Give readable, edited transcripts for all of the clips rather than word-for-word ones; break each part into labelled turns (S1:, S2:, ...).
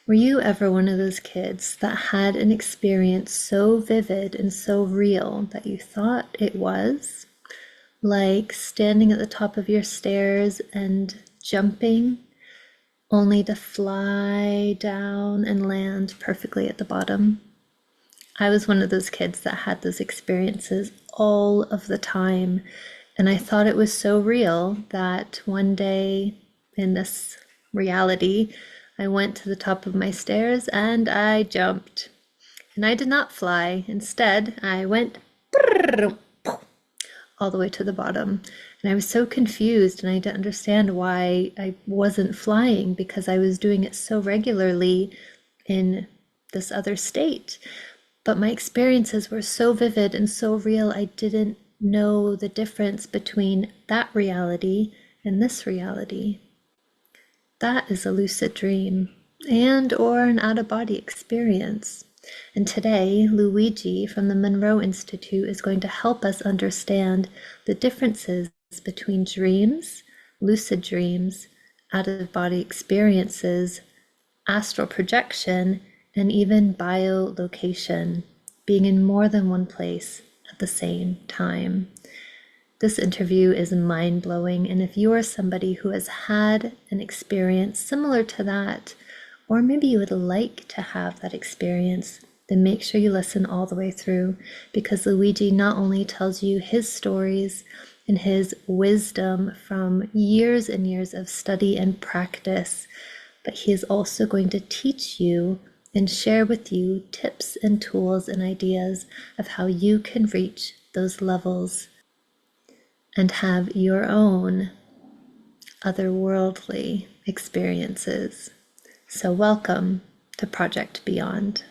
S1: Were you ever one of those kids that had an experience so vivid and so real that you thought it was? Like standing at the top of your stairs and jumping, only to fly down and land perfectly at the bottom? I was one of those kids that had those experiences all of the time. And I thought it was so real that one day in this reality, I went to the top of my stairs and I jumped. And I did not fly. Instead, I went all the way to the bottom. And I was so confused and I didn't understand why I wasn't flying because I was doing it so regularly in this other state. But my experiences were so vivid and so real, I didn't know the difference between that reality and this reality. That is a lucid dream and or an out-of-body experience. And today, Luigi from the Monroe Institute is going to help us understand the differences between dreams, lucid dreams, out-of-body experiences, astral projection, and even biolocation, being in more than one place at the same time. This interview is mind-blowing, and if you are somebody who has had an experience similar to that, or maybe you would like to have that experience, then make sure you listen all the way through, because Luigi not only tells you his stories and his wisdom from years and years of study and practice, but he is also going to teach you and share with you tips and tools and ideas of how you can reach those levels and have your own otherworldly experiences. So welcome to Project Beyond.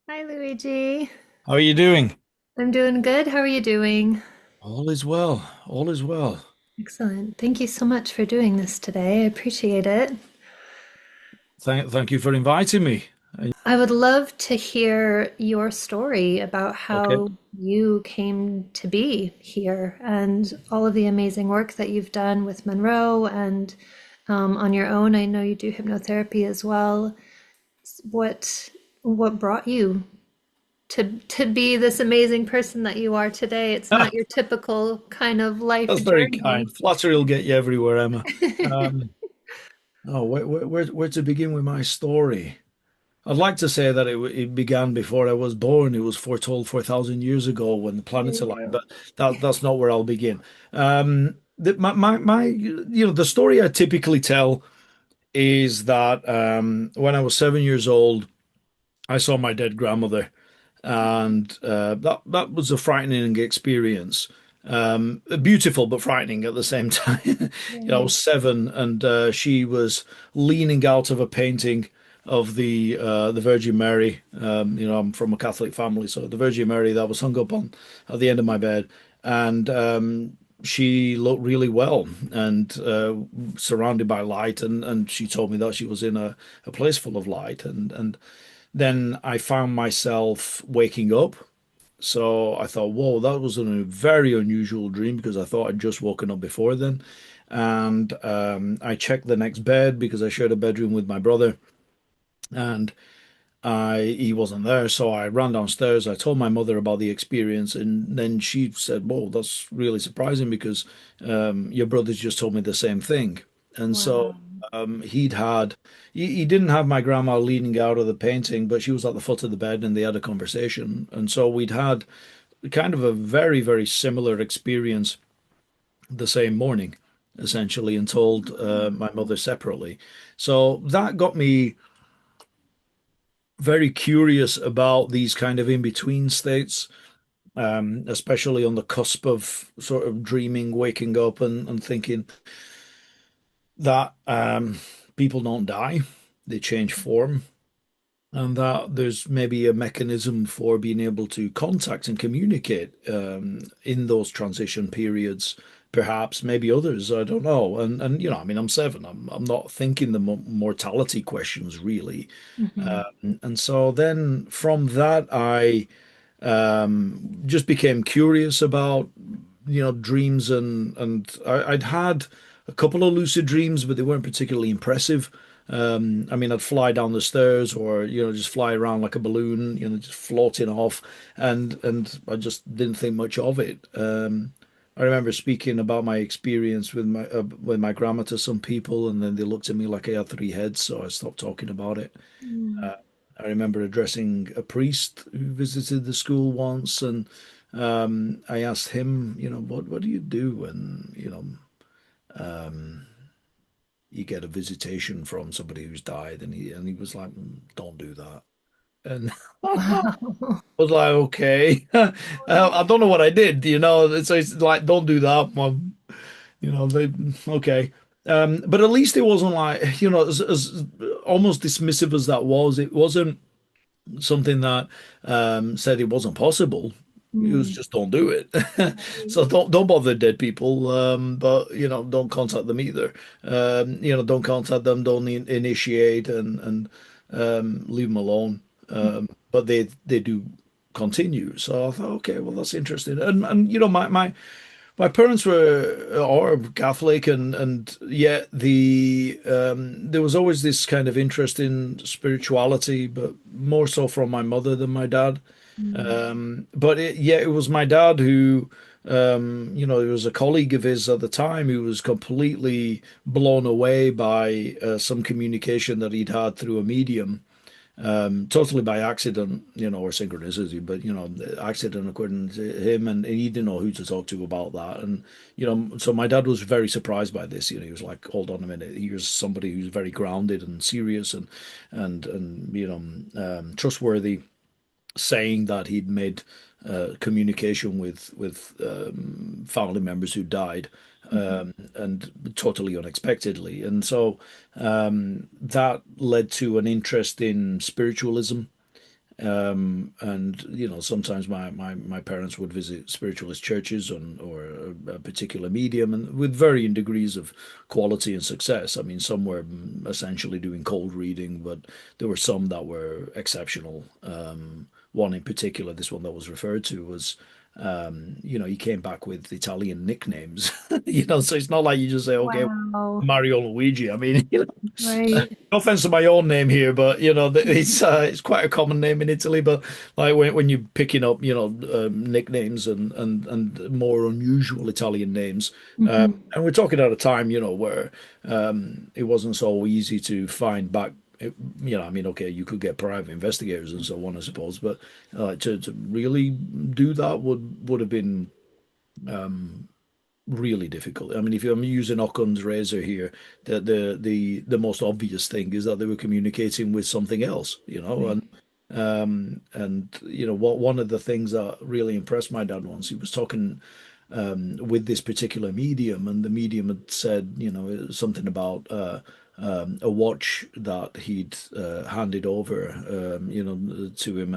S1: Hi, Luigi.
S2: How are you doing?
S1: I'm doing good. How are you doing?
S2: All is well. All is well.
S1: Excellent. Thank you so much for doing this today. I appreciate it.
S2: Thank you for inviting me.
S1: I would love to hear your story about
S2: Okay.
S1: how you came to be here and all of the amazing work that you've done with Monroe and on your own. I know you do hypnotherapy as well. What what brought you to be this amazing person that you are today? It's not your typical kind of life
S2: That's very
S1: journey.
S2: kind. Flattery will get you everywhere, Emma. Um, oh, where to begin with my story? I'd like to say that it began before I was born. It was foretold 4,000 years ago when the
S1: There
S2: planets
S1: you
S2: aligned,
S1: go.
S2: but that's not where I'll begin. The story I typically tell is that when I was 7 years old, I saw my dead grandmother, and that was a frightening experience. Beautiful but frightening at the same time. I
S1: Right.
S2: was seven, and she was leaning out of a painting of the Virgin Mary. I'm from a Catholic family, so the Virgin Mary that was hung up on at the end of my bed, and she looked really well and surrounded by light, and she told me that she was in a place full of light, and then I found myself waking up. So I thought, whoa, that was a very unusual dream because I thought I'd just woken up before then. And I checked the next bed because I shared a bedroom with my brother, and he wasn't there. So I ran downstairs. I told my mother about the experience, and then she said, "Whoa, that's really surprising because your brother's just told me the same thing." And so
S1: Wow.
S2: he didn't have my grandma leaning out of the painting, but she was at the foot of the bed, and they had a conversation. And so we'd had kind of a very, very similar experience the same morning, essentially, and told my mother separately. So that got me very curious about these kind of in-between states, especially on the cusp of sort of dreaming, waking up, and thinking that people don't die, they change form, and that there's maybe a mechanism for being able to contact and communicate in those transition periods perhaps, maybe others, I don't know. And I mean, I'm seven. I'm not thinking the mortality questions really.
S1: Hmm.
S2: And so then from that, I just became curious about, dreams, I'd had a couple of lucid dreams, but they weren't particularly impressive. I mean, I'd fly down the stairs or, just fly around like a balloon, just floating off, and I just didn't think much of it. I remember speaking about my experience with my grandma to some people, and then they looked at me like I had three heads, so I stopped talking about it. Uh, I remember addressing a priest who visited the school once, and I asked him, what do you do when, um, you get a visitation from somebody who's died? And he was like, Don't do that." And I
S1: Wow.
S2: was like, "Okay." I don't know what I did, So it's like, "Don't do that, Mom." Okay. But at least it wasn't like, as almost dismissive as that was, it wasn't something that said it wasn't possible. It was
S1: Mm,
S2: just don't do it. So
S1: right.
S2: don't bother dead people. But don't contact them either. Don't contact them. Don't initiate and leave them alone. But they do continue. So I thought, okay, well that's interesting. And my parents are Catholic, and yet there was always this kind of interest in spirituality, but more so from my mother than my dad.
S1: Mm,
S2: But it was my dad who, he was a colleague of his at the time who was completely blown away by some communication that he'd had through a medium, totally by accident, or synchronicity, but accident according to him, and he didn't know who to talk to about that. And so my dad was very surprised by this. He was like, "Hold on a minute, here's somebody who's very grounded and serious and trustworthy, saying that he'd made communication with family members who died,
S1: mhm.
S2: and totally unexpectedly." And so that led to an interest in spiritualism. And sometimes my parents would visit spiritualist churches or a particular medium, and with varying degrees of quality and success. I mean, some were essentially doing cold reading, but there were some that were exceptional. One in particular, this one that was referred to, was he came back with Italian nicknames. So it's not like you just say, okay,
S1: Wow.
S2: Mario Luigi. I mean,
S1: Right.
S2: no offense to my own name here, but it's quite a common name in Italy. But like when you're picking up, nicknames and more unusual Italian names,
S1: Hmm.
S2: and we're talking at a time, where it wasn't so easy to find back. I mean, okay, you could get private investigators and so on, I suppose, but to really do that would have been really difficult. I mean, if I'm using Occam's razor here, the most obvious thing is that they were communicating with something else,
S1: Right.
S2: and what one of the things that really impressed my dad once, he was talking with this particular medium, and the medium had said, something about a watch that he'd handed over, to him,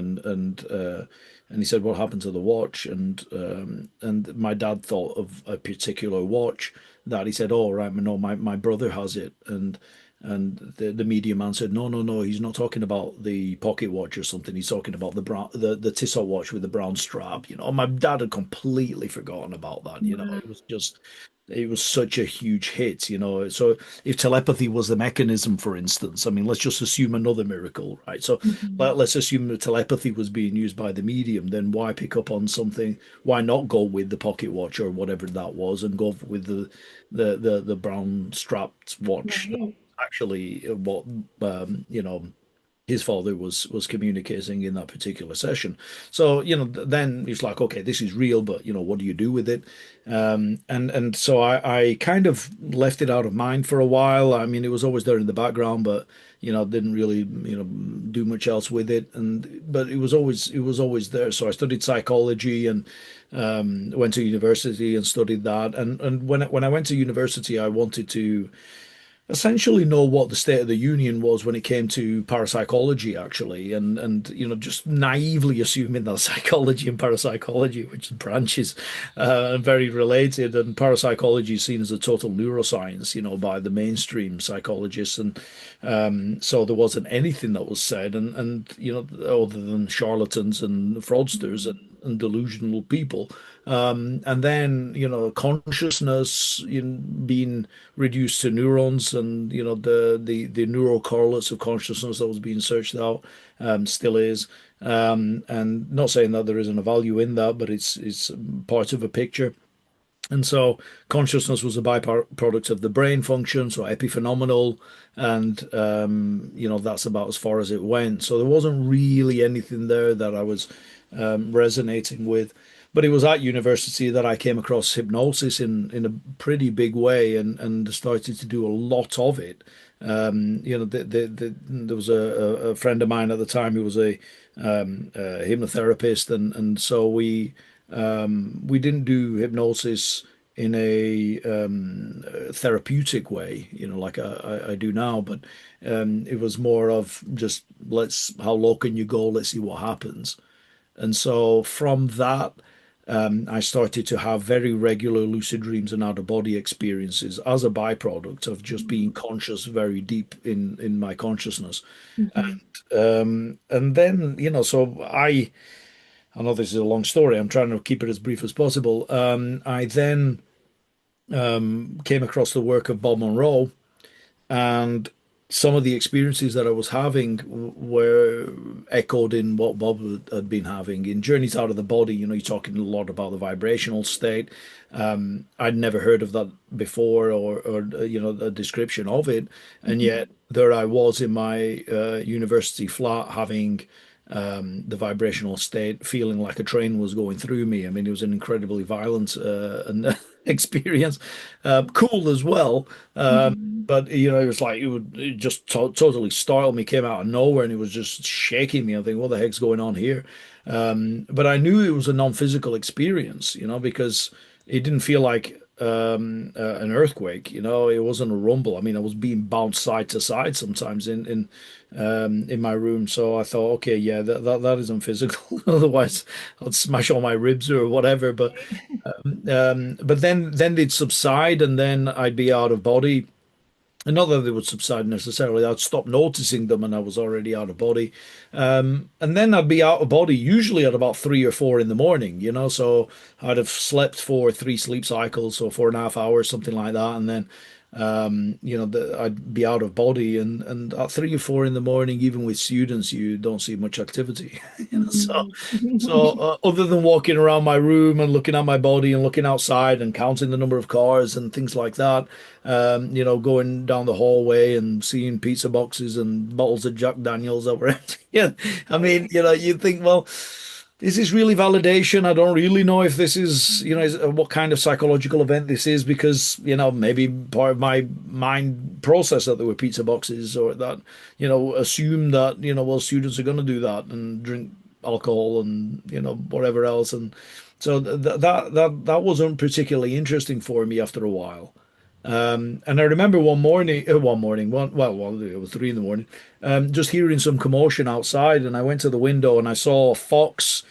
S2: and he said, "What happened to the watch?" And my dad thought of a particular watch that he said, "Oh, right, no, my brother has it," and the medium answered, "No, no, no, he's not talking about the pocket watch or something. He's talking about the Tissot watch with the brown strap." My dad had completely forgotten about that.
S1: Wow.
S2: It was such a huge hit. So if telepathy was the mechanism, for instance, I mean, let's just assume another miracle, right? So
S1: Mhm.
S2: let's assume that telepathy was being used by the medium. Then why pick up on something? Why not go with the pocket watch or whatever that was, and go with the brown strapped watch?
S1: Right.
S2: Actually what his father was communicating in that particular session. So then it's like, okay, this is real, but what do you do with it? And so I kind of left it out of mind for a while. I mean, it was always there in the background, but didn't really do much else with it. And but it was always there. So I studied psychology and went to university and studied that. And when I went to university, I wanted to essentially know what the state of the union was when it came to parapsychology, actually, and just naively assuming that psychology and parapsychology, which branches, are very related, and parapsychology is seen as a total neuroscience, by the mainstream psychologists, and so there wasn't anything that was said, and other than charlatans and fraudsters and delusional people. And then, consciousness being reduced to neurons, and the neural correlates of consciousness that was being searched out, still is. And not saying that there isn't a value in that, but it's part of a picture. And so consciousness was a byproduct of the brain function, so epiphenomenal, and that's about as far as it went. So there wasn't really anything there that I was resonating with. But it was at university that I came across hypnosis in a pretty big way, and started to do a lot of it. There was a friend of mine at the time who was a hypnotherapist, and so we didn't do hypnosis in a therapeutic way, like I do now, but it was more of just how low can you go? Let's see what happens. And so from that, I started to have very regular lucid dreams and out of body experiences as a byproduct of just being conscious very deep in my consciousness.
S1: Mhm.
S2: And then, so I know this is a long story. I'm trying to keep it as brief as possible. I then came across the work of Bob Monroe, and some of the experiences that I was having were echoed in what Bob had been having in Journeys Out of the Body. You're talking a lot about the vibrational state. I'd never heard of that before, or a description of it, and
S1: Mhm.
S2: yet there I was in my university flat having the vibrational state, feeling like a train was going through me. I mean, it was an incredibly violent experience, cool as well.
S1: Mhm.
S2: But it was like it just totally startled me, came out of nowhere, and it was just shaking me. I think, what the heck's going on here? But I knew it was a non-physical experience, because it didn't feel like an earthquake. It wasn't a rumble. I mean, I was being bounced side to side sometimes in my room. So I thought, okay, yeah, that isn't physical. Otherwise, I'd smash all my ribs or whatever. But then they'd subside, and then I'd be out of body. And not that they would subside necessarily. I'd stop noticing them, and I was already out of body. And then I'd be out of body, usually at about 3 or 4 in the morning. So I'd have slept for 3 sleep cycles, so 4.5 hours, something like that, and then I'd be out of body, and at 3 or 4 in the morning, even with students, you don't see much activity. So
S1: Mhm.
S2: other than walking around my room and looking at my body and looking outside and counting the number of cars and things like that, going down the hallway and seeing pizza boxes and bottles of Jack Daniels that were empty. Yeah, I mean, you think, well, is this really validation? I don't really know if this is, what kind of psychological event this is, because, maybe part of my mind process that there were pizza boxes, or that, assume that, well, students are going to do that and drink alcohol and, whatever else. And so that wasn't particularly interesting for me after a while. And I remember it was 3 in the morning, just hearing some commotion outside, and I went to the window and I saw a fox,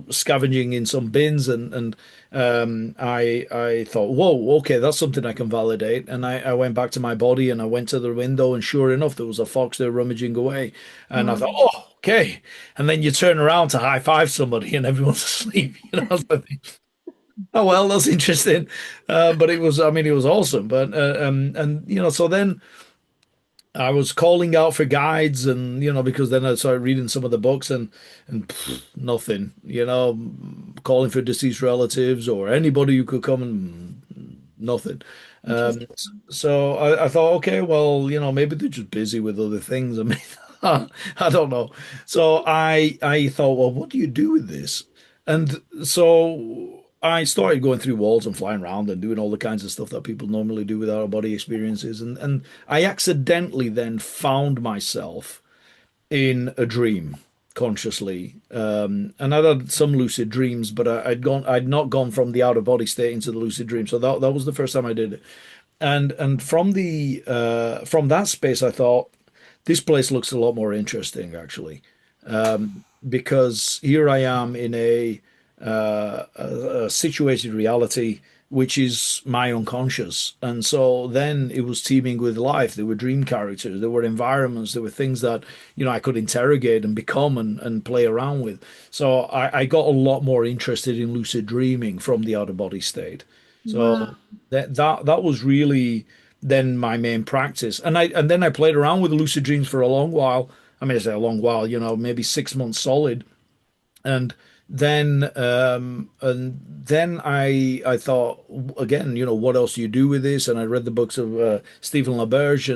S2: scavenging in some bins, and I thought, whoa, okay, that's something I can validate. And I went back to my body and I went to the window, and sure enough, there was a fox there rummaging away, and I thought,
S1: Wow.
S2: oh, okay. And then you turn around to high five somebody, and everyone's asleep. I was like, oh well, that's interesting. But I mean, it was awesome. But and so then I was calling out for guides, and because then I started reading some of the books, and nothing. Calling for deceased relatives or anybody who could come, and nothing. Um,
S1: Interesting.
S2: so I thought, okay, well, maybe they're just busy with other things. I mean, I don't know. So I thought, well, what do you do with this? And so I started going through walls and flying around and doing all the kinds of stuff that people normally do with out of body experiences. And I accidentally then found myself in a dream consciously. And I'd had some lucid dreams, but I'd not gone from the out of body state into the lucid dream. So that was the first time I did it. And from that space, I thought this place looks a lot more interesting, actually, because here I am in a situated reality which is my unconscious, and so then it was teeming with life. There were dream characters, there were environments, there were things that I could interrogate and become and play around with. So I got a lot more interested in lucid dreaming from the out of body state.
S1: Wow.
S2: So that was really then my main practice. And then I played around with lucid dreams for a long while. I mean, I say a long while, maybe 6 months solid. And then I thought again, what else do you do with this? And I read the books of Stephen LaBerge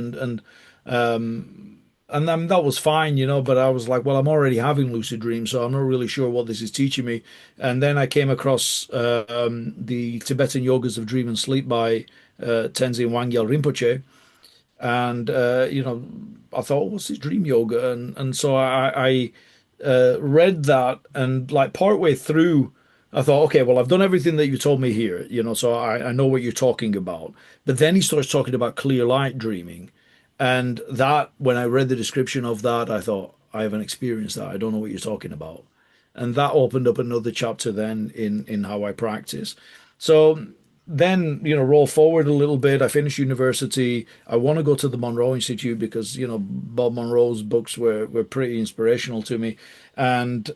S2: and then that was fine, but I was like, well, I'm already having lucid dreams, so I'm not really sure what this is teaching me. And then I came across the Tibetan Yogas of Dream and Sleep by Tenzin Wangyal Rinpoche. And I thought, what's this dream yoga? And so I read that, and like partway through, I thought, okay, well, I've done everything that you told me here, so I know what you're talking about. But then he starts talking about clear light dreaming. And that, when I read the description of that, I thought, I haven't experienced that. I don't know what you're talking about. And that opened up another chapter then in how I practice. So then, roll forward a little bit. I finished university. I want to go to the Monroe Institute because, Bob Monroe's books were pretty inspirational to me. And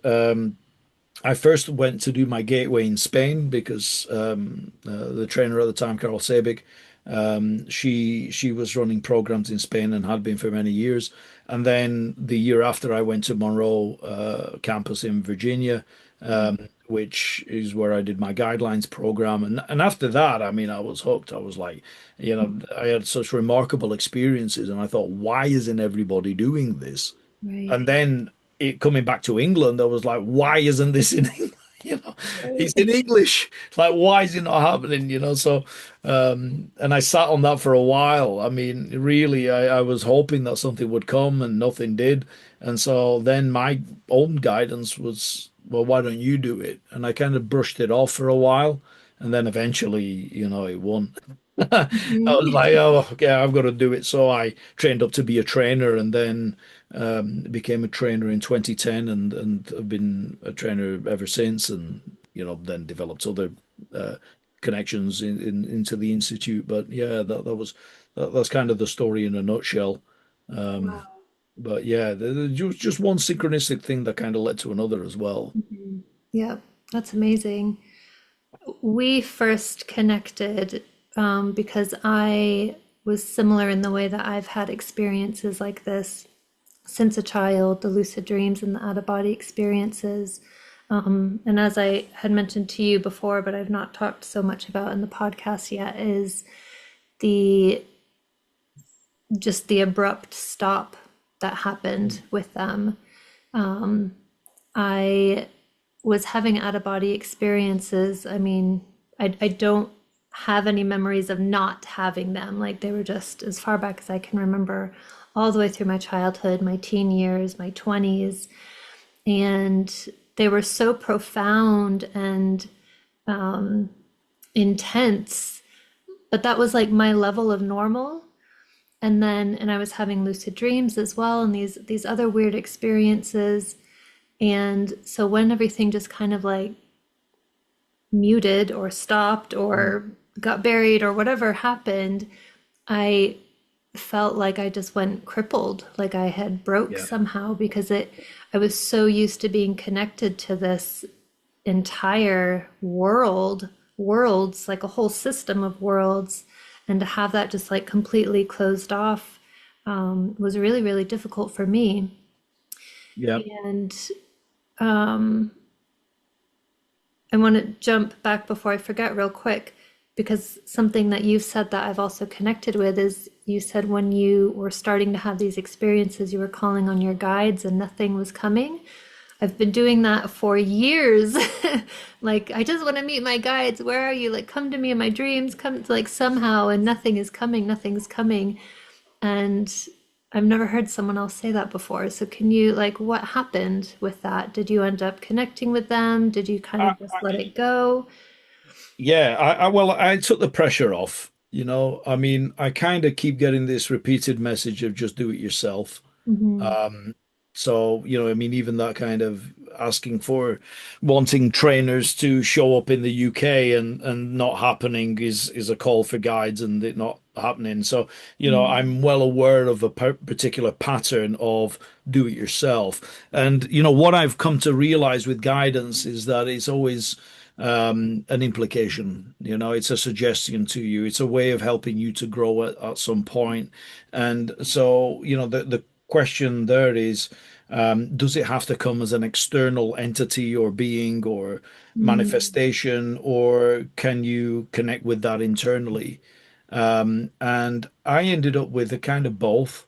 S2: I first went to do my gateway in Spain because the trainer at the time, Carol Sabic, she was running programs in Spain and had been for many years. And then the year after, I went to Monroe campus in Virginia, which is where I did my guidelines program. And after that, I mean, I was hooked. I was like, I had such remarkable experiences, and I thought, why isn't everybody doing this?
S1: Right.
S2: And then it coming back to England, I was like, why isn't this in England? You know, it's in English. Like, why is it not happening? So, and I sat on that for a while. I mean, really, I was hoping that something would come and nothing did. And so then my own guidance was, well, why don't you do it? And I kind of brushed it off for a while. And then eventually, it won. I was
S1: Mhm.
S2: like, oh, okay, I've got to do it. So I trained up to be a trainer and then became a trainer in 2010 and have been a trainer ever since. And, then developed other uh, connections into the Institute. But yeah, that's kind of the story in a nutshell. Um,
S1: Wow.
S2: but yeah, there was just one synchronistic thing that kind of led to another as well.
S1: Mhm. Yeah, that's amazing. We first connected because I was similar in the way that I've had experiences like this since a child, the lucid dreams and the out of body experiences. And as I had mentioned to you before, but I've not talked so much about in the podcast yet, is the just the abrupt stop that happened with them. I was having out of body experiences. I mean, I don't have any memories of not having them. Like they were just as far back as I can remember, all the way through my childhood, my teen years, my 20s. And they were so profound and intense, but that was like my level of normal. And I was having lucid dreams as well, and these other weird experiences. And so when everything just kind of like muted or stopped or got buried or whatever happened, I felt like I just went crippled, like I had broke
S2: Yeah.
S1: somehow because I was so used to being connected to this entire worlds, like a whole system of worlds, and to have that just like completely closed off was really, really difficult for me.
S2: Yeah.
S1: And um, I want to jump back before I forget real quick because something that you've said that I've also connected with is you said when you were starting to have these experiences, you were calling on your guides and nothing was coming. I've been doing that for years. Like, I just want to meet my guides. Where are you? Like, come to me in my dreams, come to like somehow, and nothing is coming, nothing's coming. And I've never heard someone else say that before. So can you like what happened with that? Did you end up connecting with them? Did you kind
S2: I,
S1: of just let it go?
S2: Yeah, well, I took the pressure off, I mean, I kind of keep getting this repeated message of just do it yourself.
S1: Hmm.
S2: Um, so, I mean, even that kind of asking for wanting trainers to show up in the UK and not happening is a call for guides and it not happening. So, I'm well aware of a particular pattern of do it yourself. And, what I've come to realize with guidance is that it's always an implication. It's a suggestion to you. It's a way of helping you to grow at some point. And so, the question there is, does it have to come as an external entity or being or
S1: Mm.
S2: manifestation, or can you connect with that internally? And I ended up with a kind of both.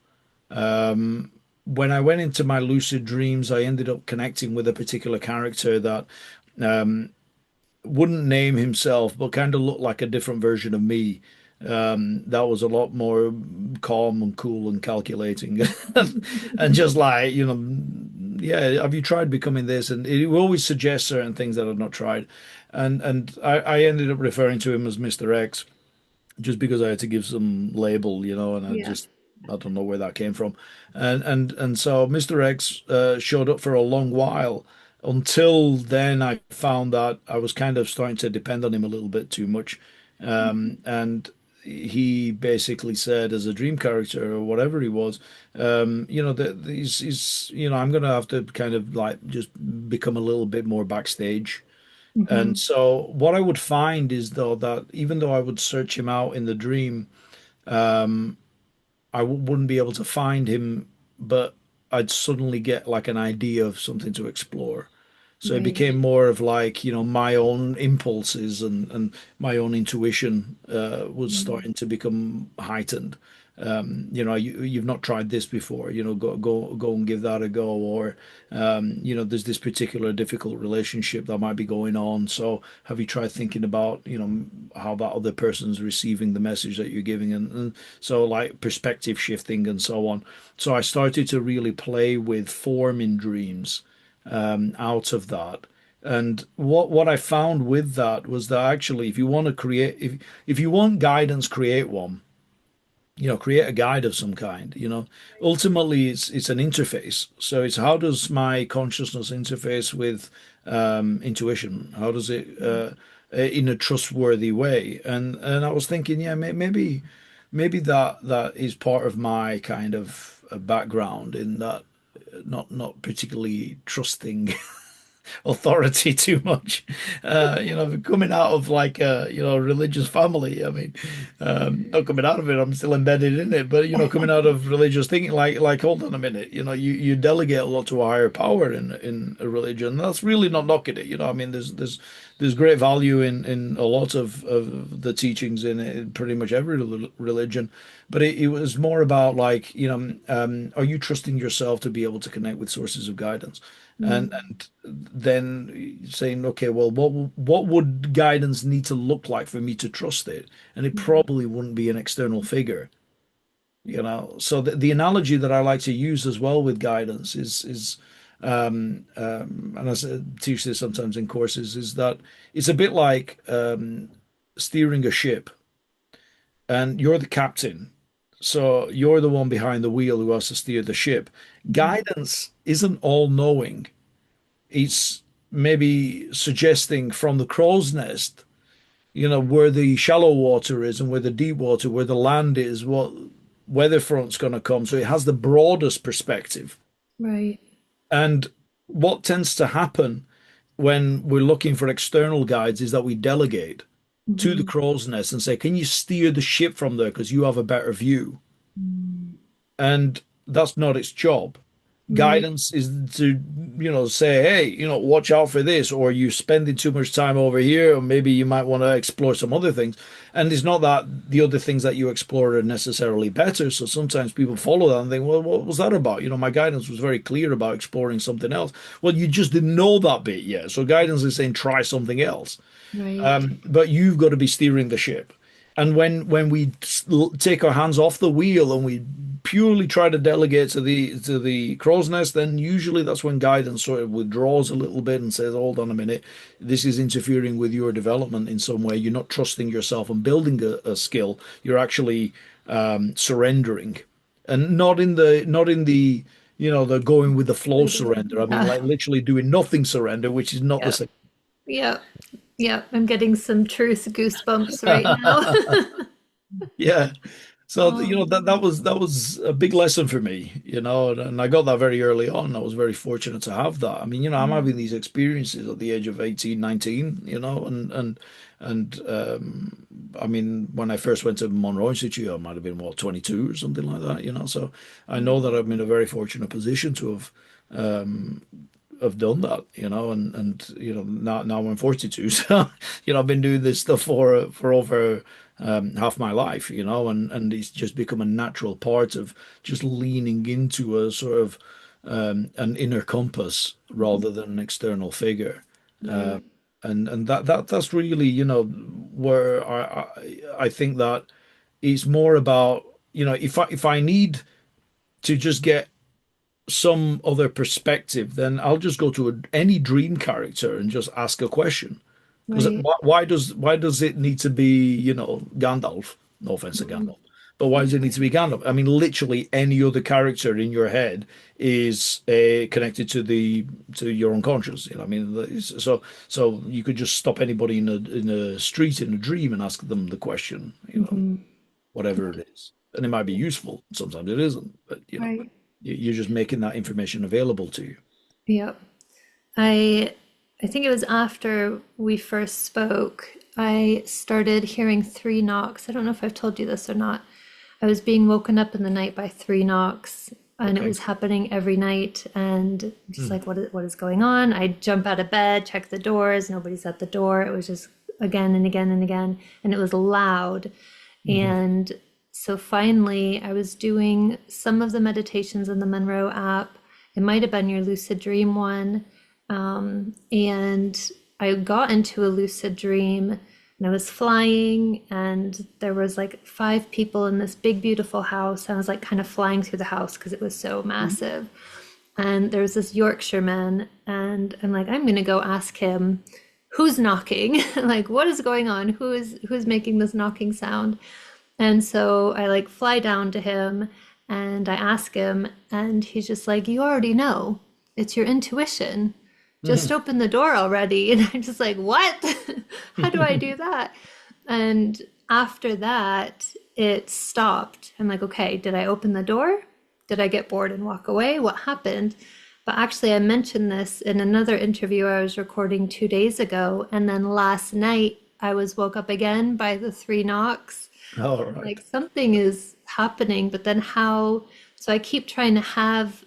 S2: Um, when I went into my lucid dreams, I ended up connecting with a particular character that um, wouldn't name himself, but kind of looked like a different version of me. That was a lot more calm and cool and calculating, and just like, yeah, have you tried becoming this? And it will always suggest certain things that I've not tried, and I ended up referring to him as Mr. X just because I had to give some label, and
S1: Yeah.
S2: I don't know where that came from, and so Mr. X showed up for a long while. Until then, I found that I was kind of starting to depend on him a little bit too much, and he basically said, as a dream character or whatever he was, that I'm going to have to kind of like just become a little bit more backstage. And
S1: Hmm.
S2: so what I would find is though that even though I would search him out in the dream, wouldn't be able to find him, but I'd suddenly get like an idea of something to explore. So it
S1: Right.
S2: became more of like, my own impulses and my own intuition was
S1: Mm.
S2: starting to become heightened. You've not tried this before, go and give that a go. Or, there's this particular difficult relationship that might be going on. So have you tried thinking about, how that other person's receiving the message that you're giving? And so like perspective shifting and so on. So I started to really play with form in dreams out of that. And what I found with that was that actually, if you want to create, if you want guidance, create one. Create a guide of some kind. Ultimately, it's an interface. So it's how does my consciousness interface with intuition? How does it in a trustworthy way? And I was thinking, yeah, maybe that is part of my kind of background in that not particularly trusting authority too much. Coming out of like a religious family. I mean, not coming out of it, I'm still embedded in it. But coming out of religious thinking, like hold on a minute, you delegate a lot to a higher power in a religion. That's really not knocking it. I mean, there's great value in a lot of the teachings in pretty much every religion. But it was more about like, are you trusting yourself to be able to connect with sources of guidance?
S1: Mm.
S2: And then saying, okay, well, what would guidance need to look like for me to trust it? And it probably wouldn't be an external figure. So the analogy that I like to use as well with guidance and teach this sometimes in courses, is that it's a bit like steering a ship, and you're the captain. So you're the one behind the wheel who has to steer the ship.
S1: Mm.
S2: Guidance isn't all knowing. It's maybe suggesting from the crow's nest, where the shallow water is and where the deep water, where the land is, what weather front's going to come. So it has the broadest perspective.
S1: Right.
S2: And what tends to happen when we're looking for external guides is that we delegate to the
S1: Hmm.
S2: crow's nest and say, can you steer the ship from there because you have a better view?
S1: Mm.
S2: And that's not its job.
S1: Right.
S2: Guidance is to, say, hey, watch out for this, or you're spending too much time over here, or maybe you might want to explore some other things. And it's not that the other things that you explore are necessarily better. So sometimes people follow that and think, well, what was that about? My guidance was very clear about exploring something else. Well, you just didn't know that bit yet. So guidance is saying, try something else.
S1: Right.
S2: But you've got to be steering the ship. And when we take our hands off the wheel and we purely try to delegate to the crow's nest, then usually that's when guidance sort of withdraws a little bit and says, "Hold on a minute, this is interfering with your development in some way. You're not trusting yourself and building a skill. You're actually surrendering, and not in the the going with the flow surrender. I mean,
S1: Yeah.
S2: like literally doing nothing surrender, which is not the
S1: Yep.
S2: same."
S1: Yep. Yep. I'm getting some truth goosebumps right now.
S2: Yeah. So
S1: Oh,
S2: that was a big lesson for me, and I got that very early on. I was very fortunate to have that. I mean, I'm
S1: yeah.
S2: having these experiences at the age of 18, 19, I mean, when I first went to Monroe Institute, I might have been what, 22 or something like that. So I know that I'm in a very fortunate position to have done that, and now I'm 42, so I've been doing this stuff for over half my life, and it's just become a natural part of just leaning into a sort of an inner compass rather than an external figure.
S1: Right.
S2: And that's really, where I think that it's more about, if I need to just get some other perspective, then I'll just go to any dream character and just ask a question. Because
S1: Right.
S2: why does it need to be, Gandalf? No offense to
S1: Mhm.
S2: Gandalf, but why does it need to be Gandalf? I mean, literally any other character in your head is connected to your unconscious. I mean, so you could just stop anybody in a street in a dream and ask them the question,
S1: Mhm.
S2: whatever it is, and it might be useful. Sometimes it isn't, but
S1: Right.
S2: you're just making that information available to you.
S1: Yep. I I think it was after we first spoke, I started hearing three knocks. I don't know if I've told you this or not. I was being woken up in the night by three knocks, and it
S2: Okay.
S1: was happening every night. And I'm just
S2: Hmm.
S1: like, what is going on? I'd jump out of bed, check the doors, nobody's at the door. It was just again and again and again, and it was loud.
S2: Hmm.
S1: And so finally, I was doing some of the meditations in the Monroe app. It might have been your lucid dream one. And I got into a lucid dream and I was flying, and there was like five people in this big, beautiful house. I was like kind of flying through the house because it was so massive. And there was this Yorkshireman, and I'm like, I'm gonna go ask him who's knocking, like what is going on, who's making this knocking sound. And so I like fly down to him and I ask him, and he's just like, you already know, it's your intuition, just open the door already. And I'm just like, what? How do I do that? And after that it stopped. I'm like, okay, did I open the door? Did I get bored and walk away? What happened? But actually, I mentioned this in another interview I was recording 2 days ago. And then last night, I was woke up again by the three knocks.
S2: All
S1: I'm like,
S2: right.
S1: something is happening, but then how? So I keep trying to have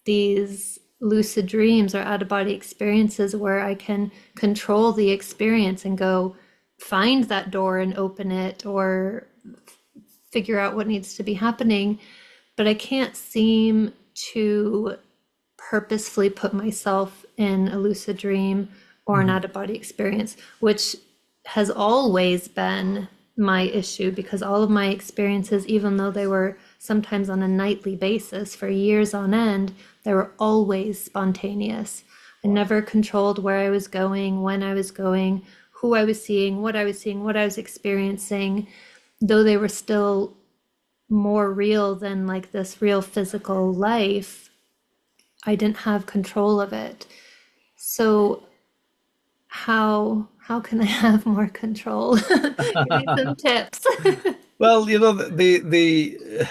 S1: these lucid dreams or out of body experiences where I can control the experience and go find that door and open it or figure out what needs to be happening. But I can't seem to purposefully put myself in a lucid dream or an
S2: Mhm.
S1: out of body experience, which has always been my issue because all of my experiences, even though they were sometimes on a nightly basis for years on end, they were always spontaneous. I
S2: Wow.
S1: never controlled where I was going, when I was going, who I was seeing, what I was seeing, what I was experiencing, though they were still more real than like this real physical life. I didn't have control of it. So how can I have more control? Give me some tips.
S2: Well, the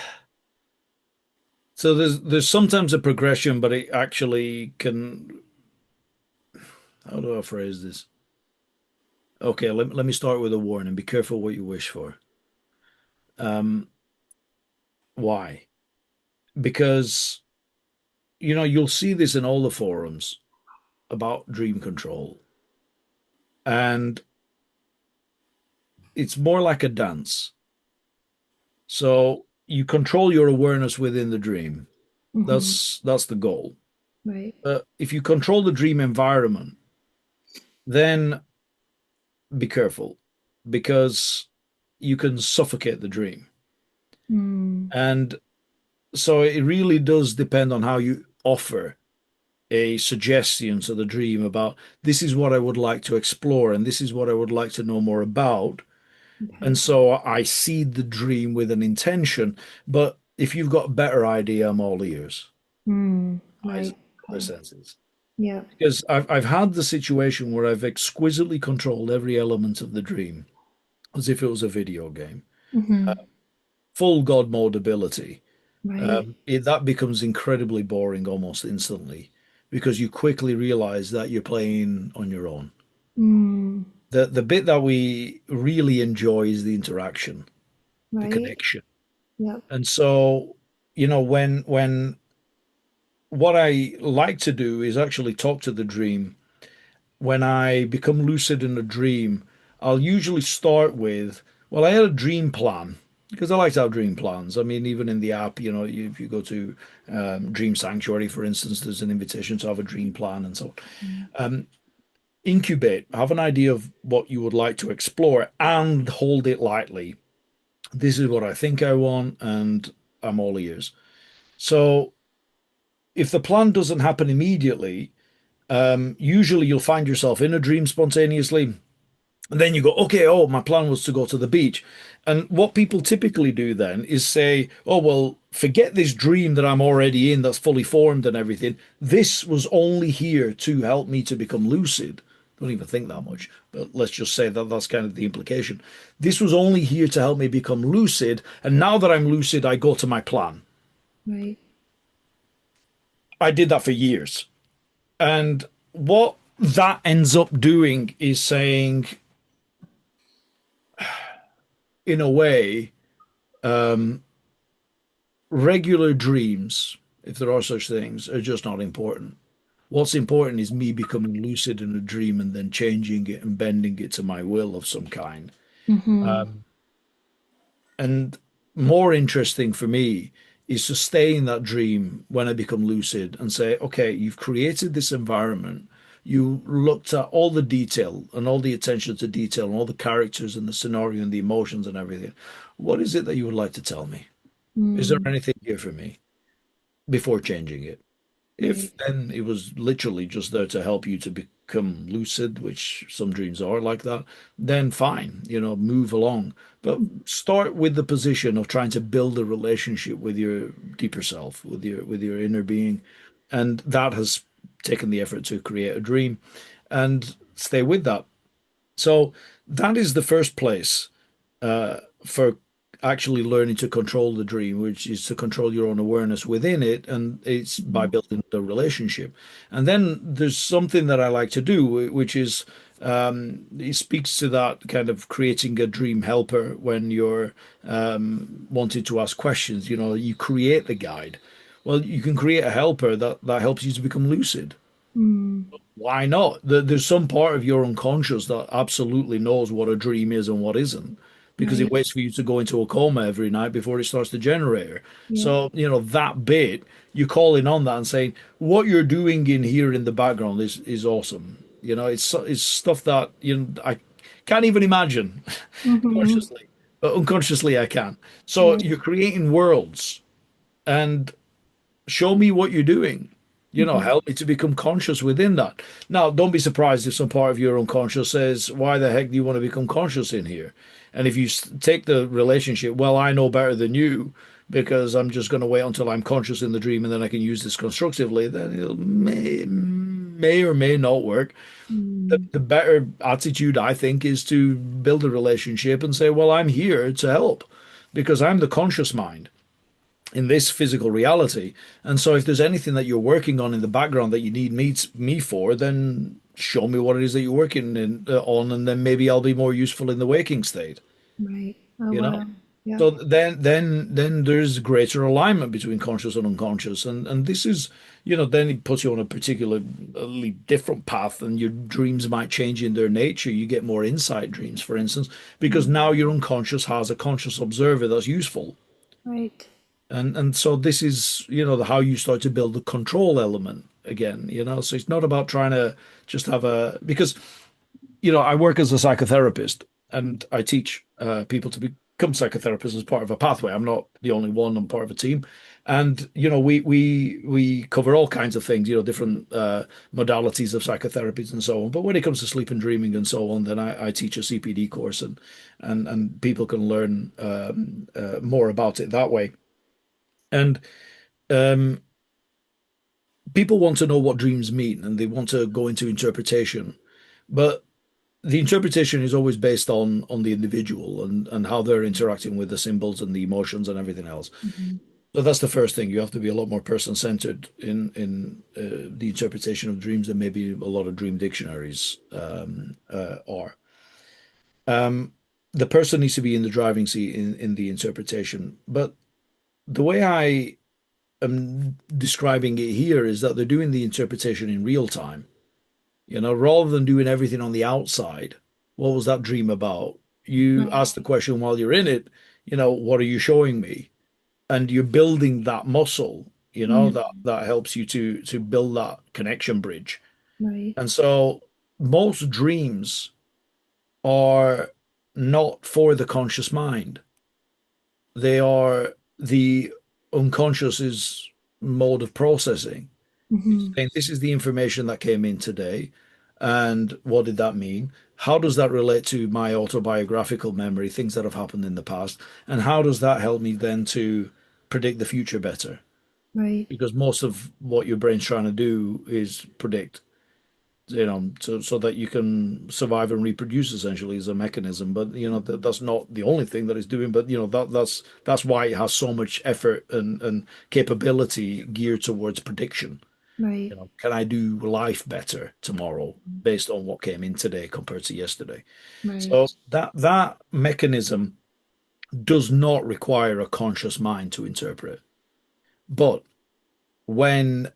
S2: so there's sometimes a progression, but it actually can. How do I phrase this? Okay, let me start with a warning. Be careful what you wish for. Um, why? Because you'll see this in all the forums about dream control, and it's more like a dance. So you control your awareness within the dream.
S1: Hmm.
S2: That's the goal.
S1: Right.
S2: If you control the dream environment, then be careful because you can suffocate the dream.
S1: Mm.
S2: And so it really does depend on how you offer a suggestion to the dream about this is what I would like to explore and this is what I would like to know more about. And
S1: Okay.
S2: so I seed the dream with an intention. But if you've got a better idea, I'm all ears.
S1: Mm.
S2: Eyes,
S1: Right.
S2: other
S1: Okay.
S2: senses.
S1: Yeah.
S2: Because I've had the situation where I've exquisitely controlled every element of the dream as if it was a video game.
S1: Hmm.
S2: Full God mode ability.
S1: Right.
S2: That becomes incredibly boring almost instantly because you quickly realize that you're playing on your own.
S1: Mm.
S2: The bit that we really enjoy is the interaction, the
S1: Right.
S2: connection.
S1: Yep.
S2: And so, when what I like to do is actually talk to the dream. When I become lucid in a dream, I'll usually start with, well, I had a dream plan because I like to have dream plans. I mean, even in the app, if you go to Dream Sanctuary, for instance, there's an invitation to have a dream plan and so
S1: Mm.
S2: on. Incubate, have an idea of what you would like to explore and hold it lightly. This is what I think I want, and I'm all ears. So if the plan doesn't happen immediately, usually you'll find yourself in a dream spontaneously. And then you go, okay, oh, my plan was to go to the beach. And what people typically do then is say, oh, well, forget this dream that I'm already in that's fully formed and everything. This was only here to help me to become lucid. Don't even think that much, but let's just say that that's kind of the implication. This was only here to help me become lucid. And now that I'm lucid, I go to my plan.
S1: Right.
S2: I did that for years. And what that ends up doing is saying, in a way, um, regular dreams, if there are such things, are just not important. What's important is me becoming lucid in a dream and then changing it and bending it to my will of some kind.
S1: Hmm.
S2: Um, and more interesting for me is to stay in that dream when I become lucid and say, okay, you've created this environment. You looked at all the detail and all the attention to detail and all the characters and the scenario and the emotions and everything. What is it that you would like to tell me? Is there
S1: Mm.
S2: anything here for me before changing it?
S1: Right.
S2: If then it was literally just there to help you to become lucid, which some dreams are like that, then fine, move along. But start with the position of trying to build a relationship with your deeper self, with your inner being. And that has taken the effort to create a dream and stay with that. So that is the first place for actually learning to control the dream, which is to control your own awareness within it, and it's by
S1: Mhm.
S2: building the relationship. And then there's something that I like to do, which is it speaks to that kind of creating a dream helper when you're wanting to ask questions. You create the guide. Well, you can create a helper that helps you to become lucid.
S1: Mm.
S2: Why not? There's some part of your unconscious that absolutely knows what a dream is and what isn't, because it
S1: Right.
S2: waits for you to go into a coma every night before it starts to generate her.
S1: Yep.
S2: So, that bit, you're calling on that and saying, what you're doing in here in the background is awesome. It's stuff that, I can't even imagine
S1: Hmm.
S2: consciously, but unconsciously I can. So
S1: Right.
S2: you're creating worlds and show me what you're doing.
S1: Hmm.
S2: Help me to become conscious within that. Now, don't be surprised if some part of your unconscious says, why the heck do you want to become conscious in here? And if you take the relationship, well, I know better than you because I'm just going to wait until I'm conscious in the dream and then I can use this constructively, then it may or may not work.
S1: Mm.
S2: The better attitude, I think, is to build a relationship and say, well, I'm here to help because I'm the conscious mind in this physical reality. And so if there's anything that you're working on in the background that you need me for, then show me what it is that you're working on, and then maybe I'll be more useful in the waking state,
S1: Right. Oh,
S2: you know?
S1: wow. Yeah.
S2: So then there's greater alignment between conscious and unconscious. And this is, then it puts you on a particularly different path, and your dreams might change in their nature. You get more insight dreams, for instance, because
S1: Mm.
S2: now your unconscious has a conscious observer that's useful.
S1: Right.
S2: And so this is, how you start to build the control element again. So it's not about trying to just have because, I work as a psychotherapist and I teach people to become psychotherapists as part of a pathway. I'm not the only one. I'm part of a team, and we cover all kinds of things. Different modalities of psychotherapies and so on. But when it comes to sleep and dreaming and so on, then I teach a CPD course, and people can learn more about it that way. And um, people want to know what dreams mean, and they want to go into interpretation, but the interpretation is always based on the individual and how they're interacting with the symbols and the emotions and everything else.
S1: Mhm.
S2: So that's the first thing. You have to be a lot more person-centered in the interpretation of dreams than maybe a lot of dream dictionaries are. Um, the person needs to be in the driving seat in the interpretation. But the way I am describing it here is that they're doing the interpretation in real time. Rather than doing everything on the outside. What was that dream about? You
S1: Right.
S2: ask the question while you're in it, what are you showing me? And you're building that muscle, that
S1: Mm.
S2: that helps you to build that connection bridge.
S1: Right.
S2: And so most dreams are not for the conscious mind. They are the unconscious's mode of processing. It's
S1: Mhm.
S2: saying this is the information that came in today, and what did that mean? How does that relate to my autobiographical memory, things that have happened in the past, and how does that help me then to predict the future better?
S1: Right.
S2: Because most of what your brain's trying to do is predict, so that you can survive and reproduce essentially as a mechanism. But that's not the only thing that it's doing. But that's why it has so much effort and capability geared towards prediction.
S1: Right.
S2: Can I do life better tomorrow based on what came in today compared to yesterday?
S1: Right.
S2: So that mechanism does not require a conscious mind to interpret. But when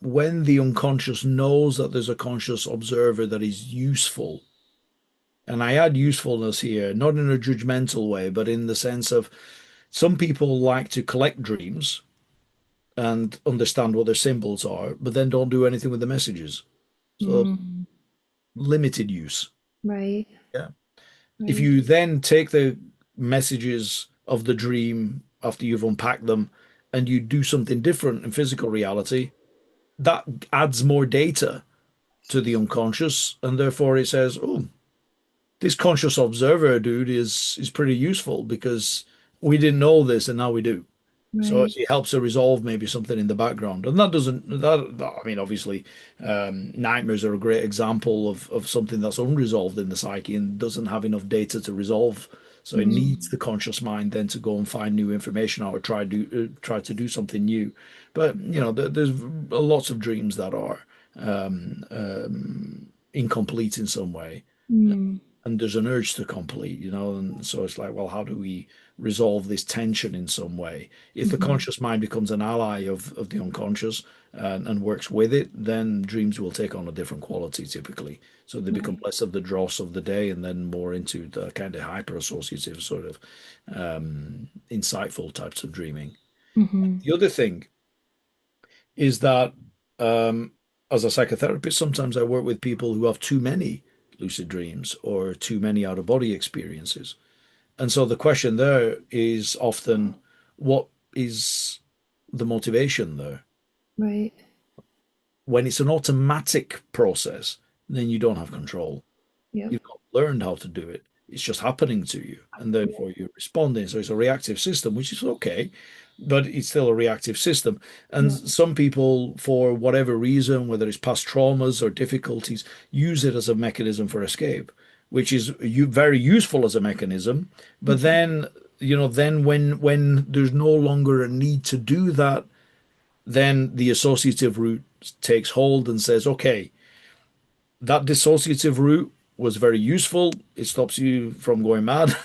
S2: when the unconscious knows that there's a conscious observer that is useful, and I add usefulness here, not in a judgmental way, but in the sense of some people like to collect dreams and understand what their symbols are, but then don't do anything with the messages. So
S1: Mm.
S2: limited use.
S1: Right.
S2: Yeah. If
S1: Right.
S2: you then take the messages of the dream after you've unpacked them and you do something different in physical reality, that adds more data to the unconscious, and therefore it says, "Oh, this conscious observer dude is pretty useful because we didn't know this and now we do." So
S1: Right.
S2: it helps to resolve maybe something in the background, and that doesn't I mean, obviously, nightmares are a great example of something that's unresolved in the psyche and doesn't have enough data to resolve. So it needs
S1: Mm.
S2: the conscious mind then to go and find new information out or try to do something new. But there's lots of dreams that are incomplete in some way,
S1: Mm.
S2: and there's an urge to complete, and so it's like, well, how do we resolve this tension in some way? If the
S1: Mhm.
S2: conscious mind becomes an ally of the unconscious and works with it, then dreams will take on a different quality typically. So they become
S1: Right.
S2: less of the dross of the day and then more into the kind of hyper associative sort of insightful types of dreaming.
S1: Mhm.
S2: The other thing is that um, as a psychotherapist, sometimes I work with people who have too many lucid dreams or too many out of body experiences. And so the question there is often, what is the motivation there?
S1: Right.
S2: When it's an automatic process, then you don't have control.
S1: Yep.
S2: You've not learned how to do it. It's just happening to you, and therefore you're responding. So it's a reactive system, which is okay, but it's still a reactive system. And
S1: Yep.
S2: some people, for whatever reason, whether it's past traumas or difficulties, use it as a mechanism for escape, which is very useful as a mechanism. But
S1: Mhm.
S2: then when there's no longer a need to do that, then the associative route takes hold and says, okay, that dissociative route was very useful. It stops you from going mad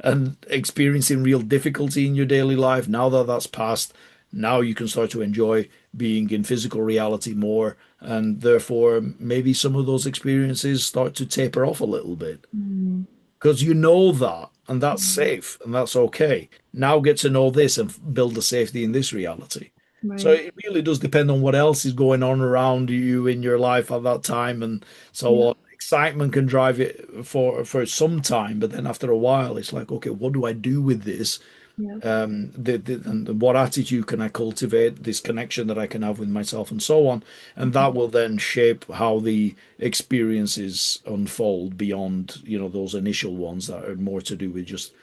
S2: and experiencing real difficulty in your daily life. Now that that's passed, now you can start to enjoy being in physical reality more. And therefore, maybe some of those experiences start to taper off a little bit
S1: Mm.
S2: because you know that, and that's
S1: Mm.
S2: safe and that's okay. Now get to know this and build the safety in this reality. So
S1: Right.
S2: it really does depend on what else is going on around you in your life at that time and so
S1: Yep.
S2: on. excitement can drive it for some time, but then after a while, it's like, okay, what do I do with this?
S1: Yeah.
S2: And what attitude can I cultivate, this connection that I can have with myself, and so on. And that will then shape how the experiences unfold beyond, those initial ones that are more to do with just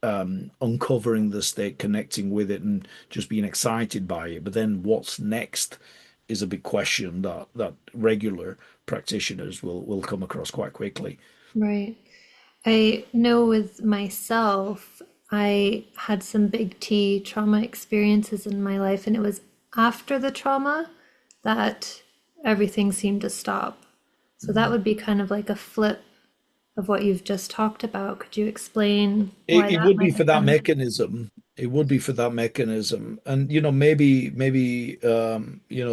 S2: uncovering the state, connecting with it, and just being excited by it. But then what's next is a big question that regular practitioners will come across quite quickly.
S1: Right. I know with myself, I had some big T trauma experiences in my life, and it was after the trauma that everything seemed to stop. So that
S2: Mhm.
S1: would be kind of like a flip of what you've just talked about. Could you explain
S2: It,
S1: why
S2: it
S1: that
S2: would be
S1: might
S2: for
S1: have
S2: that
S1: been?
S2: mechanism. It would be for that mechanism. And maybe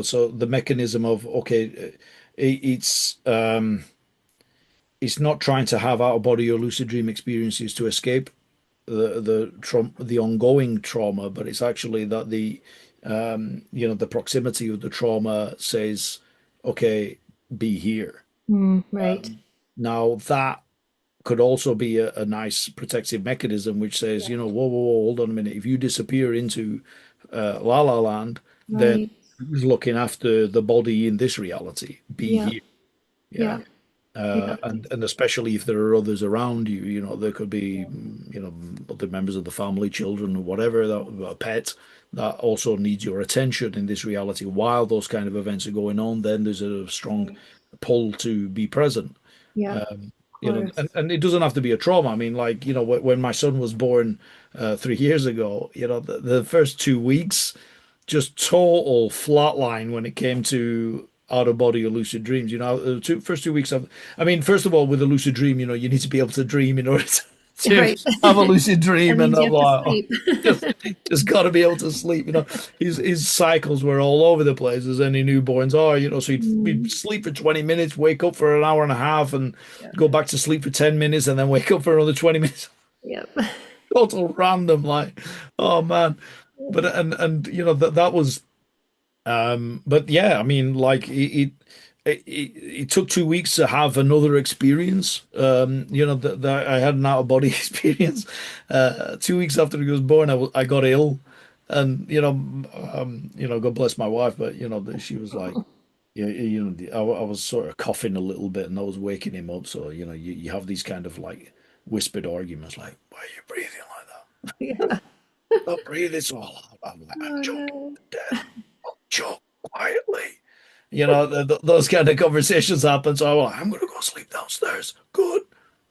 S2: so the mechanism of, okay, it's not trying to have out of body or lucid dream experiences to escape the ongoing trauma, but it's actually that the proximity of the trauma says, okay, be here.
S1: Right.
S2: Now that could also be a nice protective mechanism, which says,
S1: Yeah.
S2: whoa, whoa, whoa, hold on a minute. If you disappear into La La Land, then
S1: Right.
S2: who's looking after the body in this reality? Be
S1: Yeah.
S2: here. Yeah.
S1: Yeah. Yeah.
S2: And especially if there are others around you, there could be, other members of the family, children, or whatever, that a pet that also needs your attention in this reality. While those kind of events are going on, then there's a strong pull to be present.
S1: Yeah. Of
S2: Um, and,
S1: course.
S2: and it doesn't have to be a trauma. I mean, like, when my son was born 3 years ago, the first 2 weeks, just total flatline when it came to out of body or lucid dreams. The first 2 weeks of, I mean, first of all, with a lucid dream, you need to be able to dream in order to
S1: Right.
S2: have a lucid
S1: That
S2: dream. And
S1: means you
S2: I'm
S1: have to
S2: like, oh,
S1: sleep.
S2: just, just got to be able to sleep. His cycles were all over the place as any newborns are. So he'd
S1: Mm,
S2: sleep for 20 minutes, wake up for an hour and a half, and
S1: yeah.
S2: go back to sleep for 10 minutes, and then wake up for another 20 minutes.
S1: Yep.
S2: Total random, like, oh man. But and that was but yeah, I mean, like it took 2 weeks to have another experience. That I had an out of body experience. 2 weeks after he was born, I got ill, and God bless my wife, but she was like, yeah, I was sort of coughing a little bit, and I was waking him up. So you have these kind of like whispered arguments, like, why are you breathing like that?
S1: Yeah.
S2: Stop breathing so loud. I'm like, I'm
S1: Oh
S2: choking
S1: no.
S2: to death. Choke quietly. Those kind of conversations happen. So I'm going to go sleep downstairs. Good.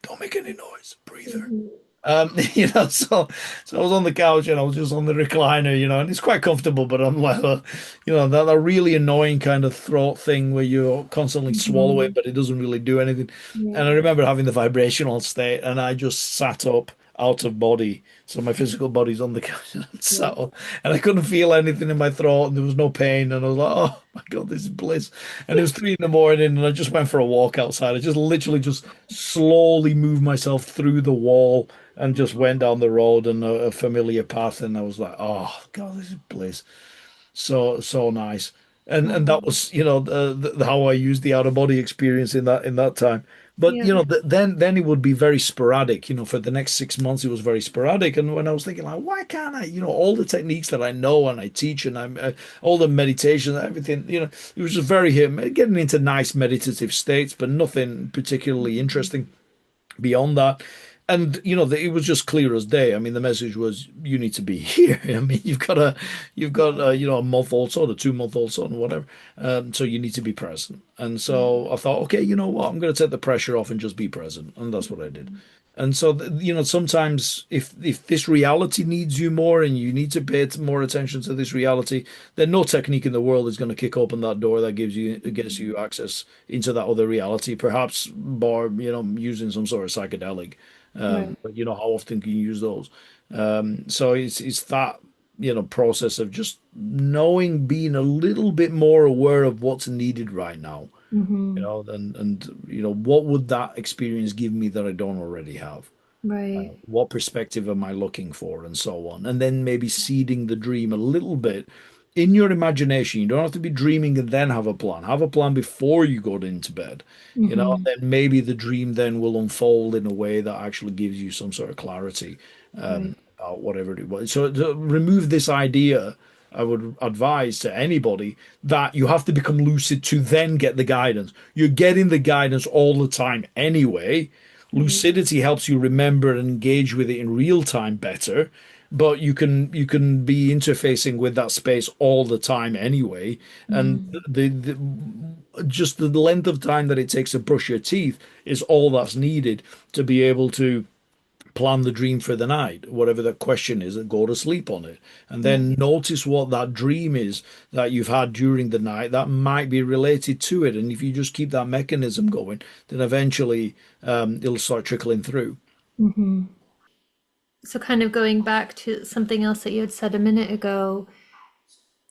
S2: Don't make any noise. Breather.
S1: Mhm.
S2: So I was on the couch and I was just on the recliner, and it's quite comfortable, but I'm like, that really annoying kind of throat thing where you're constantly swallowing,
S1: Mhm.
S2: but it doesn't really do anything.
S1: Yeah.
S2: And I remember having the vibrational state, and I just sat up out of body. So my physical body's on the couch, and I
S1: Yeah.
S2: sat up, and I couldn't feel anything in my throat, and there was no pain. And I was like, oh my God, this is bliss. And it was 3 in the morning, and I just went for a walk outside. I just literally just slowly moved myself through the wall and just went down the road and a familiar path. And I was like, oh God, this is bliss. So nice. And that
S1: Oh,
S2: was, how I used the out of body experience in that time. But
S1: yeah.
S2: then it would be very sporadic. For the next 6 months, it was very sporadic. And when I was thinking, like, why can't I? All the techniques that I know and I teach, and I'm all the meditation, everything. It was just very getting into nice meditative states, but nothing particularly
S1: Mhm.
S2: interesting beyond that. And it was just clear as day. I mean, the message was, you need to be here. I mean, you've got
S1: Yeah.
S2: a month-old son, a 2-month-old son, whatever. So you need to be present. And
S1: Yeah.
S2: so I thought, okay, you know what? I'm going to take the pressure off and just be present. And that's what I did. And so, sometimes if this reality needs you more and you need to pay more attention to this reality, then no technique in the world is going to kick open that door that gets you access into that other reality, perhaps by, using some sort of psychedelic.
S1: Right.
S2: But how often can you use those? So it's that, process of just knowing, being a little bit more aware of what's needed right now.
S1: Hmm.
S2: And what would that experience give me that I don't already have?
S1: Right.
S2: What perspective am I looking for, and so on. And then maybe seeding the dream a little bit in your imagination. You don't have to be dreaming and then have a plan. Have a plan before you go into bed. And
S1: Hmm.
S2: then maybe the dream then will unfold in a way that actually gives you some sort of clarity
S1: Right.
S2: about whatever it was. So to remove this idea, I would advise to anybody that you have to become lucid to then get the guidance. You're getting the guidance all the time anyway.
S1: Right.
S2: Lucidity helps you remember and engage with it in real time better, but you can be interfacing with that space all the time anyway. And
S1: Mm.
S2: the just the length of time that it takes to brush your teeth is all that's needed to be able to plan the dream for the night, whatever the question is, and go to sleep on it. And then
S1: Right.
S2: notice what that dream is that you've had during the night that might be related to it. And if you just keep that mechanism going, then eventually it'll start trickling through.
S1: Hmm. So, kind of going back to something else that you had said a minute ago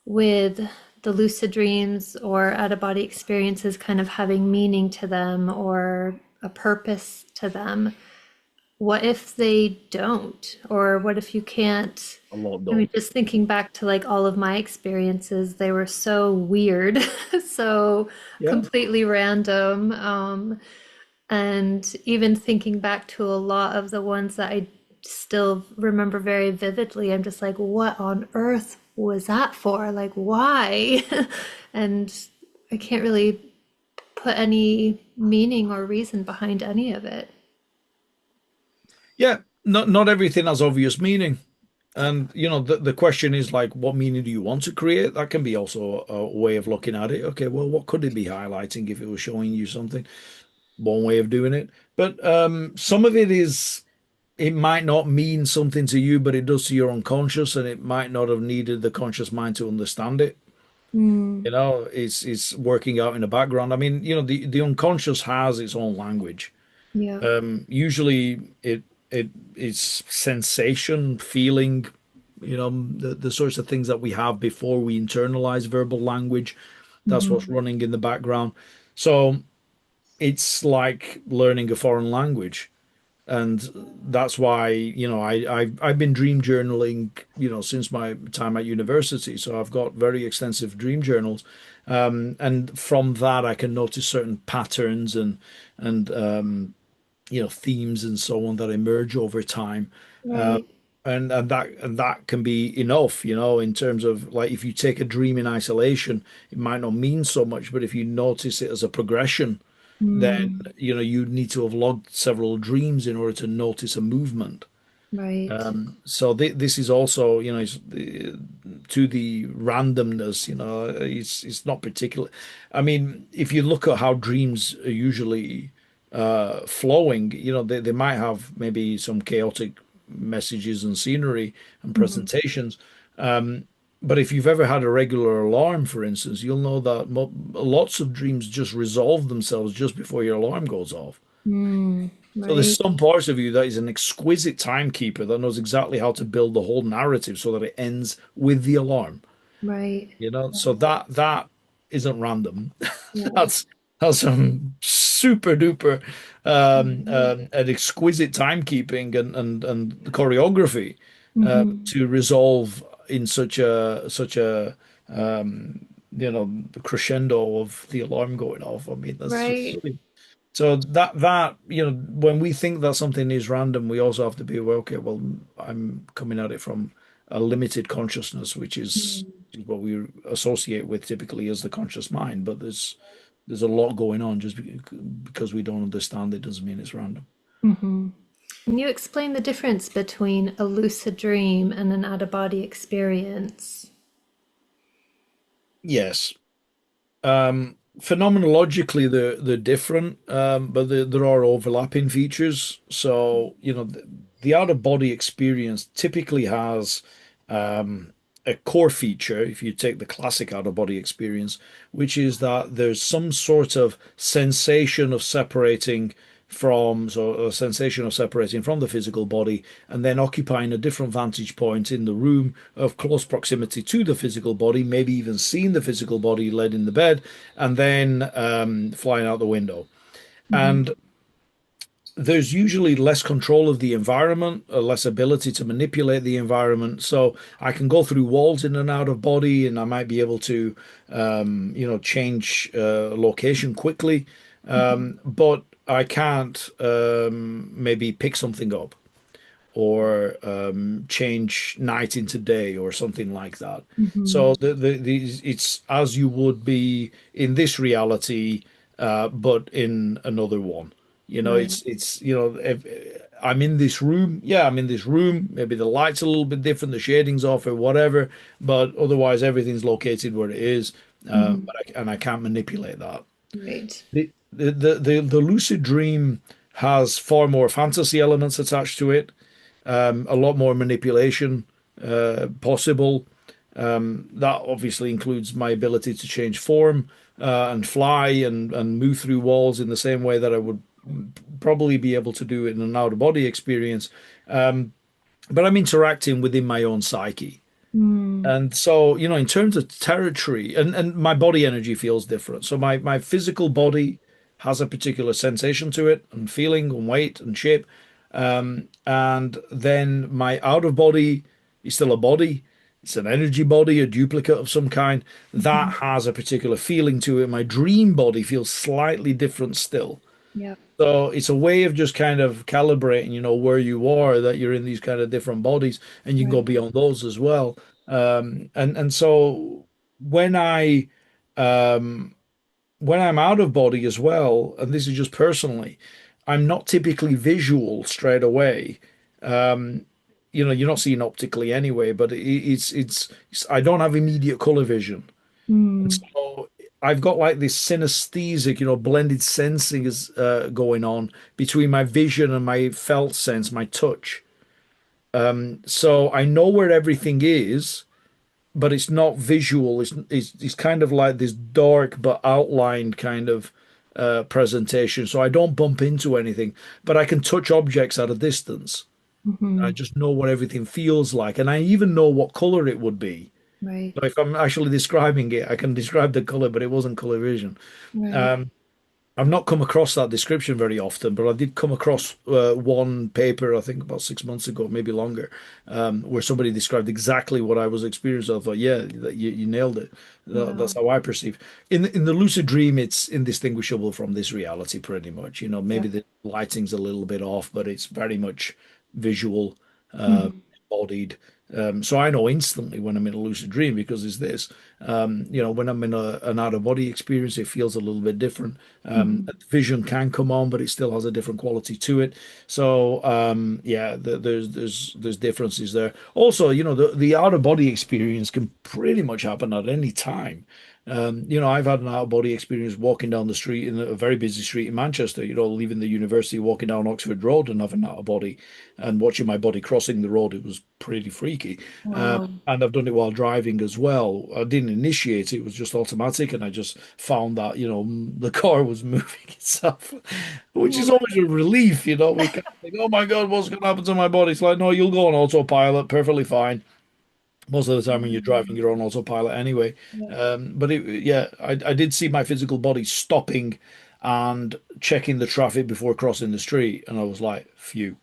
S1: with the lucid dreams or out of body experiences kind of having meaning to them or a purpose to them. What if they don't? Or what if you can't?
S2: A lot
S1: I mean,
S2: don't.
S1: just thinking back to like all of my experiences, they were so weird, so
S2: Yeah.
S1: completely random. And even thinking back to a lot of the ones that I still remember very vividly, I'm just like, what on earth was that for? Like, why? And I can't really put any meaning or reason behind any of it.
S2: Yeah. Not everything has obvious meaning. And the question is like, what meaning do you want to create? That can be also a way of looking at it. Okay, well, what could it be highlighting if it was showing you something? One way of doing it. But some of it is, it might not mean something to you, but it does to your unconscious, and it might not have needed the conscious mind to understand it.
S1: Mm,
S2: It's working out in the background. I mean, the unconscious has its own language.
S1: yeah.
S2: Usually it's sensation, feeling, the sorts of things that we have before we internalize verbal language. That's what's
S1: Hmm.
S2: running in the background. So it's like learning a foreign language. And that's why, I've been dream journaling, since my time at university. So I've got very extensive dream journals. And from that I can notice certain patterns and themes and so on that emerge over time. Uh,
S1: Right.
S2: and that can be enough, in terms of like if you take a dream in isolation, it might not mean so much, but if you notice it as a progression, then
S1: Mm,
S2: you need to have logged several dreams in order to notice a movement.
S1: right.
S2: So this is also, to the randomness, it's not particular. I mean, if you look at how dreams are usually flowing, they might have maybe some chaotic messages and scenery and
S1: Mhm.
S2: presentations. Um, but if you've ever had a regular alarm, for instance, you'll know that lots of dreams just resolve themselves just before your alarm goes off.
S1: Mm,
S2: So there's
S1: right.
S2: some parts of you that is an exquisite timekeeper that knows exactly how to build the whole narrative so that it ends with the alarm.
S1: Right.
S2: So that isn't random.
S1: Yeah.
S2: That's that's some super duper
S1: Mhm.
S2: an exquisite timekeeping and choreography
S1: Mhm.
S2: to resolve in such a crescendo of the alarm going off. I mean, that's just
S1: Right.
S2: so that when we think that something is random, we also have to be aware, okay, well, I'm coming at it from a limited consciousness, which is
S1: Mm.
S2: what we associate with typically as the conscious mind. But there's a lot going on. Just because we don't understand it doesn't mean it's random.
S1: Mhm. Can you explain the difference between a lucid dream and an out-of-body experience?
S2: Yes. Phenomenologically, they're different, but there are overlapping features. So, the out of body experience typically has a core feature, if you take the classic out of body experience, which is that there's some sort of sensation of separating so a sensation of separating from the physical body and then occupying a different vantage point in the room of close proximity to the physical body, maybe even seeing the physical body led in the bed, and then flying out the window.
S1: Mhm.
S2: And there's usually less control of the environment, less ability to manipulate the environment. So I can go through walls in and out of body, and I might be able to, change location quickly. But I can't maybe pick something up or change night into day or something like that.
S1: Hmm.
S2: So it's as you would be in this reality, but in another one.
S1: Right.
S2: It's if I'm in this room, yeah, I'm in this room. Maybe the light's a little bit different, the shading's off or whatever, but otherwise everything's located where it is,
S1: Hmm.
S2: and I can't manipulate that.
S1: Right.
S2: The lucid dream has far more fantasy elements attached to it, a lot more manipulation possible. That obviously includes my ability to change form and fly and move through walls in the same way that I would probably be able to do in an out of body experience. But I'm interacting within my own psyche.
S1: Mm.
S2: And so, in terms of territory, and my body energy feels different. So my physical body has a particular sensation to it and feeling and weight and shape. And then my out of body is still a body. It's an energy body, a duplicate of some kind. That
S1: Mhm.
S2: has a particular feeling to it. My dream body feels slightly different still.
S1: Yep.
S2: So it's a way of just kind of calibrating, where you are, that you're in these kind of different bodies, and you can go
S1: Right.
S2: beyond those as well. And so when I um, when I'm out of body as well, and this is just personally, I'm not typically visual straight away. Um, you're not seeing optically anyway, but it's I don't have immediate color vision. And
S1: Mm.
S2: so I've got like this synesthetic, blended sensing is going on between my vision and my felt sense, my touch. So I know where everything is, but it's not visual. It's kind of like this dark but outlined kind of presentation. So I don't bump into anything, but I can touch objects at a distance. I
S1: Hmm.
S2: just know what everything feels like, and I even know what color it would be.
S1: Right.
S2: So if I'm actually describing it, I can describe the color, but it wasn't color vision.
S1: Right.
S2: Um, I've not come across that description very often, but I did come across one paper, I think about 6 months ago, maybe longer, where somebody described exactly what I was experiencing. I thought, yeah, you nailed it. That's
S1: Wow.
S2: how I perceive. In the lucid dream, it's indistinguishable from this reality, pretty much. Maybe
S1: Yep.
S2: the lighting's a little bit off, but it's very much visual,
S1: Hmm.
S2: embodied. So I know instantly when I'm in a lucid dream because it's this. When I'm in an out of body experience, it feels a little bit different.
S1: Hmm.
S2: Vision can come on, but it still has a different quality to it. So yeah, there's differences there. Also, the out of body experience can pretty much happen at any time. I've had an out of body experience walking down the street in a very busy street in Manchester, leaving the university, walking down Oxford Road and having out of body and watching my body crossing the road. It was pretty freaky.
S1: Wow.
S2: And I've done it while driving as well. I didn't initiate it, it was just automatic. And I just found that, the car was moving itself, which is
S1: Wow.
S2: always a relief, We kind of think, oh my God, what's going to happen to my body? It's like, no, you'll go on autopilot, perfectly fine. Most of the time when you're driving, you're on autopilot anyway.
S1: Yeah.
S2: But yeah, I did see my physical body stopping and checking the traffic before crossing the street. And I was like, phew.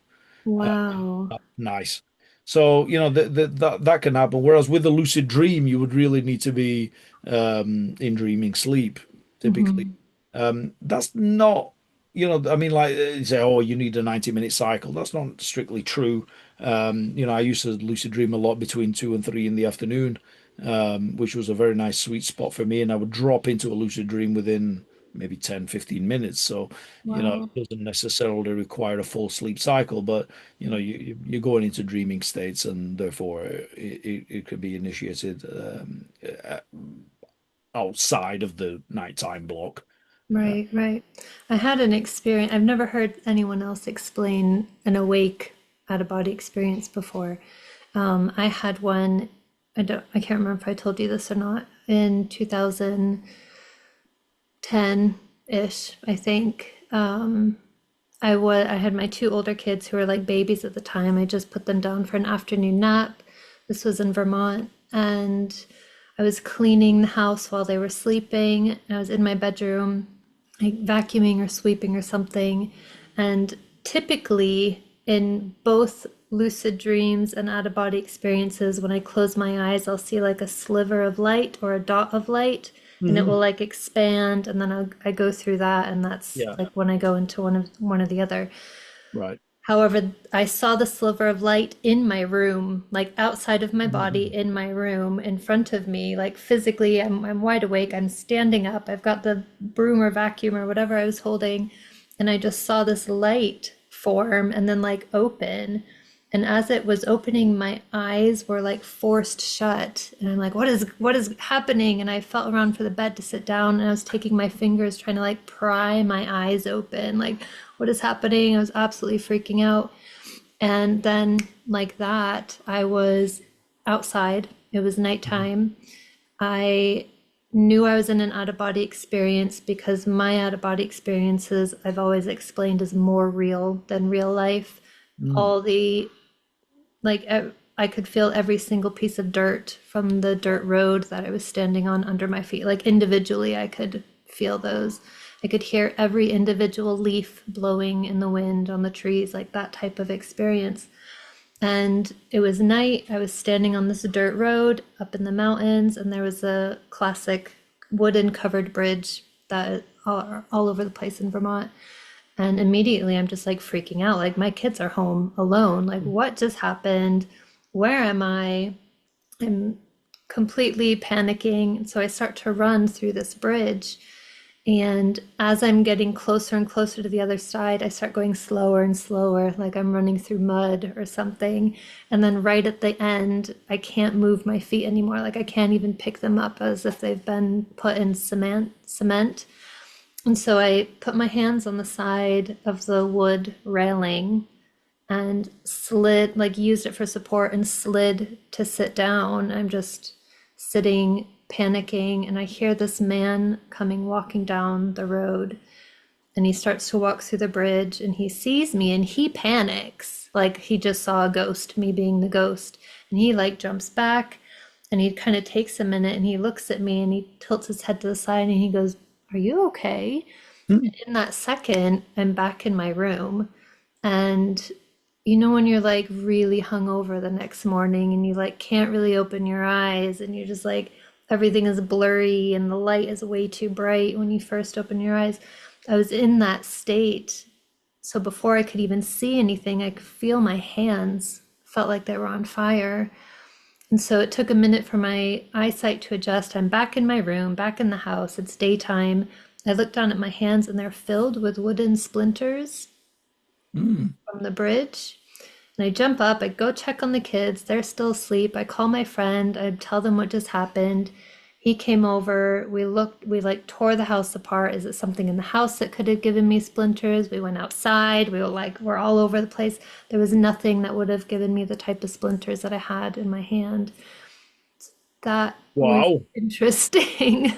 S1: Wow.
S2: Nice. So, that can happen. Whereas with a lucid dream, you would really need to be in dreaming sleep, typically.
S1: Hmm.
S2: That's not, I mean, like you say, oh, you need a 90-minute cycle. That's not strictly true. I used to lucid dream a lot between 2 and 3 in the afternoon, which was a very nice sweet spot for me. And I would drop into a lucid dream within maybe 10, 15 minutes. So,
S1: Wow.
S2: it doesn't necessarily require a full sleep cycle, but you're going into dreaming states, and therefore it could be initiated outside of the nighttime block.
S1: Right, right. I had an experience. I've never heard anyone else explain an awake out of body experience before. I had one, I can't remember if I told you this or not, in 2010-ish, I think. I had my two older kids who were like babies at the time. I just put them down for an afternoon nap. This was in Vermont, and I was cleaning the house while they were sleeping. I was in my bedroom, like vacuuming or sweeping or something, and typically in both lucid dreams and out of body experiences, when I close my eyes, I'll see like a sliver of light or a dot of light, and it will
S2: Hmm.
S1: like expand, and then I go through that, and that's
S2: Yeah.
S1: like when I go into one or the other.
S2: Right.
S1: However, I saw the sliver of light in my room, like outside of my body,
S2: Mhm.
S1: in my room, in front of me, like physically. I'm wide awake. I'm standing up. I've got the broom or vacuum or whatever I was holding, and I just saw this light form and then like open. And as it was opening, my eyes were like forced shut. And I'm like, what is happening? And I felt around for the bed to sit down, and I was taking my fingers trying to like pry my eyes open. Like, what is happening? I was absolutely freaking out. And then like that, I was outside. It was
S2: Mhm.
S1: nighttime. I knew I was in an out of body experience because my out of body experiences I've always explained as more real than real life.
S2: Mm.
S1: All the like I could feel every single piece of dirt from the dirt road that I was standing on under my feet. Like individually, I could feel those. I could hear every individual leaf blowing in the wind on the trees, like that type of experience. And it was night. I was standing on this dirt road up in the mountains, and there was a classic wooden covered bridge that all over the place in Vermont. And immediately I'm just like freaking out. Like, my kids are home alone. Like, what just happened? Where am I? I'm completely panicking. So I start to run through this bridge. And as I'm getting closer and closer to the other side, I start going slower and slower, like I'm running through mud or something. And then right at the end, I can't move my feet anymore. Like, I can't even pick them up as if they've been put in cement. And so I put my hands on the side of the wood railing and slid, like used it for support and slid to sit down. I'm just sitting, panicking, and I hear this man coming walking down the road. And he starts to walk through the bridge and he sees me and he panics. Like he just saw a ghost, me being the ghost. And he like jumps back and he kind of takes a minute and he looks at me and he tilts his head to the side and he goes, "Are you okay?"
S2: Mm.
S1: In that second, I'm back in my room. And you know, when you're like really hungover the next morning and you like can't really open your eyes and you're just like everything is blurry and the light is way too bright when you first open your eyes. I was in that state. So before I could even see anything, I could feel my hands felt like they were on fire. And so it took a minute for my eyesight to adjust. I'm back in my room, back in the house. It's daytime. I look down at my hands and they're filled with wooden splinters
S2: Mm.
S1: from the bridge. And I jump up, I go check on the kids. They're still asleep. I call my friend, I tell them what just happened. He came over. We looked, we like tore the house apart. Is it something in the house that could have given me splinters? We went outside. We were like, we're all over the place. There was nothing that would have given me the type of splinters that I had in my hand. That was
S2: Wow.
S1: interesting.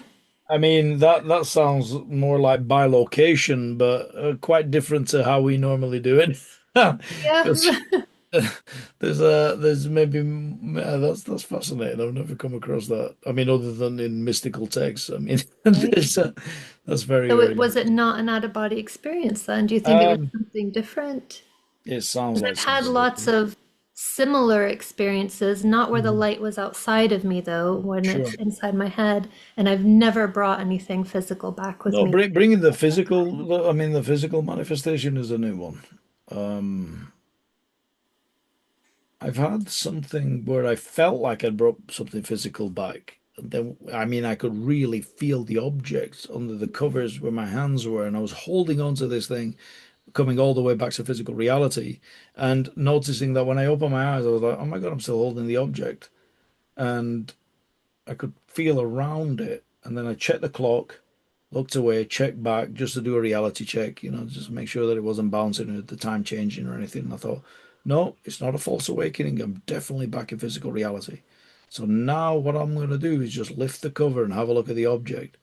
S2: I mean, that sounds more like bilocation, but quite different to how we normally do it. Because
S1: Yeah.
S2: there's maybe that's fascinating. I've never come across that. I mean, other than in mystical texts. I mean,
S1: Right.
S2: that's very,
S1: So
S2: very
S1: was it
S2: interesting.
S1: not an out of body experience then? Do you think it was
S2: Um,
S1: something different?
S2: it sounds
S1: Because
S2: like
S1: I've had
S2: something
S1: lots
S2: different.
S1: of similar experiences, not where the
S2: Mhm.
S1: light was outside of me though, when it's
S2: Sure.
S1: inside my head, and I've never brought anything physical back with
S2: No,
S1: me.
S2: bringing the physical. I mean, the physical manifestation is a new one. Um, I've had something where I felt like I'd brought something physical back. And then, I mean, I could really feel the object under the covers where my hands were, and I was holding on to this thing, coming all the way back to physical reality, and noticing that when I opened my eyes, I was like, "Oh my God, I'm still holding the object," and I could feel around it. And then I checked the clock, looked away, checked back just to do a reality check, just to make sure that it wasn't bouncing or the time changing or anything. And I thought, no, it's not a false awakening. I'm definitely back in physical reality. So now what I'm going to do is just lift the cover and have a look at the object.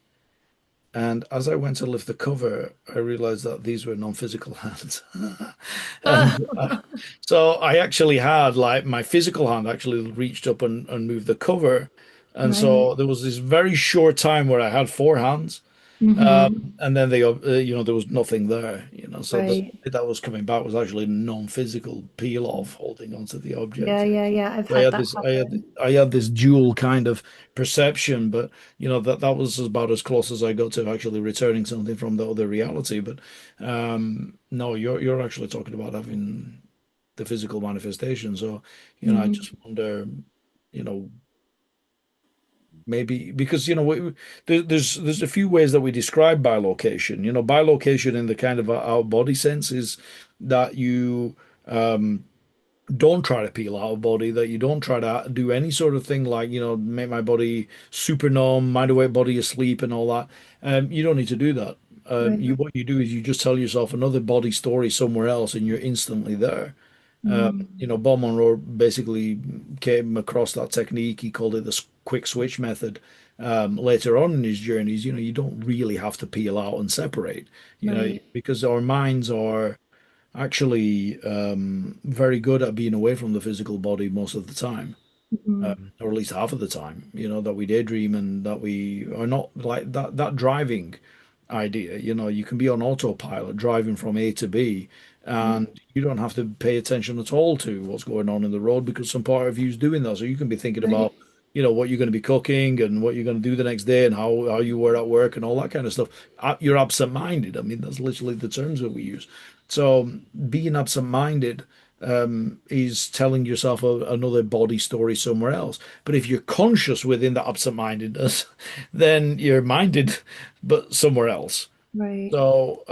S2: And as I went to lift the cover, I realized that these were non-physical hands.
S1: Ah,
S2: And so I actually had like my physical hand actually reached up and moved the cover. And
S1: right.
S2: so there was this very short time where I had four hands.
S1: Mm-hmm.
S2: And then there was nothing there, so the
S1: Right.
S2: bit that was coming back was actually non-physical peel off holding onto the
S1: Yeah,
S2: object.
S1: yeah, yeah. I've
S2: So
S1: had that happen.
S2: I had this dual kind of perception, but that was about as close as I got to actually returning something from the other reality. But no, you're actually talking about having the physical manifestation. So, I
S1: Mm,
S2: just wonder, you know, maybe because there's a few ways that we describe bilocation. Bilocation in the kind of out body sense is that you don't try to peel out of body, that you don't try to do any sort of thing like, make my body super numb, mind awake body asleep and all that. You don't need to do that.
S1: right.
S2: What you do is you just tell yourself another body story somewhere else and you're instantly there.
S1: Mm,
S2: Bob Monroe basically came across that technique. He called it the quick switch method. Later on in his journeys, you don't really have to peel out and separate,
S1: right.
S2: because our minds are actually very good at being away from the physical body most of the time,
S1: Mm,
S2: or at least half of the time, that we daydream and that we are not like that driving idea. You can be on autopilot driving from A to B,
S1: right.
S2: and you don't have to pay attention at all to what's going on in the road because some part of you is doing that. So you can be thinking
S1: Right.
S2: about, what you're going to be cooking and what you're going to do the next day and how you were at work and all that kind of stuff. You're absent-minded. I mean, that's literally the terms that we use. So being absent-minded is telling yourself another body story somewhere else. But if you're conscious within that absent-mindedness, then you're minded, but somewhere else.
S1: Right.
S2: So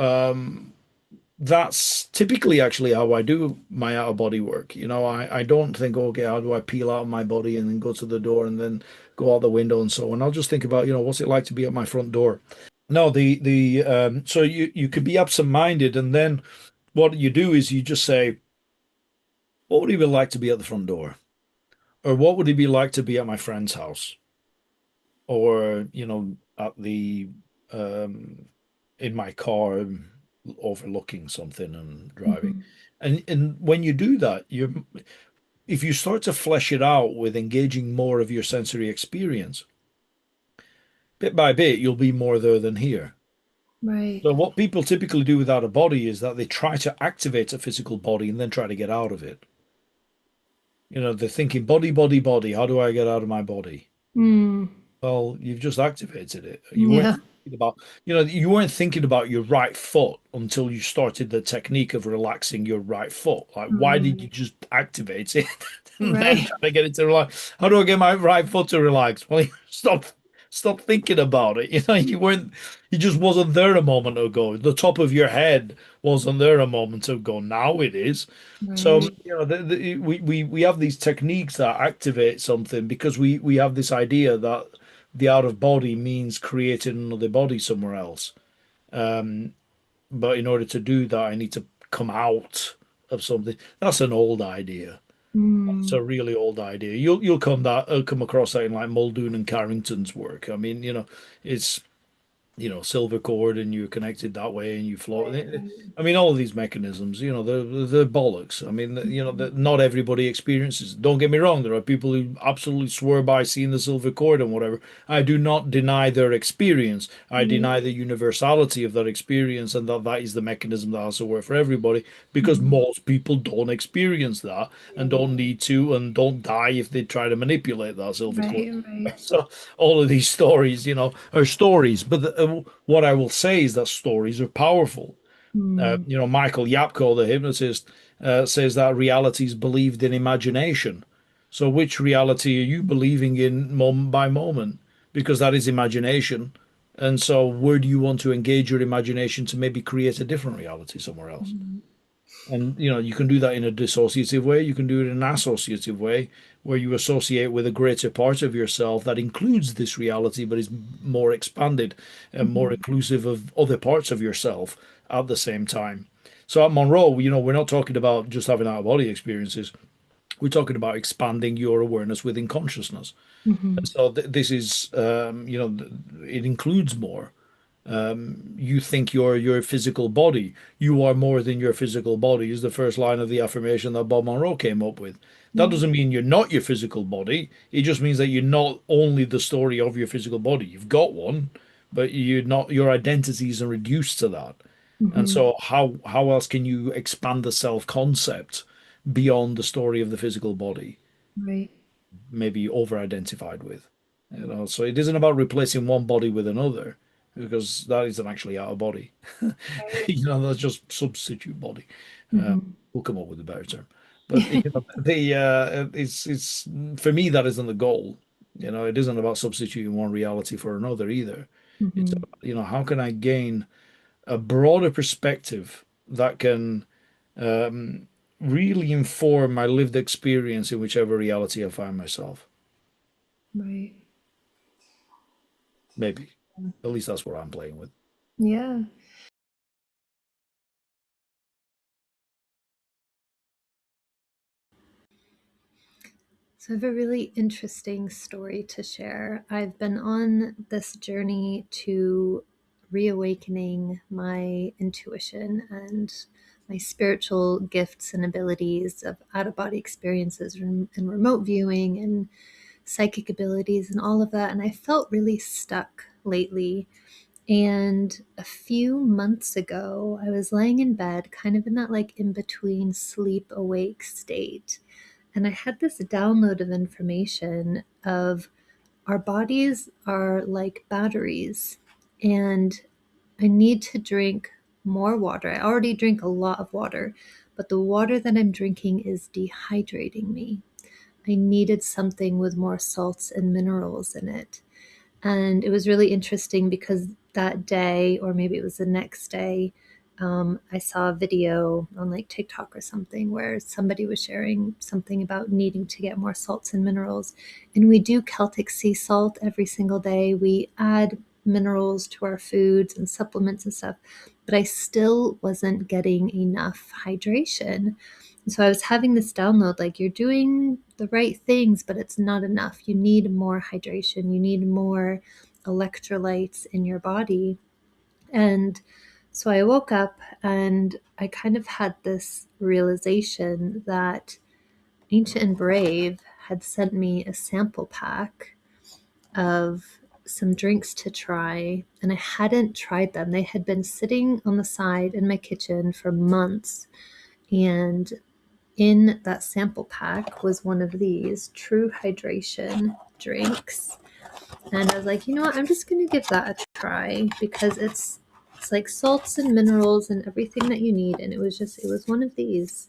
S2: that's typically actually how I do my out of body work. I don't think, okay, how do I peel out of my body and then go to the door and then go out the window and so on. I'll just think about, what's it like to be at my front door. No, the so you could be absent-minded and then what you do is you just say, what would it be like to be at the front door? Or what would it be like to be at my friend's house? Or, at the um in my car overlooking something and driving.
S1: Mm-hmm.
S2: And when you do that, if you start to flesh it out with engaging more of your sensory experience, bit by bit, you'll be more there than here.
S1: Right.
S2: So what people typically do without a body is that they try to activate a physical body and then try to get out of it. They're thinking body, body, body. How do I get out of my body?
S1: Mm,
S2: Well, you've just activated it.
S1: yeah.
S2: You weren't thinking about your right foot until you started the technique of relaxing your right foot. Like, why did you
S1: Mm,
S2: just activate it and then
S1: right.
S2: try to get it to relax? How do I get my right foot to relax? Well, stop thinking about it. You just wasn't there a moment ago. The top of your head wasn't there a moment ago. Now it is. So,
S1: Right.
S2: we have these techniques that activate something because we have this idea that the out of body means creating another body somewhere else. But in order to do that, I need to come out of something. That's an old idea. It's
S1: Mm,
S2: a really old idea. You'll come across that in like Muldoon and Carrington's work. I mean, it's silver cord and you're connected that way and you float.
S1: right. Right.
S2: I mean, all of these mechanisms, they're bollocks. I mean, not everybody experiences. Don't get me wrong. There are people who absolutely swear by seeing the silver cord and whatever. I do not deny their experience. I
S1: Right.
S2: deny the universality of that experience and that is the mechanism that has to work for everybody because
S1: Mm,
S2: most people don't experience that and don't need to and don't die if they try to manipulate that silver cord.
S1: right. Right.
S2: So all of these stories, are stories. But what I will say is that stories are powerful.
S1: Mm,
S2: Michael Yapko, the hypnotist, says that reality is believed in imagination. So which reality are you believing in moment by moment? Because that is imagination. And so where do you want to engage your imagination to maybe create a different reality somewhere else?
S1: mm,
S2: And you can do that in a dissociative way. You can do it in an associative way, where you associate with a greater part of yourself that includes this reality, but is more expanded and more
S1: mhm.
S2: inclusive of other parts of yourself at the same time. So at Monroe, we're not talking about just having out of body experiences. We're talking about expanding your awareness within consciousness.
S1: Mhm.
S2: And so this is, it includes more. You think you're your physical body. You are more than your physical body is the first line of the affirmation that Bob Monroe came up with. That
S1: Yeah.
S2: doesn't mean you're not your physical body. It just means that you're not only the story of your physical body. You've got one, but you're not, your identity isn't reduced to that. And
S1: Hmm.
S2: so how else can you expand the self-concept beyond the story of the physical body,
S1: Right.
S2: maybe over-identified with? You know, so it isn't about replacing one body with another, because that isn't actually our body.
S1: Right.
S2: You know, that's just substitute body. Uh,
S1: Hmm.
S2: we'll come up with a better term. But you know, it's for me that isn't the goal. You know, it isn't about substituting one reality for another either. It's
S1: Hmm.
S2: about, you know, how can I gain a broader perspective that can um, really inform my lived experience in whichever reality I find myself.
S1: Right.
S2: Maybe. At least that's what I'm playing with.
S1: Yeah. So I have a really interesting story to share. I've been on this journey to reawakening my intuition and my spiritual gifts and abilities of out of body experiences and remote viewing and psychic abilities and all of that. And I felt really stuck lately. And a few months ago, I was laying in bed, kind of in that like in between sleep awake state. And I had this download of information of our bodies are like batteries, and I need to drink more water. I already drink a lot of water, but the water that I'm drinking is dehydrating me. I needed something with more salts and minerals in it. And it was really interesting because that day, or maybe it was the next day, I saw a video on like TikTok or something where somebody was sharing something about needing to get more salts and minerals. And we do Celtic sea salt every single day. We add minerals to our foods and supplements and stuff, but I still wasn't getting enough hydration. So I was having this download like, you're doing the right things, but it's not enough. You need more hydration, you need more electrolytes in your body. And so I woke up and I kind of had this realization that Ancient and Brave had sent me a sample pack of some drinks to try, and I hadn't tried them. They had been sitting on the side in my kitchen for months. And in that sample pack was one of these True Hydration drinks. And I was like, you know what, I'm just gonna give that a try because it's like salts and minerals and everything that you need. And it was one of these.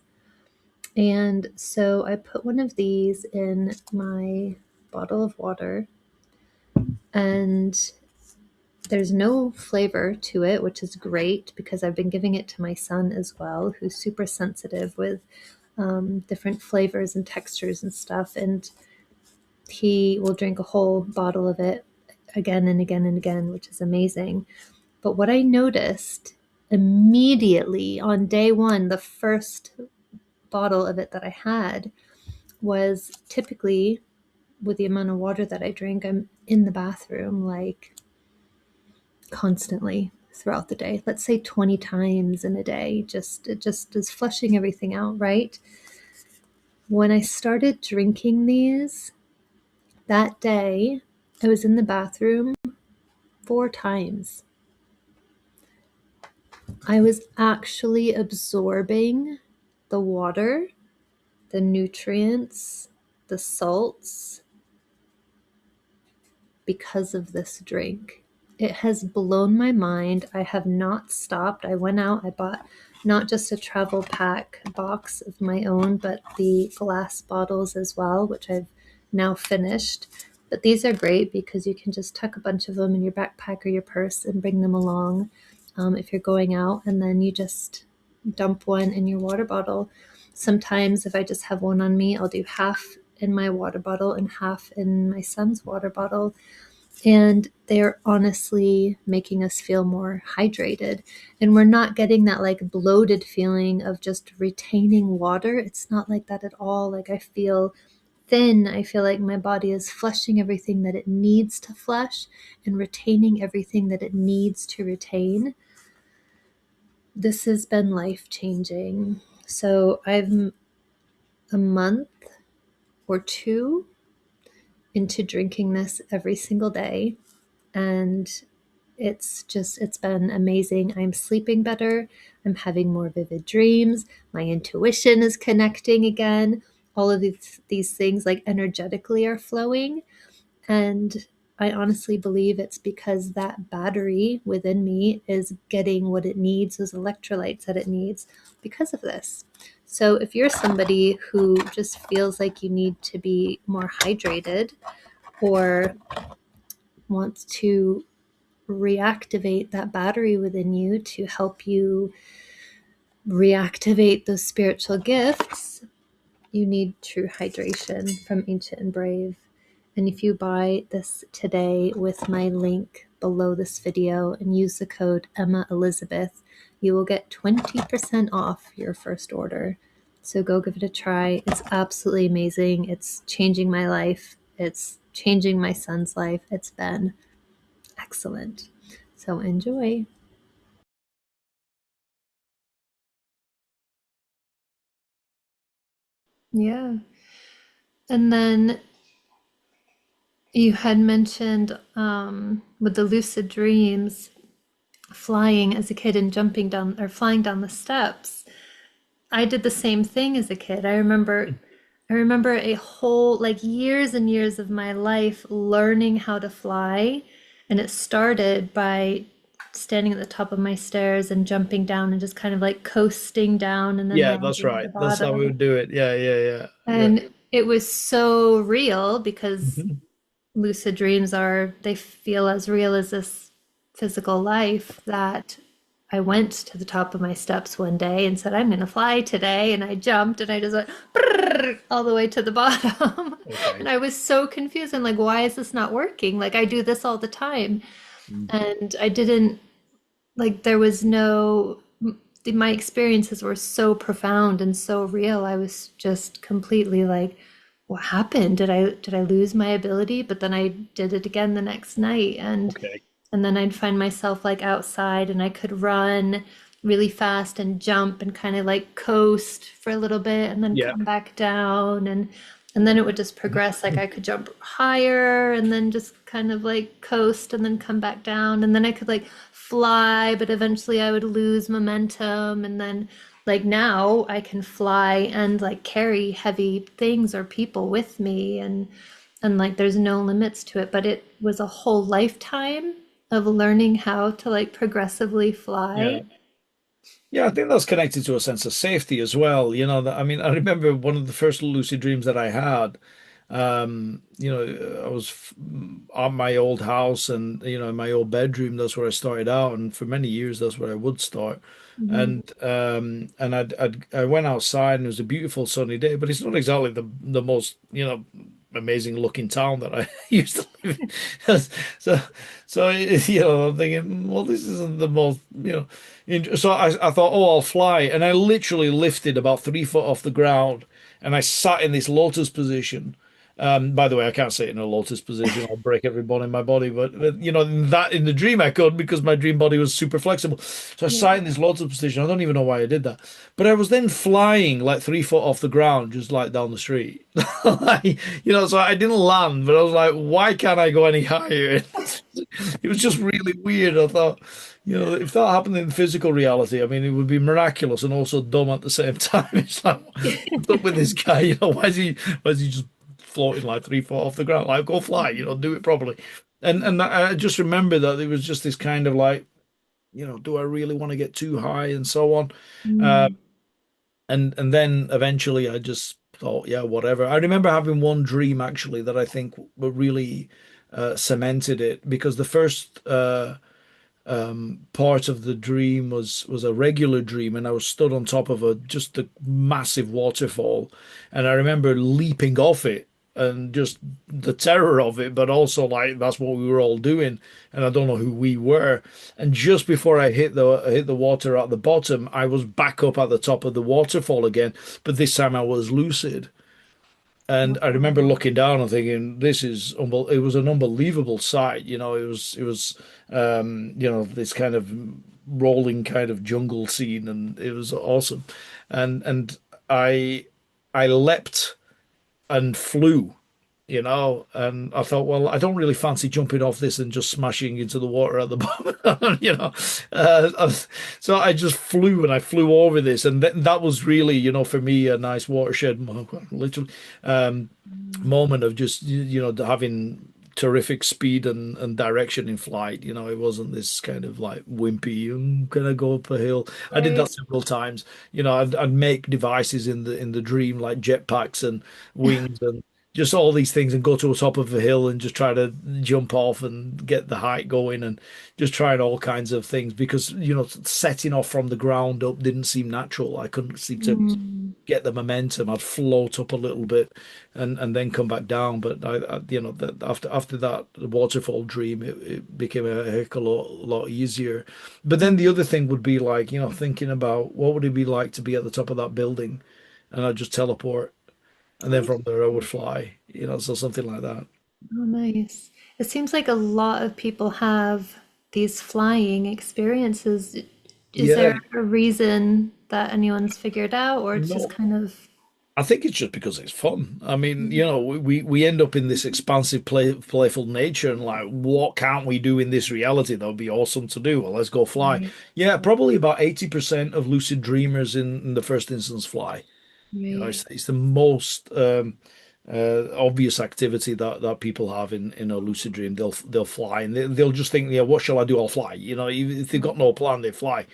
S1: And so I put one of these in my bottle of water, and there's no flavor to it, which is great because I've been giving it to my son as well, who's super sensitive with different flavors and textures and stuff. And he will drink a whole bottle of it again and again and again, which is amazing. But what I noticed immediately on day one, the first bottle of it that I had, was typically with the amount of water that I drink, I'm in the bathroom like constantly throughout the day. Let's say 20 times in a day. It just is flushing everything out, right? When I started drinking these that day, I was in the bathroom 4 times. I was actually absorbing the water, the nutrients, the salts because of this drink. It has blown my mind. I have not stopped. I went out, I bought not just a travel pack box of my own, but the glass bottles as well, which I've now finished. But these are great because you can just tuck a bunch of them in your backpack or your purse and bring them along if you're going out, and then you just dump one in your water bottle. Sometimes, if I just have one on me, I'll do half in my water bottle and half in my son's water bottle. And they're honestly making us feel more hydrated. And we're not getting that like bloated feeling of just retaining water. It's not like that at all. Like I feel thin. I feel like my body is flushing everything that it needs to flush and retaining everything that it needs to retain. This has been life changing. So I'm a month or two into drinking this every single day. And it's been amazing. I'm sleeping better. I'm having more vivid dreams. My intuition is connecting again. All of these things like energetically are flowing. And I honestly believe it's because that battery within me is getting what it needs, those electrolytes that it needs because of this. So if you're somebody who just feels like you need to be more hydrated or wants to reactivate that battery within you to help you reactivate those spiritual gifts, you need true hydration from Ancient and Brave. And if you buy this today with my link below this video and use the code Emma Elizabeth, you will get 20% off your first order. So go give it a try. It's absolutely amazing. It's changing my life. It's changing my son's life. It's been excellent. So enjoy. Yeah. And then you had mentioned with the lucid dreams, flying as a kid and jumping down or flying down the steps. I did the same thing as a kid. I remember a whole like years and years of my life learning how to fly, and it started by standing at the top of my stairs and jumping down and just kind of like coasting down and then
S2: Yeah, that's
S1: landing at the
S2: right. That's how we
S1: bottom.
S2: would do it. Yeah, yeah, yeah, yeah.
S1: And it was so real because
S2: Mhm.
S1: lucid dreams they feel as real as this physical life that I went to the top of my steps one day and said, I'm going to fly today. And I jumped and I just went brrr, all the way to the bottom.
S2: Okay.
S1: And I was so confused. I'm like, why is this not working? Like, I do this all the time.
S2: Mm.
S1: And I didn't, like, there was no, my experiences were so profound and so real. I was just completely like, what happened? Did I lose my ability? But then I did it again the next night,
S2: Okay.
S1: and then I'd find myself like outside and I could run really fast and jump and kind of like coast for a little bit and then
S2: Yeah.
S1: come back down, and then it would just progress. Like I could jump higher and then just kind of like coast and then come back down, and then I could like fly, but eventually I would lose momentum, and then like now I can fly and like carry heavy things or people with me, and like there's no limits to it. But it was a whole lifetime of learning how to like progressively fly.
S2: Yeah. Yeah, I think that's connected to a sense of safety as well. I mean, I remember one of the first lucid dreams that I had. I was at my old house and, in my old bedroom, that's where I started out. And for many years, that's where I would start.
S1: Mhm.
S2: And I went outside and it was a beautiful sunny day, but it's not exactly the most, amazing looking town that I used to live in. So, I'm thinking, well, this isn't the most, so I thought, oh, I'll fly. And I literally lifted about 3 foot off the ground and I sat in this lotus position. By the way, I can't sit in a lotus position. I'll break every bone in my body. But in the dream I could because my dream body was super flexible. So I
S1: Yeah.
S2: sat in this lotus position. I don't even know why I did that. But I was then flying like 3 foot off the ground, just like down the street. So I didn't land, but I was like, why can't I go any higher? It was just really weird. I thought, if that happened in physical reality, I mean, it would be miraculous and also dumb at the same time. It's like, what's up with this guy? Why is he just floating like 3 foot off the ground? Like, go fly, do it properly. And I just remember that it was just this kind of like, do I really want to get too high and so on? Uh,
S1: Mm.
S2: and then eventually I just thought, yeah, whatever. I remember having one dream actually that I think really cemented it because the first part of the dream was a regular dream, and I was stood on top of a massive waterfall, and I remember leaping off it and just the terror of it, but also like that's what we were all doing, and I don't know who we were. And just before I hit the water at the bottom, I was back up at the top of the waterfall again, but this time I was lucid. And I remember looking down and thinking, It was an unbelievable sight. This kind of rolling kind of jungle scene, and it was awesome. And I leapt and flew. and I thought, well, I don't really fancy jumping off this and just smashing into the water at the bottom, so I just flew and I flew over this, and that was really, for me, a nice watershed, literally, um, moment of just, having terrific speed and direction in flight. It wasn't this kind of like wimpy, I'm gonna go up a hill. I did
S1: Right.
S2: that several times. I'd make devices in the dream like jetpacks and wings and just all these things and go to the top of a hill and just try to jump off and get the height going and just trying all kinds of things because setting off from the ground up didn't seem natural. I couldn't seem to
S1: Mm.
S2: get the momentum. I'd float up a little bit and then come back down. But that after that the waterfall dream, it became a heck of a lot easier. But then the other thing would be like, thinking about what would it be like to be at the top of that building, and I'd just teleport, and then from there I would fly. So something like that.
S1: Oh, nice. It seems like a lot of people have these flying experiences. Is
S2: Yeah,
S1: there a reason that anyone's figured out, or it's just
S2: no.
S1: kind of,
S2: I think it's just because it's fun. I mean, we end up in this expansive, playful nature, and like, what can't we do in this reality? That would be awesome to do. Well, let's go fly.
S1: right,
S2: Yeah, probably about 80% of lucid dreamers in the first instance fly.
S1: right.
S2: It's the most obvious activity that people have in a lucid dream. They'll fly, and they'll just think, yeah, what shall I do? I'll fly. Even if they've got no plan, they fly.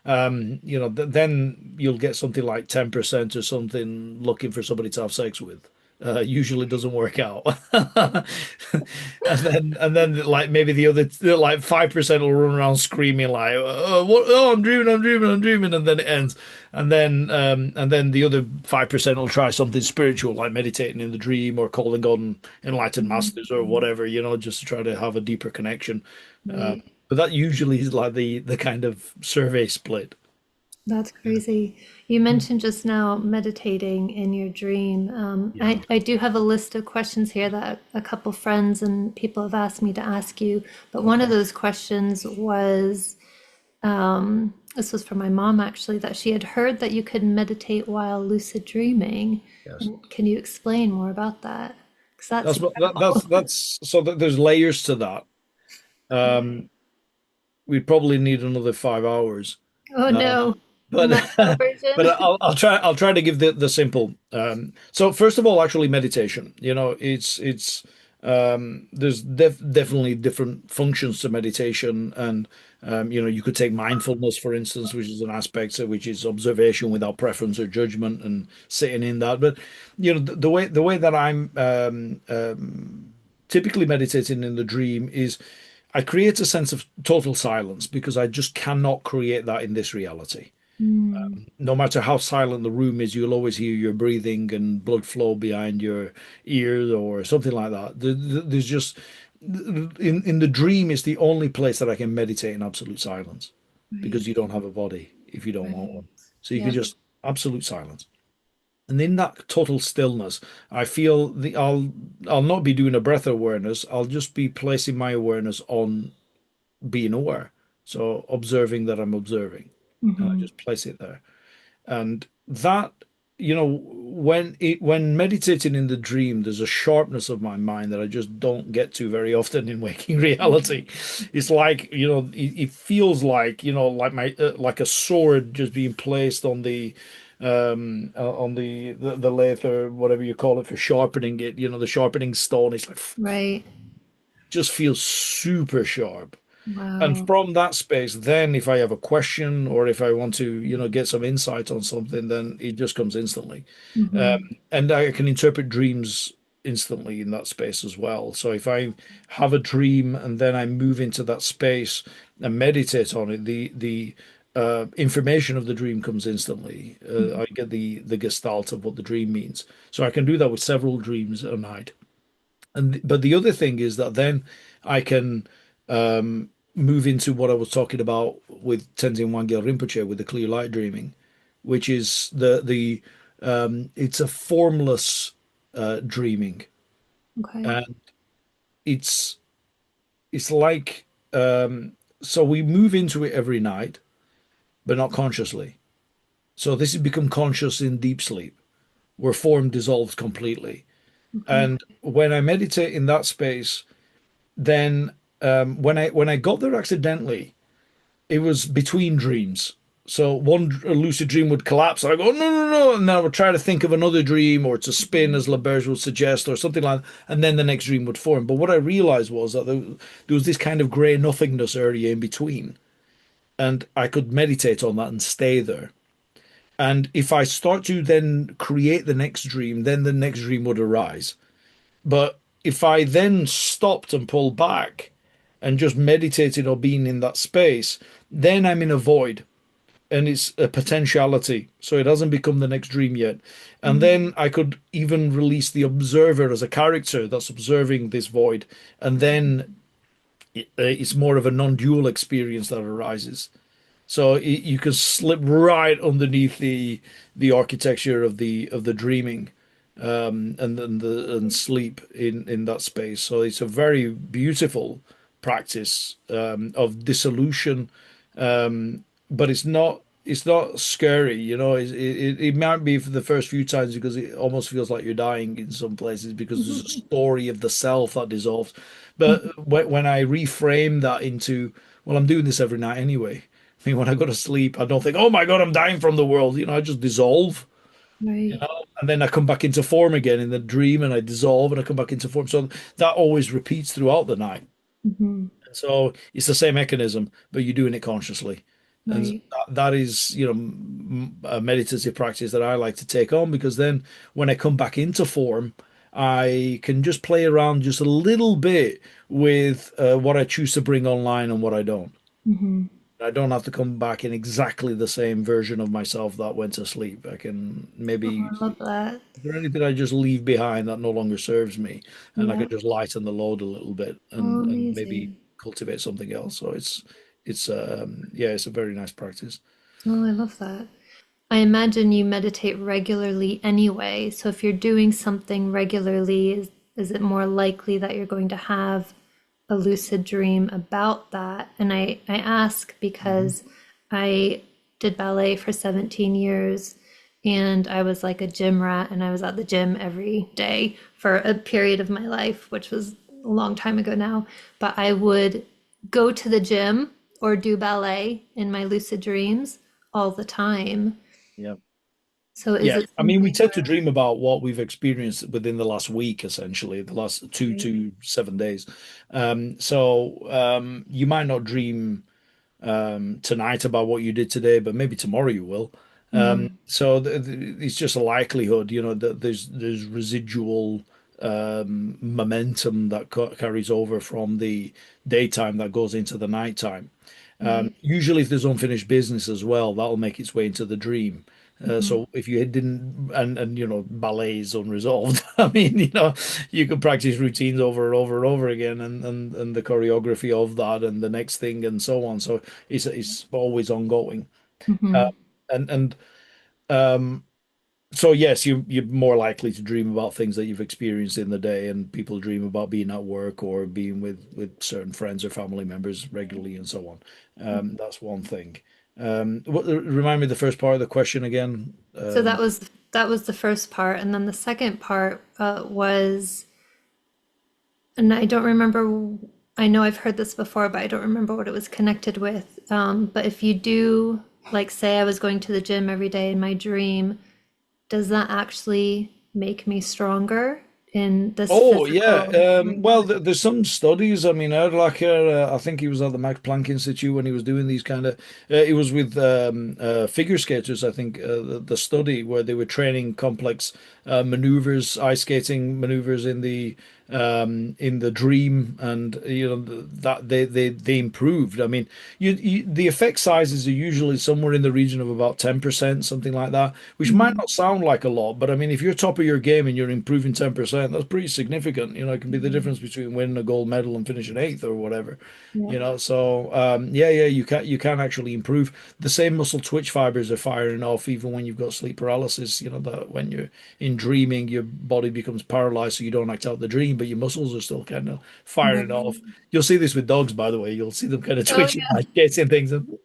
S2: Then you'll get something like 10% or something looking for somebody to have sex with. Usually doesn't work out. And then like maybe the other like 5% will run around screaming like, what, oh, I'm dreaming, I'm dreaming, I'm dreaming, and then it ends. And then the other 5% will try something spiritual like meditating in the dream or calling on enlightened masters or
S1: Mhm.
S2: whatever, just to try to have a deeper connection. Um,
S1: Right.
S2: but that usually is like the kind of survey split.
S1: That's crazy. You mentioned just now meditating in your dream.
S2: Yeah.
S1: I do have a list of questions here that a couple friends and people have asked me to ask you. But one of
S2: Okay.
S1: those questions was, this was from my mom actually, that she had heard that you could meditate while lucid dreaming.
S2: Yes.
S1: And can you explain more about that? Because that's
S2: That's what that's so that there's layers to that. Um, we'd probably need another 5 hours.
S1: oh
S2: Uh,
S1: no, the
S2: but
S1: maxed out
S2: but
S1: version.
S2: I'll try to give the simple. So first of all, actually meditation. It's there's definitely different functions to meditation, and you could take mindfulness, for instance, which is an aspect, which is observation without preference or judgment, and sitting in that. But the way that I'm typically meditating in the dream is I create a sense of total silence because I just cannot create that in this reality.
S1: Mm,
S2: No matter how silent the room is, you'll always hear your breathing and blood flow behind your ears or something like that. There's just in the dream is the only place that I can meditate in absolute silence
S1: right,
S2: because you don't have a body if you don't want
S1: right.
S2: one. So you can
S1: Yeah.
S2: just absolute silence. And in that total stillness, I feel I'll not be doing a breath awareness. I'll just be placing my awareness on being aware. So observing that I'm observing. And I
S1: Hmm.
S2: just place it there. And that, when meditating in the dream, there's a sharpness of my mind that I just don't get to very often in waking reality. It's like, it feels like, like like a sword just being placed on the lathe or whatever you call it for sharpening it, the sharpening stone. It's like
S1: Right.
S2: just feels super sharp. And
S1: Wow.
S2: from that space, then if I have a question or if I want to, get some insight on something, then it just comes instantly. Um,
S1: Hmm.
S2: and I can interpret dreams instantly in that space as well. So if I have a dream and then I move into that space and meditate on it, the information of the dream comes instantly. I get the gestalt of what the dream means. So I can do that with several dreams a night. But the other thing is that then I can move into what I was talking about with Tenzin Wangyal Rinpoche with the clear light dreaming, which is the it's a formless dreaming,
S1: Okay.
S2: and it's it's like so we move into it every night, but not consciously. So this has become conscious in deep sleep, where form dissolves completely. And when I meditate in that space, then when I got there accidentally, it was between dreams. So one lucid dream would collapse, and I go, no, no, no, and then I would try to think of another dream or to spin, as LaBerge would suggest, or something like that, and then the next dream would form. But what I realized was that there was this kind of grey nothingness area in between, and I could meditate on that and stay there. And if I start to then create the next dream, then the next dream would arise. But if I then stopped and pulled back and just meditated or being in that space, then I'm in a void and it's a potentiality. So it hasn't become the next dream yet. And
S1: Mhm.
S2: then I could even release the observer as a character that's observing this void. And then it's more of a non-dual experience that arises. So you can slip right underneath the architecture of the dreaming, and sleep in that space. So it's a very beautiful practice of dissolution, but it's not scary. It might be for the first few times because it almost feels like you're dying in some places because there's a story of the self that dissolves. But when I reframe that into, well, I'm doing this every night anyway. I mean, when I go to sleep, I don't think, oh my God, I'm dying from the world. I just dissolve,
S1: Right.
S2: and then I come back into form again in the dream and I dissolve and I come back into form. So that always repeats throughout the night.
S1: Hmm.
S2: So it's the same mechanism, but you're doing it consciously. And
S1: Right.
S2: that is, a meditative practice that I like to take on because then when I come back into form, I can just play around just a little bit with what I choose to bring online and what I don't.
S1: Hmm.
S2: I don't have to come back in exactly the same version of myself that went to sleep. I can
S1: Oh,
S2: maybe,
S1: I love that.
S2: is there anything I just leave behind that no longer serves me? And I
S1: Yeah.
S2: can just lighten the load a little bit
S1: Oh,
S2: and maybe
S1: amazing.
S2: cultivate something else. So yeah, it's a very nice practice.
S1: Oh, I love that. I imagine you meditate regularly anyway. So if you're doing something regularly, is it more likely that you're going to have a lucid dream about that? And I ask
S2: Mhm.
S1: because I did ballet for 17 years and I was like a gym rat and I was at the gym every day for a period of my life, which was a long time ago now. But I would go to the gym or do ballet in my lucid dreams all the time.
S2: Yeah.
S1: So is
S2: Yeah,
S1: it
S2: I mean, we
S1: something
S2: tend to
S1: where,
S2: dream about what we've experienced within the last week, essentially, the last two
S1: right?
S2: to 7 days. So you might not dream tonight about what you did today, but maybe tomorrow you will.
S1: Mm,
S2: So it's just a likelihood, that there's residual momentum that carries over from the daytime that goes into the nighttime.
S1: right.
S2: Usually, if there's unfinished business as well, that'll make its way into the dream.
S1: Hmm.
S2: So if you didn't, and ballet is unresolved. I mean, you could practice routines over and over and over again, and the choreography of that, and the next thing, and so on. So it's always ongoing. Uh,
S1: Hmm.
S2: and um, so yes, you're more likely to dream about things that you've experienced in the day, and people dream about being at work or being with certain friends or family members regularly, and so on. That's one thing. Remind me the first part of the question again.
S1: So that was the first part, and then the second part was, and I don't remember. I know I've heard this before, but I don't remember what it was connected with. But if you do, like, say I was going to the gym every day in my dream, does that actually make me stronger in this
S2: Oh yeah.
S1: physical?
S2: Well, there's some studies. I mean, Erlacher, I think he was at the Max Planck Institute when he was doing these kind of. It was with figure skaters. I think the study where they were training complex maneuvers, ice skating maneuvers in the dream, and that they improved. I mean, the effect sizes are usually somewhere in the region of about 10%, something like that, which might
S1: Mhm.
S2: not sound like a lot, but I mean, if you're top of your game and you're improving 10%, that's pretty significant. It can be the difference between winning a gold medal and finishing eighth or whatever.
S1: Yeah.
S2: So yeah, you can actually improve. The same muscle twitch fibers are firing off even when you've got sleep paralysis. That when you're in dreaming, your body becomes paralyzed, so you don't act out the dream, but your muscles are still kind of firing off.
S1: Right.
S2: You'll see this with dogs, by the way. You'll see them kind of
S1: Oh
S2: twitching
S1: yeah.
S2: like getting things. And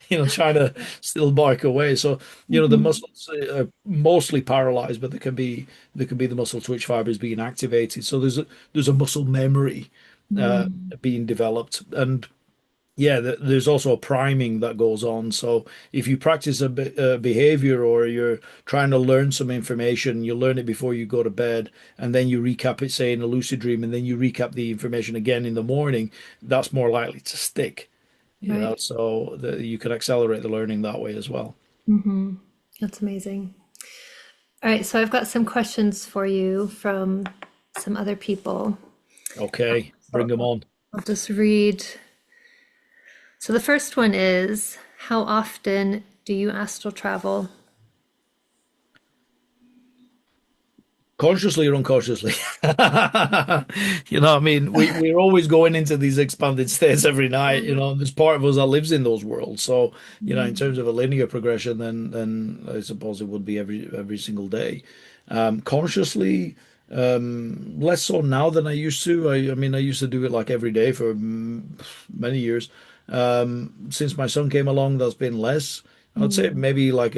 S2: trying to still bark away. So, the
S1: Mhm.
S2: muscles are mostly paralyzed, but there can be the muscle twitch fibers being activated. So there's a muscle memory uh,
S1: Mm.
S2: being developed, and yeah, there's also a priming that goes on. So if you practice a behavior or you're trying to learn some information, you learn it before you go to bed, and then you recap it, say in a lucid dream, and then you recap the information again in the morning, that's more likely to stick,
S1: Right.
S2: so you can accelerate the learning that way as well.
S1: Hmm. That's amazing. All right, so I've got some questions for you from some other people.
S2: Okay, bring
S1: So
S2: them on.
S1: I'll just read. So the first one is, how often do you astral travel?
S2: Consciously or unconsciously. I mean, we're always going into these expanded states every night, and there's part of us that lives in those worlds. So, in
S1: Mm.
S2: terms of a linear progression, then I suppose it would be every single day. Consciously, less so now than I used to. I mean, I used to do it like every day for many years. Since my son came along, that's been less. I'd say
S1: Mm.
S2: maybe like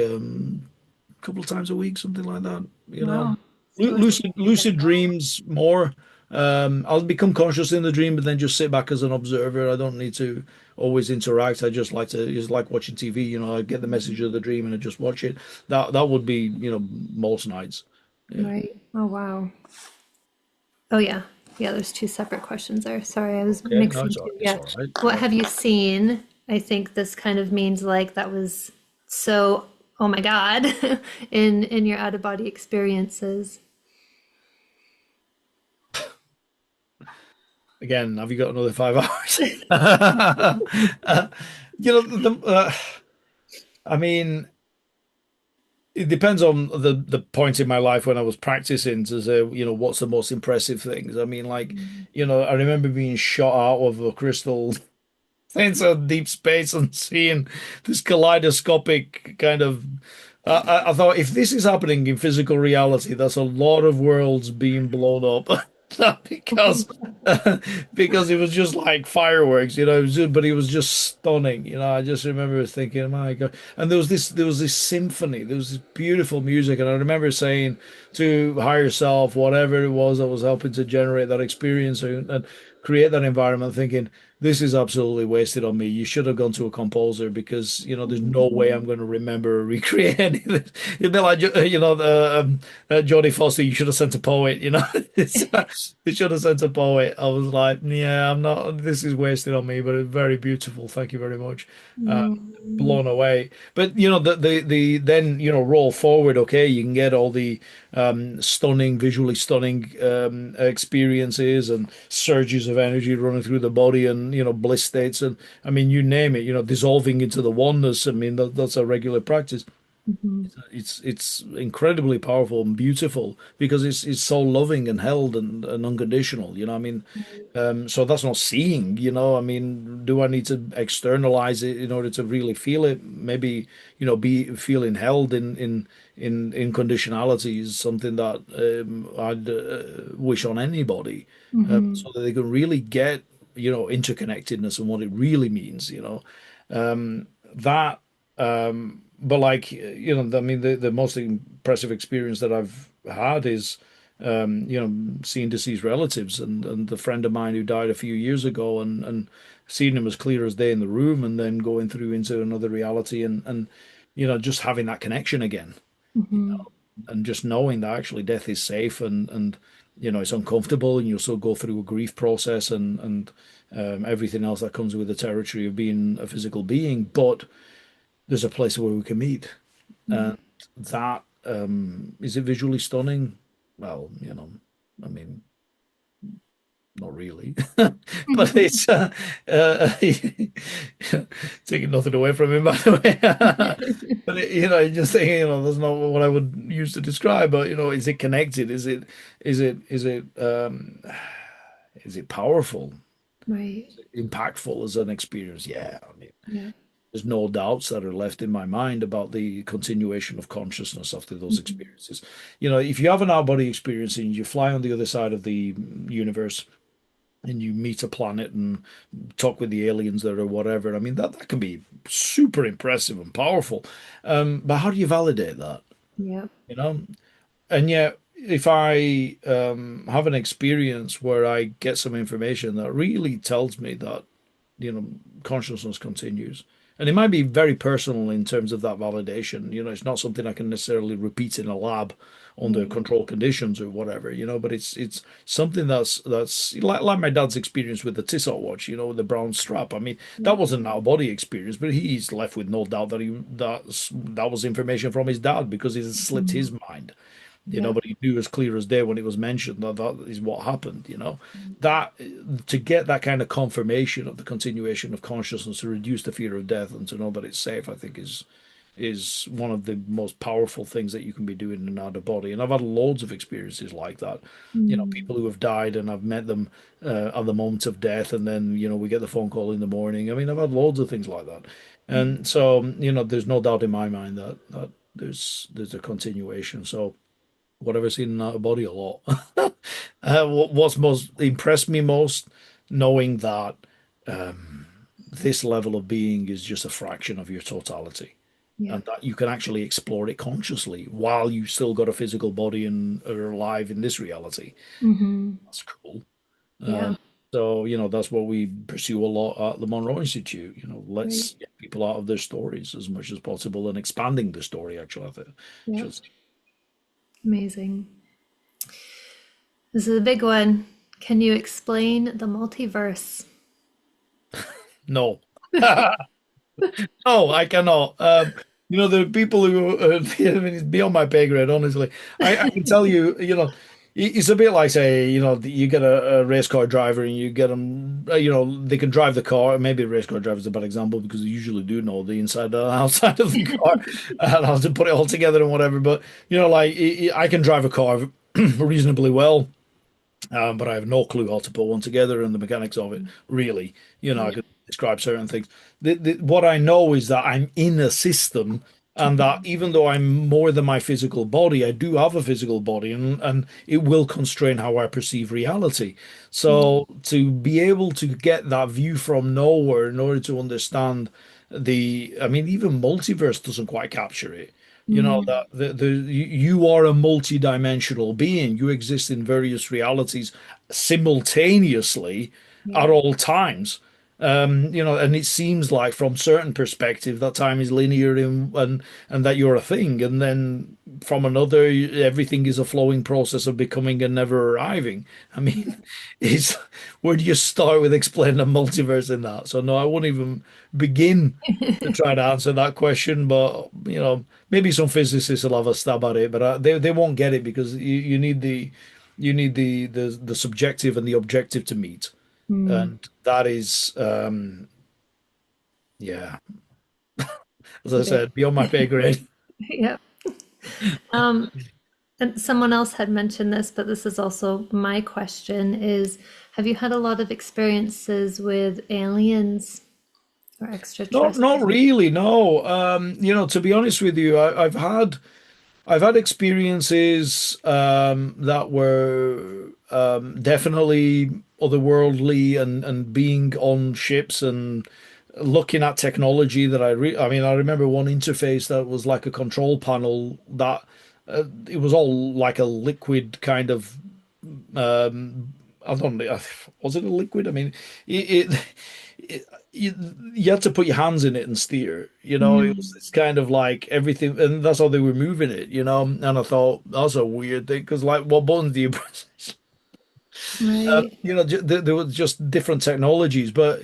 S2: couple of times a week, something like that.
S1: Wow. So it's
S2: Lucid dreams more. I'll become conscious in the dream, but then just sit back as an observer. I don't need to always interact. I just like watching TV. I get the message of the dream and I just watch it. That would be, most nights. Yeah.
S1: right. Oh, wow. Oh, yeah. Yeah, there's two separate questions there. Sorry, I was
S2: Okay. No,
S1: mixing two.
S2: it's
S1: Yeah.
S2: all right.
S1: What have you seen? I think this kind of means like that was so, oh my God, in your out of body experiences.
S2: Again, have you got another 5 hours? I mean, it depends on the point in my life when I was practicing to say, what's the most impressive things. I mean, like, I remember being shot out of a crystal into deep space and seeing this kaleidoscopic kind of. I thought if this is happening in physical reality, that's a lot of worlds being blown up. because because it was just like fireworks, but it was just stunning. I just remember thinking, my God. And there was this symphony, there was this beautiful music, and I remember saying to higher self, whatever it was that was helping to generate that experience and create that environment, thinking, this is absolutely wasted on me. You should have gone to a composer because there's no way I'm going to remember or recreate any of this. It'd be like Jodie Foster. You should have sent a poet. They should have sent a poet. I was like, yeah, I'm not. This is wasted on me, but it's very beautiful. Thank you very much. Uh,
S1: Mm.
S2: Blown away. But the then roll forward. Okay, you can get all the visually stunning experiences and surges of energy running through the body, and bliss states, and I mean, you name it. Dissolving into the oneness. I mean, that's a regular practice.
S1: Mhm.
S2: It's incredibly powerful and beautiful because it's so loving and held and unconditional. I mean, so that's not seeing. I mean, do I need to externalize it in order to really feel it? Maybe be feeling held in conditionality is something that I'd wish on anybody,
S1: Mhm.
S2: so that they can really get interconnectedness and what it really means. That. But like I mean, the most impressive experience that I've had is seeing deceased relatives, and the friend of mine who died a few years ago, and seeing him as clear as day in the room, and then going through into another reality, and just having that connection again, you
S1: Mhm.
S2: know, and just knowing that actually death is safe, and it's uncomfortable, and you'll still go through a grief process, and everything else that comes with the territory of being a physical being, but there's a place where we can meet.
S1: Yeah.
S2: And that is it visually stunning? Well, I mean, not really, but it's taking nothing away from him, by the way. But just thinking, that's not what I would use to describe. But is it connected? Is it powerful?
S1: Right.
S2: Impactful as an experience? Yeah, I mean,
S1: Yeah.
S2: there's no doubts that are left in my mind about the continuation of consciousness after those
S1: Mhm.
S2: experiences. If you have an out-body experience and you fly on the other side of the universe, and you meet a planet and talk with the aliens there or whatever. I mean, that can be super impressive and powerful. But how do you validate that?
S1: Yeah.
S2: You know? And yet, if I have an experience where I get some information that really tells me that, consciousness continues, and it might be very personal in terms of that validation. It's not something I can necessarily repeat in a lab under
S1: Right.
S2: controlled conditions or whatever. But it's something that's like my dad's experience with the Tissot watch. With the brown strap. I mean,
S1: Yeah.
S2: that wasn't an out body experience, but he's left with no doubt that was information from his dad because it had slipped
S1: Mhm.
S2: his mind.
S1: Yeah.
S2: But he knew as clear as day when it was mentioned that that is what happened. That to get that kind of confirmation of the continuation of consciousness, to reduce the fear of death and to know that it's safe, I think is one of the most powerful things that you can be doing in another body. And I've had loads of experiences like that.
S1: Mm.
S2: People who have died and I've met them at the moment of death, and then we get the phone call in the morning. I mean, I've had loads of things like that, and so there's no doubt in my mind that there's a continuation. So whatever seen in out body a lot. What's most impressed me most, knowing that this level of being is just a fraction of your totality,
S1: Yeah.
S2: and that you can actually explore it consciously while you still got a physical body and are alive in this reality.
S1: Hmm.
S2: That's cool.
S1: Yeah.
S2: So, that's what we pursue a lot at the Monroe Institute.
S1: Right.
S2: Let's get people out of their stories as much as possible and expanding the story, actually, I think.
S1: Yeah.
S2: Should say.
S1: Amazing. This is a big one. Can you explain the multiverse?
S2: No. No, I cannot. There are people who I mean, it's beyond my pay grade, honestly. I can tell you, it's a bit like, say, you get a race car driver and you get them, they can drive the car. Maybe a race car driver is a bad example because they usually do know the inside and outside of the car and how to put it all together and whatever. But, like, I can drive a car reasonably well. But I have no clue how to put one together and the mechanics of it, really. I
S1: Yeah.
S2: could describe certain things. What I know is that I'm in a system, and that even though I'm more than my physical body, I do have a physical body, and it will constrain how I perceive reality.
S1: Yeah.
S2: So to be able to get that view from nowhere in order to understand I mean, even multiverse doesn't quite capture it.
S1: Mm.
S2: That you are a multi-dimensional being. You exist in various realities simultaneously
S1: Yeah.
S2: at all times. And it seems like from certain perspective that time is linear and that you're a thing, and then from another, everything is a flowing process of becoming and never arriving. I
S1: Yeah.
S2: mean, it's where do you start with explaining a multiverse in that? So no, I won't even begin to try to answer that question, but maybe some physicists will have a stab at it, but they won't get it because you need the subjective and the objective to meet,
S1: Mm.
S2: and that is yeah, as I
S1: Big.
S2: said, beyond my pay grade.
S1: Yeah. Um, and someone else had mentioned this, but this is also my question is, have you had a lot of experiences with aliens or
S2: Not
S1: extraterrestrials?
S2: really, no. To be honest with you, I've had experiences that were definitely otherworldly and being on ships and looking at technology that I mean, I remember one interface that was like a control panel that it was all like a liquid kind of I don't know, was it a liquid? I mean, it you had to put your hands in it and steer. It was
S1: Mm.
S2: this kind of like everything, and that's how they were moving it. And I thought that's a weird thing because, like, what buttons do you press?
S1: Right.
S2: There were just different technologies, but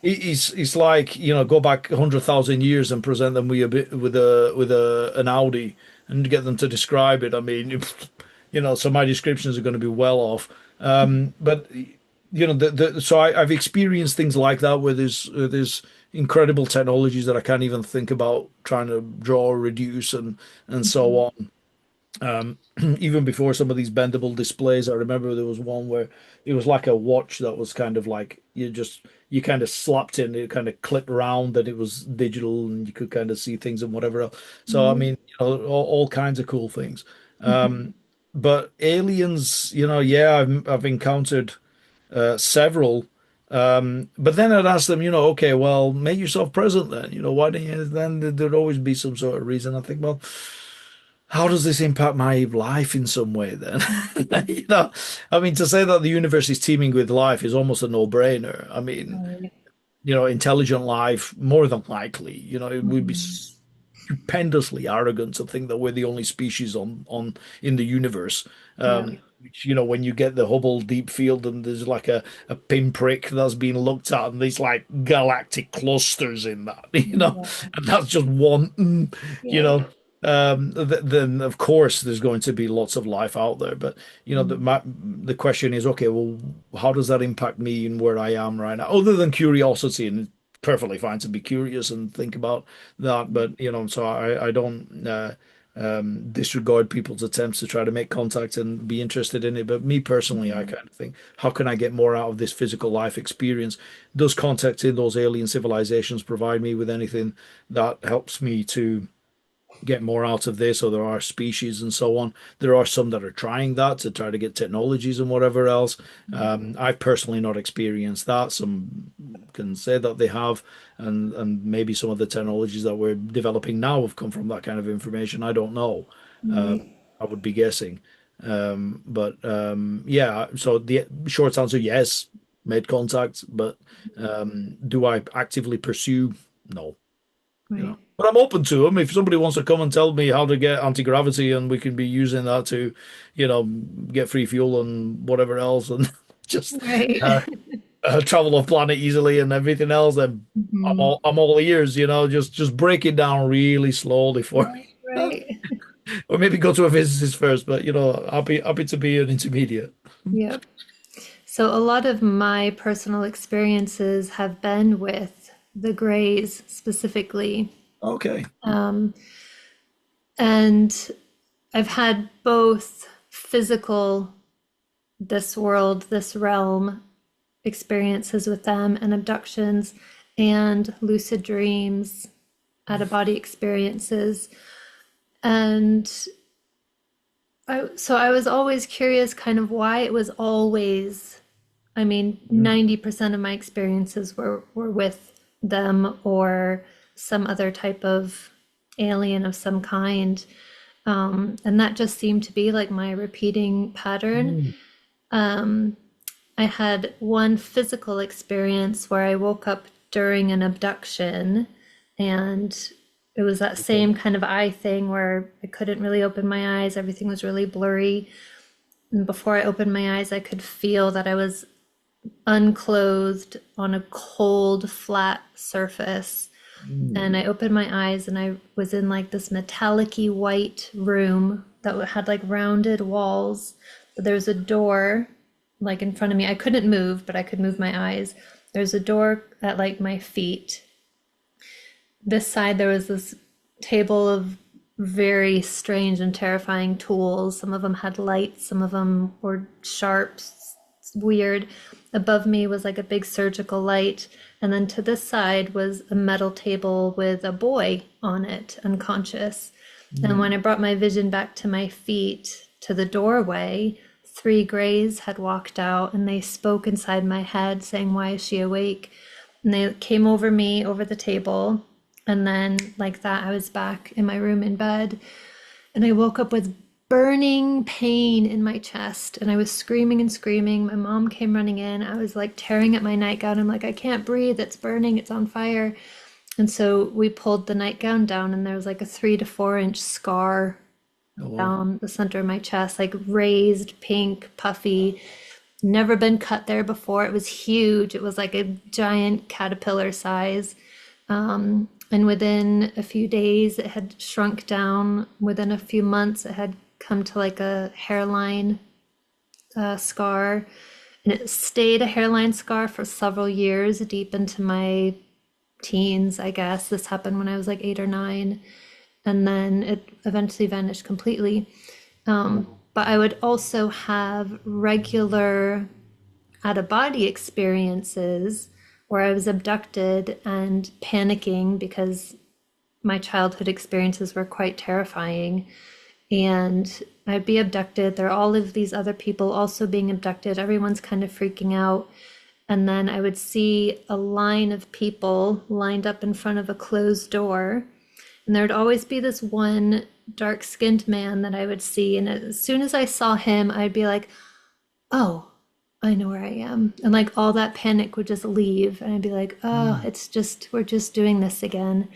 S2: it's like go back 100,000 years and present them with a bit with an Audi and get them to describe it. I mean, so my descriptions are going to be well off. But so I've experienced things like that where there's incredible technologies that I can't even think about trying to draw or reduce and so
S1: Mhm.
S2: on. Even before some of these bendable displays, I remember there was one where it was like a watch that was kind of like you kind of slapped in, it kind of clipped around, and it was digital, and you could kind of see things and whatever else. So I
S1: Right.
S2: mean, all kinds of cool things.
S1: Mhm.
S2: But aliens, yeah, I've encountered. several. But then I'd ask them, okay, well, make yourself present then. Why don't you? Then there'd always be some sort of reason. I think, well, how does this impact my life in some way then?
S1: Mhm.
S2: I mean, to say that the universe is teeming with life is almost a no-brainer. I mean,
S1: Right.
S2: intelligent life, more than likely, it would be
S1: Mhm.
S2: stupendously arrogant to think that we're the only species on in the universe.
S1: Yeah.
S2: Which, when you get the Hubble deep field and there's like a pinprick that's being looked at and there's like galactic clusters in that,
S1: Yeah.
S2: and that's just one, you
S1: Yeah.
S2: know. Then of course there's going to be lots of life out there, but
S1: Mhm.
S2: the question is, okay, well, how does that impact me and where I am right now? Other than curiosity, and it's perfectly fine to be curious and think about that, but so I don't disregard people's attempts to try to make contact and be interested in it. But me personally, I
S1: Mhm.
S2: kind of think, how can I get more out of this physical life experience? Does contacting those alien civilizations provide me with anything that helps me to get more out of this, or there are species and so on. There are some that are trying that to try to get technologies and whatever else. I've personally not experienced that. Some can say that they have, and maybe some of the technologies that we're developing now have come from that kind of information. I don't know.
S1: Right.
S2: I would be guessing. But yeah, so the short answer, yes, made contact, but do I actively pursue? No.
S1: Right.
S2: But I'm open to them. If somebody wants to come and tell me how to get anti-gravity and we can be using that to, get free fuel and whatever else and just
S1: Right.
S2: uh, travel off planet easily and everything else, then
S1: Mhm.
S2: I'm all ears, just break it down really slowly for
S1: Right.
S2: me.
S1: Right.
S2: Or maybe go to a physicist first, but happy to be an intermediate.
S1: Yep. So a lot of my personal experiences have been with the Greys specifically.
S2: Okay.
S1: Um, and I've had both physical, this world, this realm experiences with them and abductions and lucid dreams, out of body experiences. And so I was always curious kind of why it was always, I mean,
S2: Mhm.
S1: 90% of my experiences were with them or some other type of alien of some kind. And that just seemed to be like my repeating pattern.
S2: Mm.
S1: Um, I had one physical experience where I woke up during an abduction, and it was that
S2: Okay.
S1: same kind of eye thing where I couldn't really open my eyes, everything was really blurry. And before I opened my eyes, I could feel that I was unclothed on a cold, flat surface.
S2: Mm.
S1: And I opened my eyes and I was in like this metallic-y white room that had like rounded walls. But there was a door like in front of me. I couldn't move, but I could move my eyes. There's a door at like my feet. This side, there was this table of very strange and terrifying tools. Some of them had lights, some of them were sharp, weird. Above me was like a big surgical light. And then to this side was a metal table with a boy on it, unconscious. And when
S2: Mm.
S1: I brought my vision back to my feet, to the doorway, three grays had walked out and they spoke inside my head saying, "Why is she awake?" And they came over me over the table. And then, like that, I was back in my room in bed. And I woke up with burning pain in my chest. And I was screaming and screaming. My mom came running in. I was like tearing at my nightgown. I'm like, I can't breathe. It's burning. It's on fire. And so we pulled the nightgown down, and there was like a 3 to 4 inch scar
S2: Oh,
S1: down the center of my chest, like raised, pink, puffy. Never been cut there before. It was huge. It was like a giant caterpillar size. And within a few days, it had shrunk down. Within a few months, it had come to like a hairline scar. And it stayed a hairline scar for several years, deep into my teens, I guess. This happened when I was like 8 or 9. And then it eventually vanished completely. But I would also have regular out of body experiences where I was abducted and panicking because my childhood experiences were quite terrifying. And I'd be abducted. There are all of these other people also being abducted. Everyone's kind of freaking out. And then I would see a line of people lined up in front of a closed door. And there would always be this one dark-skinned man that I would see. And as soon as I saw him, I'd be like, oh, I know where I am. And like all that panic would just leave. And I'd be like, oh,
S2: Mm.
S1: it's just, we're just doing this again.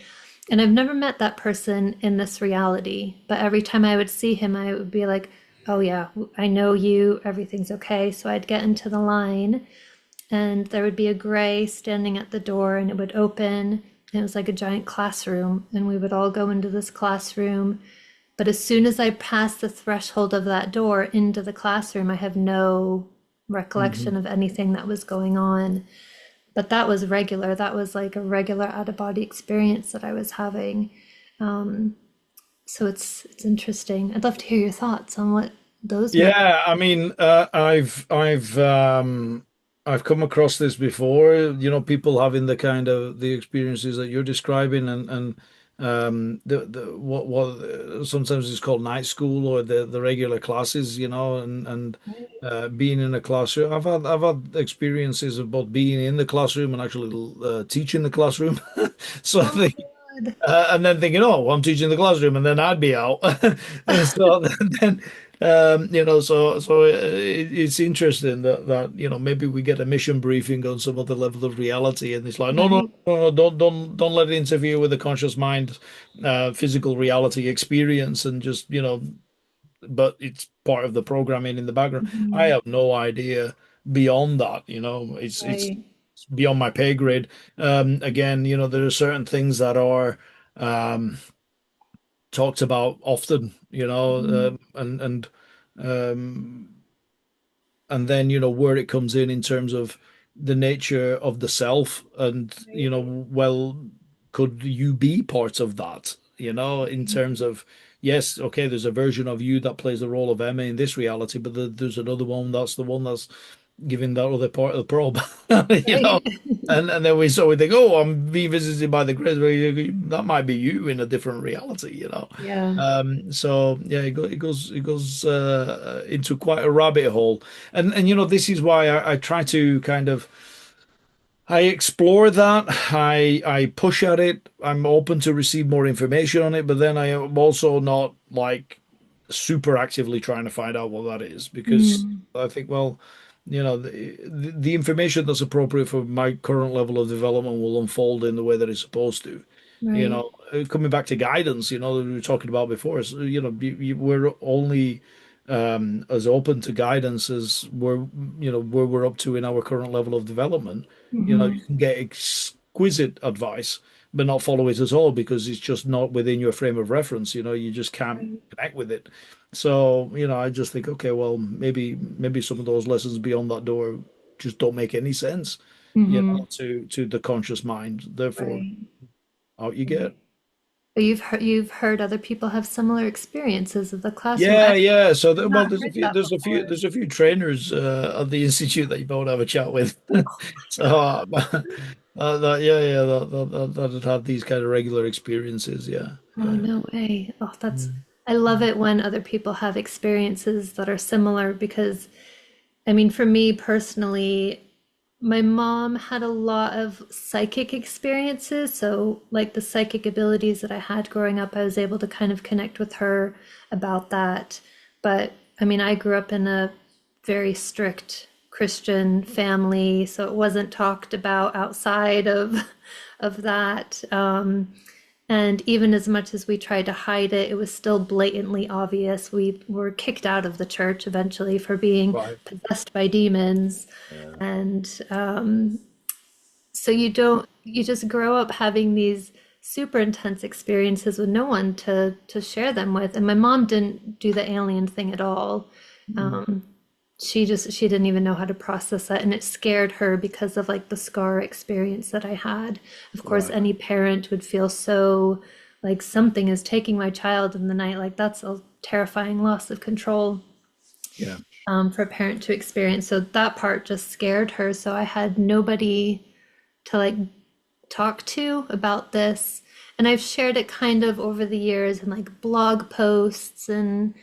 S1: And I've never met that person in this reality. But every time I would see him, I would be like, oh, yeah, I know you. Everything's okay. So I'd get into the line and there would be a gray standing at the door and it would open. And it was like a giant classroom. And we would all go into this classroom. But as soon as I passed the threshold of that door into the classroom, I have no recollection
S2: Mhm.
S1: of anything that was going on. But that was regular. That was like a regular out of body experience that I was having. So it's interesting. I'd love to hear your thoughts on what those might.
S2: Yeah, I mean, I've come across this before. People having the kind of the experiences that you're describing, and the what sometimes it's called night school or the regular classes, and being in a classroom. I've had experiences of both being in the classroom and actually teaching the classroom. So
S1: Oh God.
S2: and then thinking, oh, well, I'm teaching the classroom, and then I'd be out. And so then, it's interesting that maybe we get a mission briefing on some other level of reality, and it's like, no, no,
S1: Right.
S2: no, no, don't let it interfere with the conscious mind, physical reality experience, and just but it's part of the programming in the background. I
S1: Mhm.
S2: have no idea beyond that. It's
S1: Right.
S2: beyond my pay grade. Again, there are certain things that are um, talked about often,
S1: Mhm.
S2: um, and then where it comes in terms of the nature of the self, and
S1: Right.
S2: well, could you be part of that, in terms of, yes, okay, there's a version of you that plays the role of Emma in this reality, but there's another one that's the one that's giving that other part of the probe. you know
S1: Right.
S2: and then we think, oh, I'm being visited by the grace. Well, that might be you in a different reality.
S1: Yeah.
S2: So yeah, it goes into quite a rabbit hole. And this is why I try to kind of, I explore that. I push at it. I'm open to receive more information on it, but then I am also not like super actively trying to find out what that is, because
S1: Mm.
S2: I think, well, the information that's appropriate for my current level of development will unfold in the way that it's supposed to.
S1: Right.
S2: Coming back to guidance, that we were talking about before, so, we're only as open to guidance as where we're up to in our current level of development. You
S1: Hmm.
S2: can get exquisite advice, but not follow it at all because it's just not within your frame of reference. You just can't
S1: Right.
S2: connect with it. So, I just think, okay, well, maybe some of those lessons beyond that door just don't make any sense,
S1: Hmm.
S2: to the conscious mind. Therefore,
S1: Right.
S2: out you get.
S1: Right. But you've heard other people have similar experiences of the classroom.
S2: Yeah,
S1: I've
S2: yeah. So, well,
S1: not
S2: there's a
S1: heard
S2: few,
S1: that
S2: there's a few,
S1: before.
S2: there's a few trainers at the institute that you might have a chat with. So, that had had these kind of regular experiences. Yeah,
S1: Oh,
S2: yeah.
S1: no way. Oh,
S2: Mm.
S1: I love it when other people have experiences that are similar because, I mean, for me personally, my mom had a lot of psychic experiences. So, like the psychic abilities that I had growing up, I was able to kind of connect with her about that. But I mean, I grew up in a very strict Christian family, so it wasn't talked about outside of that. And even as much as we tried to hide it, it was still blatantly obvious. We were kicked out of the church eventually for being
S2: Right.
S1: possessed by demons.
S2: Yeah.
S1: And so you just grow up having these super intense experiences with no one to share them with. And my mom didn't do the alien thing at all.
S2: Mm.
S1: She didn't even know how to process that, and it scared her because of like the scar experience that I had. Of course,
S2: Right.
S1: any parent would feel so like something is taking my child in the night. Like that's a terrifying loss of control
S2: Yeah.
S1: for a parent to experience. So that part just scared her. So I had nobody to like talk to about this. And I've shared it kind of over the years in like blog posts and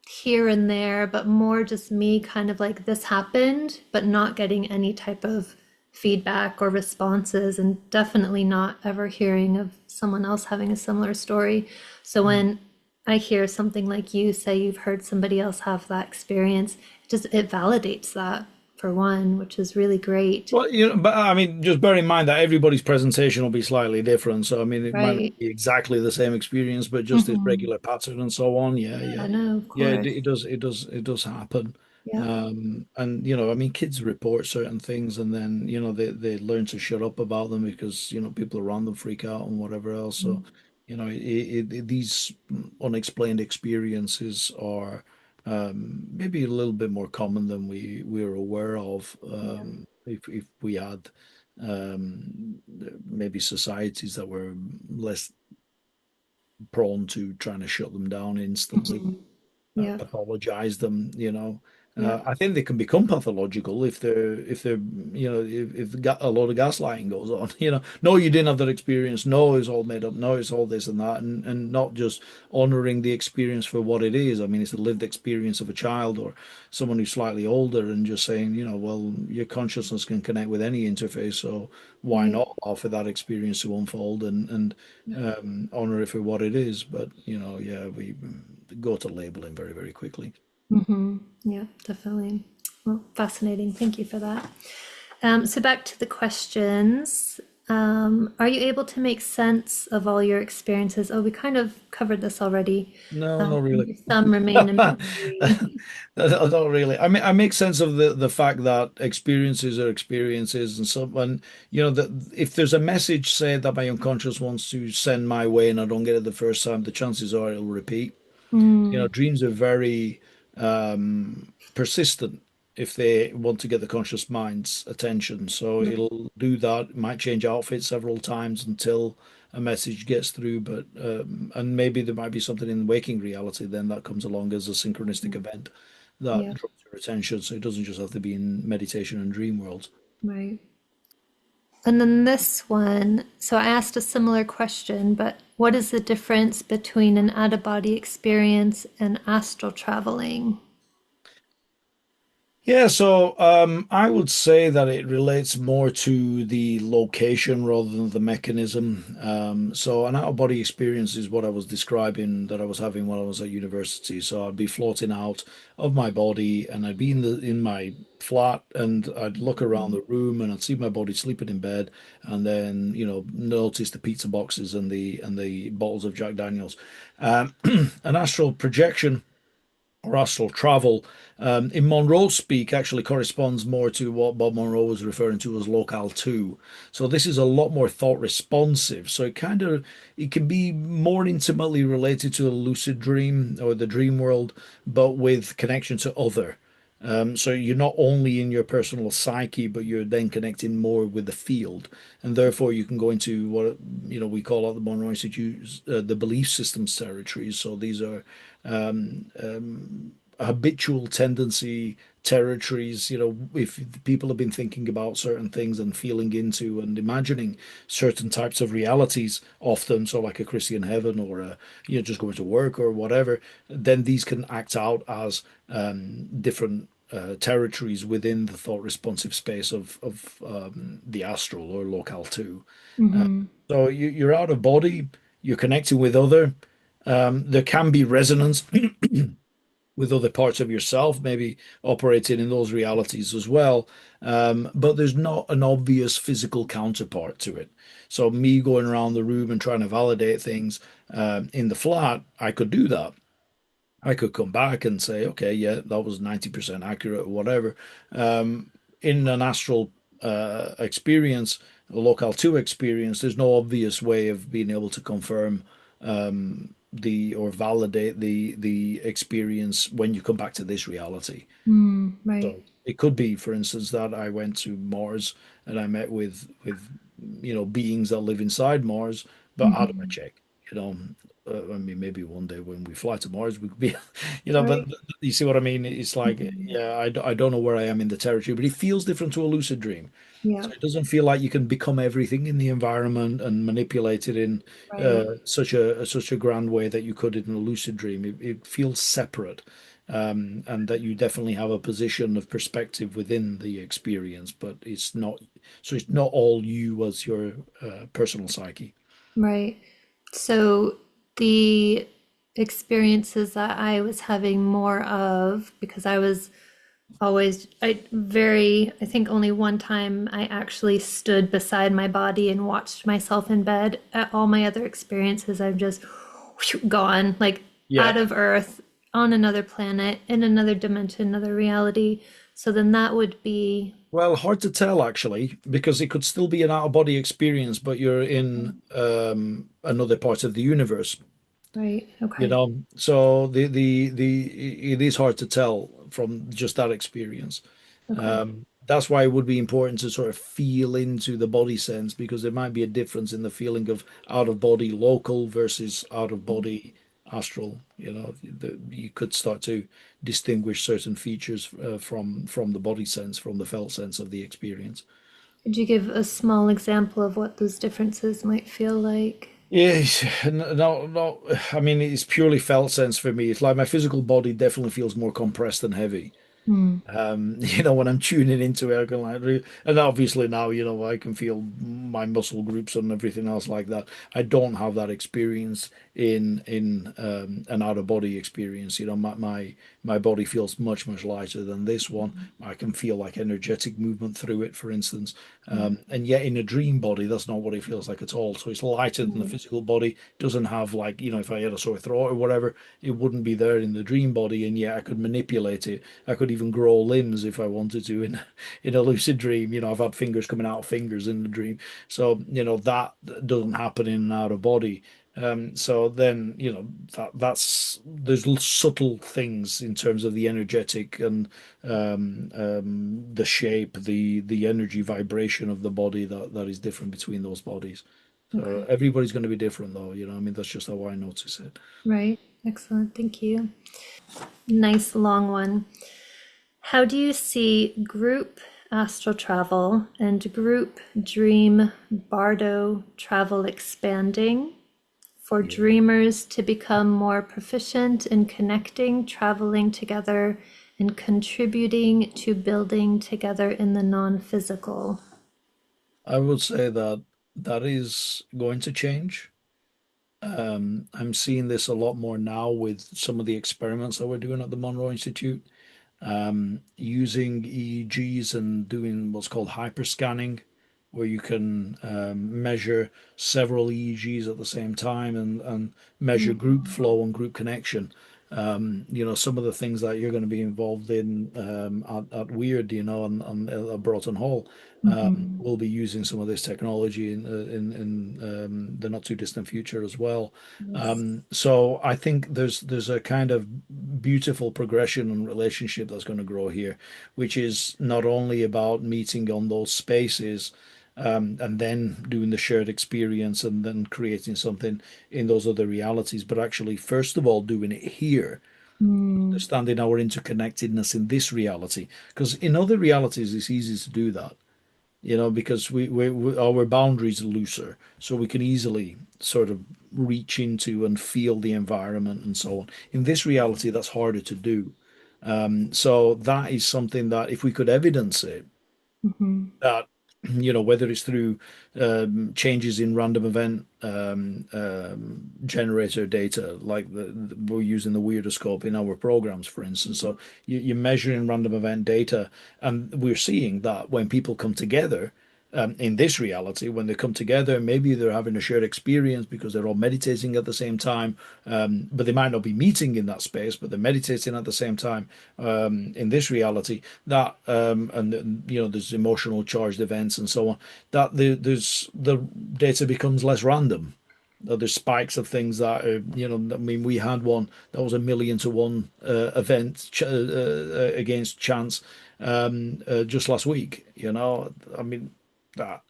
S1: here and there, but more just me kind of like this happened, but not getting any type of feedback or responses, and definitely not ever hearing of someone else having a similar story. So
S2: Mm.
S1: when I hear something like you say you've heard somebody else have that experience, it validates that for one, which is really great.
S2: Well, but I mean, just bear in mind that everybody's presentation will be slightly different. So, I mean, it might not
S1: Right.
S2: be exactly the same experience, but just this
S1: Hmm.
S2: regular pattern and so on. Yeah,
S1: I
S2: yeah,
S1: know, of
S2: yeah.
S1: course.
S2: It does happen.
S1: Yeah.
S2: And I mean, kids report certain things, and then they learn to shut up about them because people around them freak out and whatever else. So, these unexplained experiences are maybe a little bit more common than we're aware of.
S1: Yeah.
S2: If we had maybe societies that were less prone to trying to shut them down instantly,
S1: Hmm. Yeah.
S2: pathologize them.
S1: Yeah.
S2: I think they can become pathological if they're a lot of gaslighting goes on. No, you didn't have that experience. No, it's all made up. No, it's all this and that, and not just honoring the experience for what it is. I mean, it's the lived experience of a child or someone who's slightly older, and just saying, well, your consciousness can connect with any interface, so why
S1: Right.
S2: not allow for that experience to unfold and honor it for what it is. But yeah, we go to labeling very, very quickly.
S1: Hmm. Yeah, definitely. Well, fascinating. Thank you for that. So back to the questions. Are you able to make sense of all your experiences? Oh, we kind of covered this already.
S2: No, not really.
S1: Some remain a mystery.
S2: Not really. I mean, I make sense of the fact that experiences are experiences, and that if there's a message, say, that my unconscious wants to send my way, and I don't get it the first time, the chances are it'll repeat.
S1: Mm,
S2: Dreams are very persistent if they want to get the conscious mind's attention. So
S1: right.
S2: it'll do that. It might change outfits several times until a message gets through. But and maybe there might be something in waking reality then that comes along as a synchronistic event that
S1: Yeah,
S2: draws your attention. So it doesn't just have to be in meditation and dream worlds.
S1: right. And then this one, so I asked a similar question, but what is the difference between an out-of-body experience and astral traveling?
S2: Yeah, so I would say that it relates more to the location rather than the mechanism. So an out-of-body experience is what I was describing that I was having when I was at university. So I'd be floating out of my body, and I'd be in my flat, and I'd look around the room, and I'd see my body sleeping in bed, and then notice the pizza boxes and the bottles of Jack Daniels. Um, an astral projection or astral travel in Monroe speak actually corresponds more to what Bob Monroe was referring to as locale 2. So this is a lot more thought responsive. So it can be more intimately related to a lucid dream or the dream world, but with connection to other. So you're not only in your personal psyche, but you're then connecting more with the field, and therefore you can go into what we call at the Monroe Institute the belief systems territories. So these are habitual tendency territories. If people have been thinking about certain things and feeling into and imagining certain types of realities often, so like a Christian heaven or just going to work or whatever, then these can act out as different territories within the thought responsive space of the astral or locale 2. Uh,
S1: Mm-hmm.
S2: so you're out of body, you're connecting with other. There can be resonance with other parts of yourself, maybe operating in those realities as well. But there's not an obvious physical counterpart to it. So me going around the room and trying to validate things in the flat, I could do that. I could come back and say, okay, yeah, that was 90% accurate or whatever. Um, in an astral experience, a locale 2 experience, there's no obvious way of being able to confirm the or validate the experience when you come back to this reality.
S1: Mm, right.
S2: So it could be, for instance, that I went to Mars and I met with beings that live inside Mars, but how do I
S1: Mm-hmm.
S2: check? You know, I mean, maybe one day when we fly to Mars, we could be, but
S1: Right.
S2: you see what I mean? It's like,
S1: Mm-hmm.
S2: yeah, I don't know where I am in the territory, but it feels different to a lucid dream.
S1: Yeah.
S2: So it doesn't feel like you can become everything in the environment and manipulate it in
S1: Right.
S2: such a grand way that you could in a lucid dream. It feels separate. and that you definitely have a position of perspective within the experience, but it's not all you as your personal psyche.
S1: Right. So the experiences that I was having more of, because I was always, I think only one time I actually stood beside my body and watched myself in bed. At all my other experiences, I'm just gone, like
S2: Yeah.
S1: out of Earth, on another planet, in another dimension, another reality. So then that would be,
S2: Well, hard to tell actually, because it could still be an out-of-body experience, but you're in another part of the universe.
S1: right,
S2: You
S1: okay,
S2: know, so the it is hard to tell from just that experience.
S1: okay.
S2: That's why it would be important to sort of feel into the body sense, because there might be a difference in the feeling of out of body local versus out of body astral. You know, you could start to distinguish certain features from the body sense, from the felt sense of the experience.
S1: Could you give a small example of what those differences might feel like?
S2: Yes, no, no. I mean, it's purely felt sense for me. It's like my physical body definitely feels more compressed and heavy.
S1: Hmm.
S2: When I'm tuning into it, I can and obviously now, I can feel my muscle groups and everything else like that. I don't have that experience in an out of body experience. My body feels much, much lighter than this one. I can feel like energetic movement through it, for instance. And yet in a dream body, that's not what it feels like at all. So it's lighter than the
S1: Hmm.
S2: physical body. Doesn't have like, if I had a sore throat or whatever, it wouldn't be there in the dream body, and yet I could manipulate it. I could even grow limbs if I wanted to in a lucid dream. I've had fingers coming out of fingers in the dream. So, that doesn't happen in and out of body. So then, that's there's subtle things in terms of the energetic and the shape, the energy vibration of the body that is different between those bodies. So
S1: Okay,
S2: everybody's going to be different, though. I mean, that's just how I notice it.
S1: right. Excellent. Thank you. Nice long one. How do you see group astral travel and group dream bardo travel expanding for
S2: Yeah.
S1: dreamers to become more proficient in connecting, traveling together, and contributing to building together in the non physical?
S2: I would say that that is going to change. I'm seeing this a lot more now with some of the experiments that we're doing at the Monroe Institute, using EEGs and doing what's called hyperscanning, where you can measure several EEGs at the same time and measure group flow and group connection. Some of the things that you're going to be involved in at Weird, and Broughton Hall,
S1: Mm-hmm.
S2: we'll be using some of this technology in the not too distant future as well.
S1: Yes.
S2: So I think there's a kind of beautiful progression and relationship that's going to grow here, which is not only about meeting on those spaces, and then doing the shared experience and then creating something in those other realities, but actually, first of all, doing it here,
S1: Mm.
S2: understanding our interconnectedness in this reality. Because in other realities, it's easy to do that, because our boundaries are looser, so we can easily sort of reach into and feel the environment and so on. In this reality, that's harder to do. So that is something that if we could evidence it,
S1: Mm-hmm.
S2: that whether it's through changes in random event generator data, like we're using the weirder scope in our programs, for instance. So you're measuring random event data, and we're seeing that when people come together, in this reality, when they come together, maybe they're having a shared experience because they're all meditating at the same time, but they might not be meeting in that space, but they're meditating at the same time. In this reality, that and there's emotional charged events and so on. That there's the data becomes less random. There's spikes of things that are, I mean, we had one that was 1,000,000 to 1 event against chance just last week. I mean, that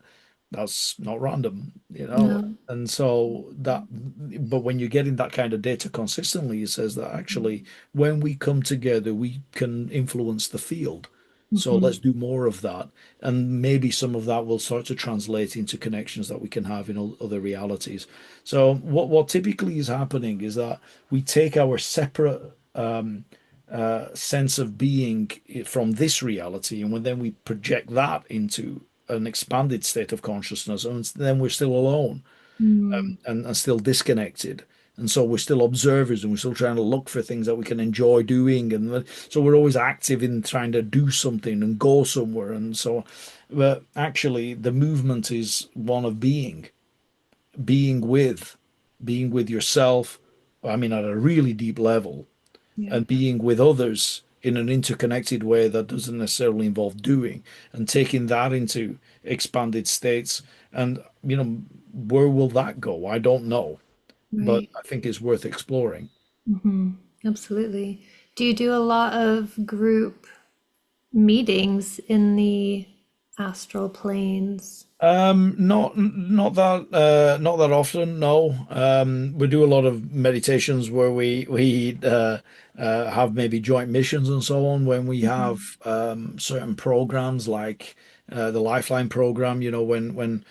S2: that's not random.
S1: No.
S2: And so but when you're getting that kind of data consistently, it says that actually when we come together, we can influence the field. So
S1: Mm-hmm.
S2: let's do more of that. And maybe some of that will start to translate into connections that we can have in other realities. So what typically is happening is that we take our separate sense of being from this reality, and when then we project that into an expanded state of consciousness, and then we're still alone
S1: Mm.
S2: and still disconnected. And so we're still observers and we're still trying to look for things that we can enjoy doing. And so we're always active in trying to do something and go somewhere. And so, but actually, the movement is one of being with, being with yourself. I mean, at a really deep level,
S1: Yeah.
S2: and being with others in an interconnected way that doesn't necessarily involve doing, and taking that into expanded states. And, where will that go? I don't know, but
S1: Right.
S2: I think it's worth exploring.
S1: Hmm. Absolutely. Do you do a lot of group meetings in the astral planes?
S2: Not that often, no. We do a lot of meditations where we have maybe joint missions and so on when we have
S1: Mhm.
S2: certain programs like the Lifeline program, when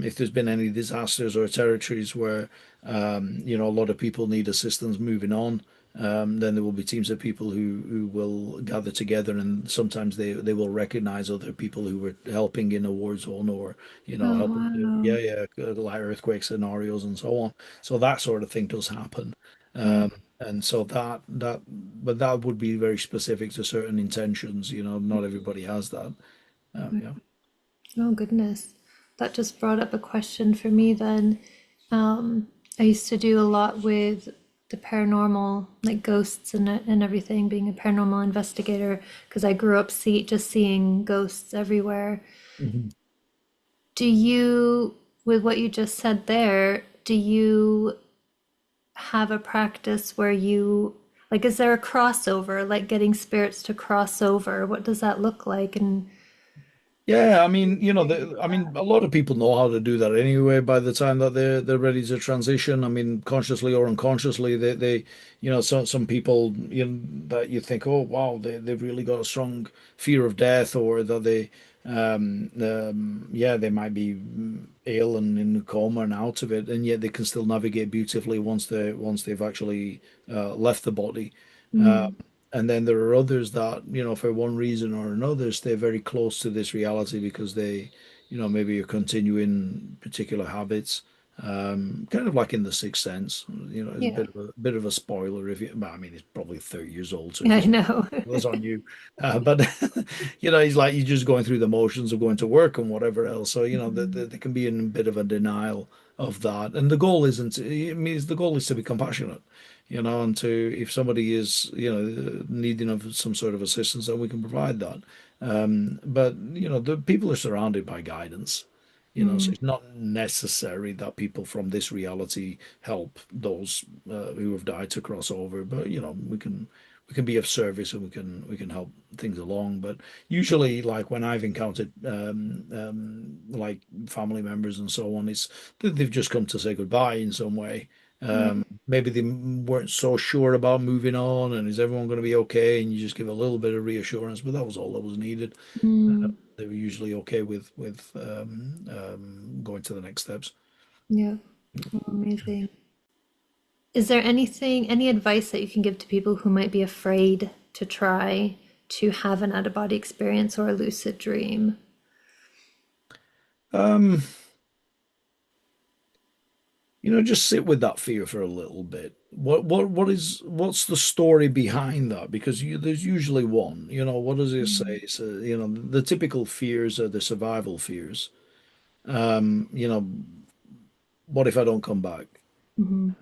S2: if there's been any disasters or territories where a lot of people need assistance moving on. Then there will be teams of people who will gather together, and sometimes they will recognize other people who were helping in a war zone, or
S1: Oh,
S2: helping to,
S1: wow.
S2: like earthquake scenarios and so on. So that sort of thing does happen.
S1: Yeah.
S2: And so but that would be very specific to certain intentions. Not everybody has that. Yeah.
S1: Oh, goodness. That just brought up a question for me then. Um, I used to do a lot with the paranormal, like ghosts and everything, being a paranormal investigator, because I grew up just seeing ghosts everywhere.
S2: Mhm.
S1: Do you, with what you just said there, do you have a practice where like, is there a crossover, like getting spirits to cross over? What does that look like? And
S2: Yeah, I mean, a lot of people know how to do that anyway. By the time that they're ready to transition, I mean, consciously or unconsciously, some people, that you think, oh wow, they've really got a strong fear of death, or that yeah, they might be ill and in a coma and out of it, and yet they can still navigate beautifully once they've actually left the body. Uh,
S1: mm,
S2: and then there are others that, for one reason or another, stay very close to this reality because they, maybe are continuing particular habits. Kind of like in The Sixth Sense, it's a
S1: yeah,
S2: bit of a spoiler if you, but I mean, it's probably 30 years old, so if
S1: yeah,
S2: you
S1: I know.
S2: that's on you. But he's like you're just going through the motions of going to work and whatever else. So they can be in a bit of a denial of that. And the goal isn't. I mean, the goal is to be compassionate, and to if somebody is needing of some sort of assistance, then we can provide that. But the people are surrounded by guidance. So
S1: Mm,
S2: it's not necessary that people from this reality help those who have died to cross over, but we can be of service and we can help things along. But usually, like when I've encountered like family members and so on, it's they've just come to say goodbye in some way.
S1: right.
S2: Maybe they weren't so sure about moving on, and is everyone going to be okay? And you just give a little bit of reassurance, but that was all that was needed.
S1: Mm,
S2: They were usually okay with going to the next steps.
S1: yeah. Oh, amazing. Is there any advice that you can give to people who might be afraid to try to have an out-of-body experience or a lucid dream?
S2: Um, just sit with that fear for a little bit. What's the story behind that? Because there's usually one. What does it
S1: Mm,
S2: say? So, the typical fears are the survival fears. What if I don't come back?
S1: mhm,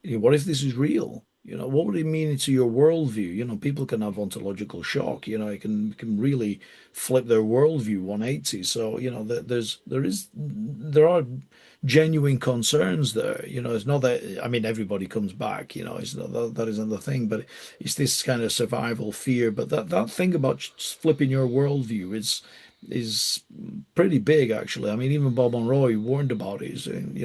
S2: What if this is real? What would it mean to your worldview? People can have ontological shock. It can really flip their worldview 180. So, there are genuine concerns there. It's not that, I mean, everybody comes back, it's not that isn't the thing, but it's this kind of survival fear. But that thing about flipping your worldview is pretty big, actually. I mean, even Bob Monroe warned about it. He's saying,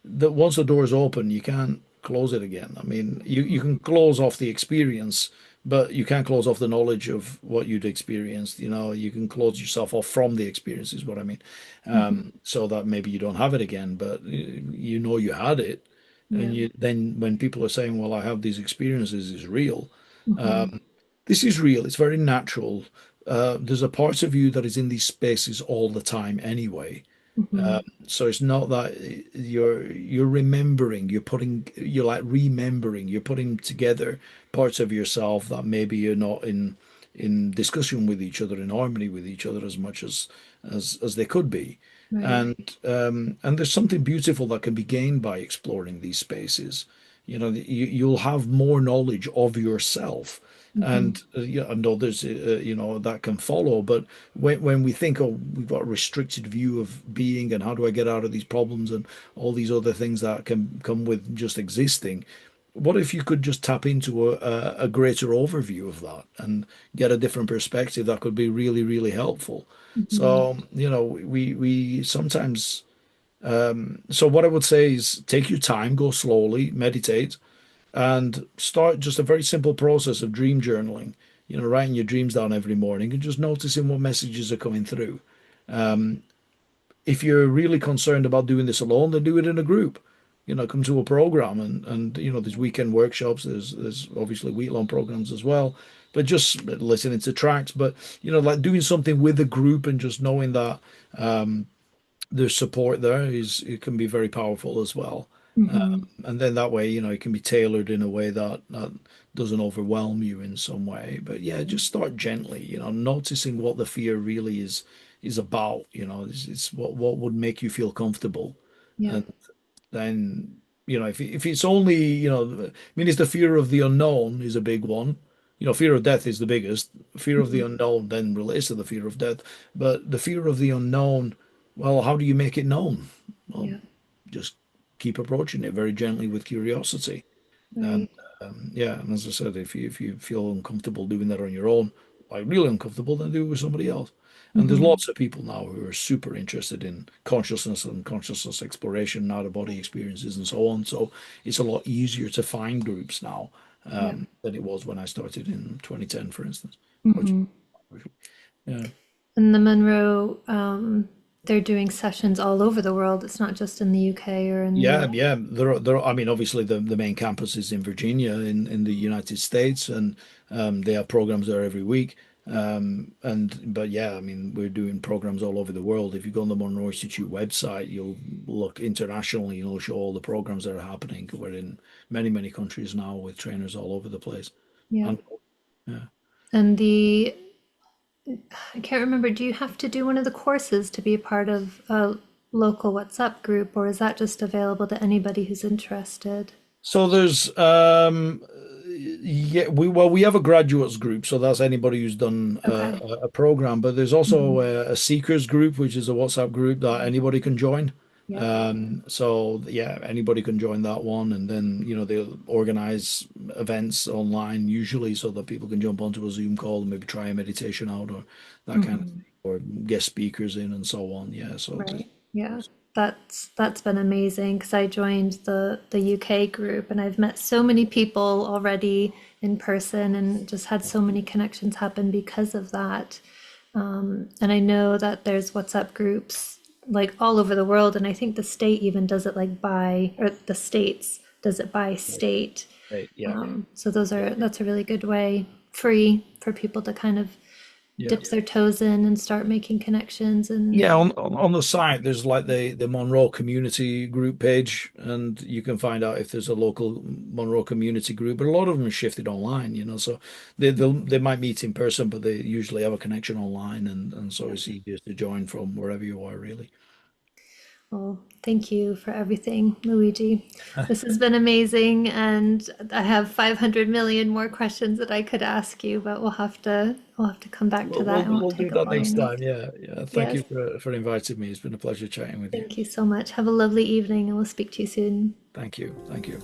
S2: that once the door's open, you can't close it again. I mean, you can close off the experience, but you can't close off the knowledge of what you'd experienced. You can close yourself off from the experience, is what I mean.
S1: mhm.
S2: So that maybe you don't have it again, but you had it. And
S1: Yeah.
S2: then when people are saying, well, I have these experiences, it's real.
S1: Hmm.
S2: This is real. It's very natural. There's a part of you that is in these spaces all the time anyway.
S1: Hmm.
S2: So it's not that you're remembering, you're like remembering, you're putting together parts of yourself that maybe you're not in discussion with each other, in harmony with each other as much as they could be.
S1: Right.
S2: And there's something beautiful that can be gained by exploring these spaces. You'll have more knowledge of yourself,
S1: Hmm.
S2: and and others, that can follow. But when we think, oh, we've got a restricted view of being, and how do I get out of these problems, and all these other things that can come with just existing, what if you could just tap into a greater overview of that and get a different perspective that could be really, really helpful?
S1: Hmm.
S2: So, we sometimes, so what I would say is take your time, go slowly, meditate, and start just a very simple process of dream journaling. Writing your dreams down every morning and just noticing what messages are coming through. If you're really concerned about doing this alone, then do it in a group. Come to a program, and there's weekend workshops. There's obviously week-long programs as well. But just listening to tracks, but like doing something with a group and just knowing that there's support there it can be very powerful as well.
S1: Hmm.
S2: And then that way, it can be tailored in a way that doesn't overwhelm you in some way. But yeah, just start gently, noticing what the fear really is about. It's what would make you feel comfortable.
S1: Yeah.
S2: And then, if it's only, I mean, it's the fear of the unknown is a big one. Fear of death is the biggest. Fear of the
S1: Hmm.
S2: unknown then relates to the fear of death. But the fear of the unknown, well, how do you make it known? Well,
S1: Yeah.
S2: just keep approaching it very gently with curiosity. And
S1: Right.
S2: yeah, and as I said, if you feel uncomfortable doing that on your own, like really uncomfortable, then do it with somebody else. And there's
S1: Hmm.
S2: lots of people now who are super interested in consciousness and consciousness exploration, out of body experiences, and so on. So it's a lot easier to find groups now
S1: Yeah.
S2: than it was when I started in 2010, for instance. Or,
S1: Hmm.
S2: yeah.
S1: And the Monroe, they're doing sessions all over the world. It's not just in the UK or in the
S2: Yeah,
S1: US.
S2: yeah. I mean, obviously the main campus is in Virginia in the United States, and they have programs there every week. But yeah, I mean, we're doing programs all over the world. If you go on the Monroe Institute website, you'll look internationally, and it'll show all the programs that are happening. We're in many, many countries now with trainers all over the place.
S1: Yeah.
S2: And yeah.
S1: And I can't remember, do you have to do one of the courses to be a part of a local WhatsApp group, or is that just available to anybody who's interested?
S2: So there's yeah, we have a graduates group, so that's anybody who's done
S1: Okay.
S2: a program, but there's also
S1: Hmm.
S2: a seekers group, which is a WhatsApp group that anybody can join.
S1: Yep.
S2: So yeah, anybody can join that one, and then they'll organize events online usually so that people can jump onto a Zoom call and maybe try a meditation out or that kind of
S1: Hmm.
S2: thing, or guest speakers in and so on. Yeah, so
S1: Right. Yeah. That's been amazing because I joined the UK group and I've met so many people already in person and just had so many connections happen because of that. And I know that there's WhatsApp groups like all over the world, and I think the state even does it like by, or the states does it by state.
S2: right, yeah,
S1: So that's a really good way, free for people to kind of
S2: yeah.
S1: dip their toes in and start making connections and
S2: Yeah, on the site there's like the Monroe community group page, and you can find out if there's a local Monroe community group. But a lot of them are shifted online, so they might meet in person, but they usually have a connection online, and so it's easier to join from wherever you are, really.
S1: well, thank you for everything, Luigi. This has been amazing, and I have 500 million more questions that I could ask you, but we'll have to come back to that. I won't
S2: We'll do
S1: take up
S2: that
S1: all your
S2: next
S1: night.
S2: time. Yeah, yeah. Thank
S1: Yes,
S2: you for inviting me. It's been a pleasure chatting with you.
S1: thank you so much. Have a lovely evening, and we'll speak to you soon.
S2: Thank you. Thank you.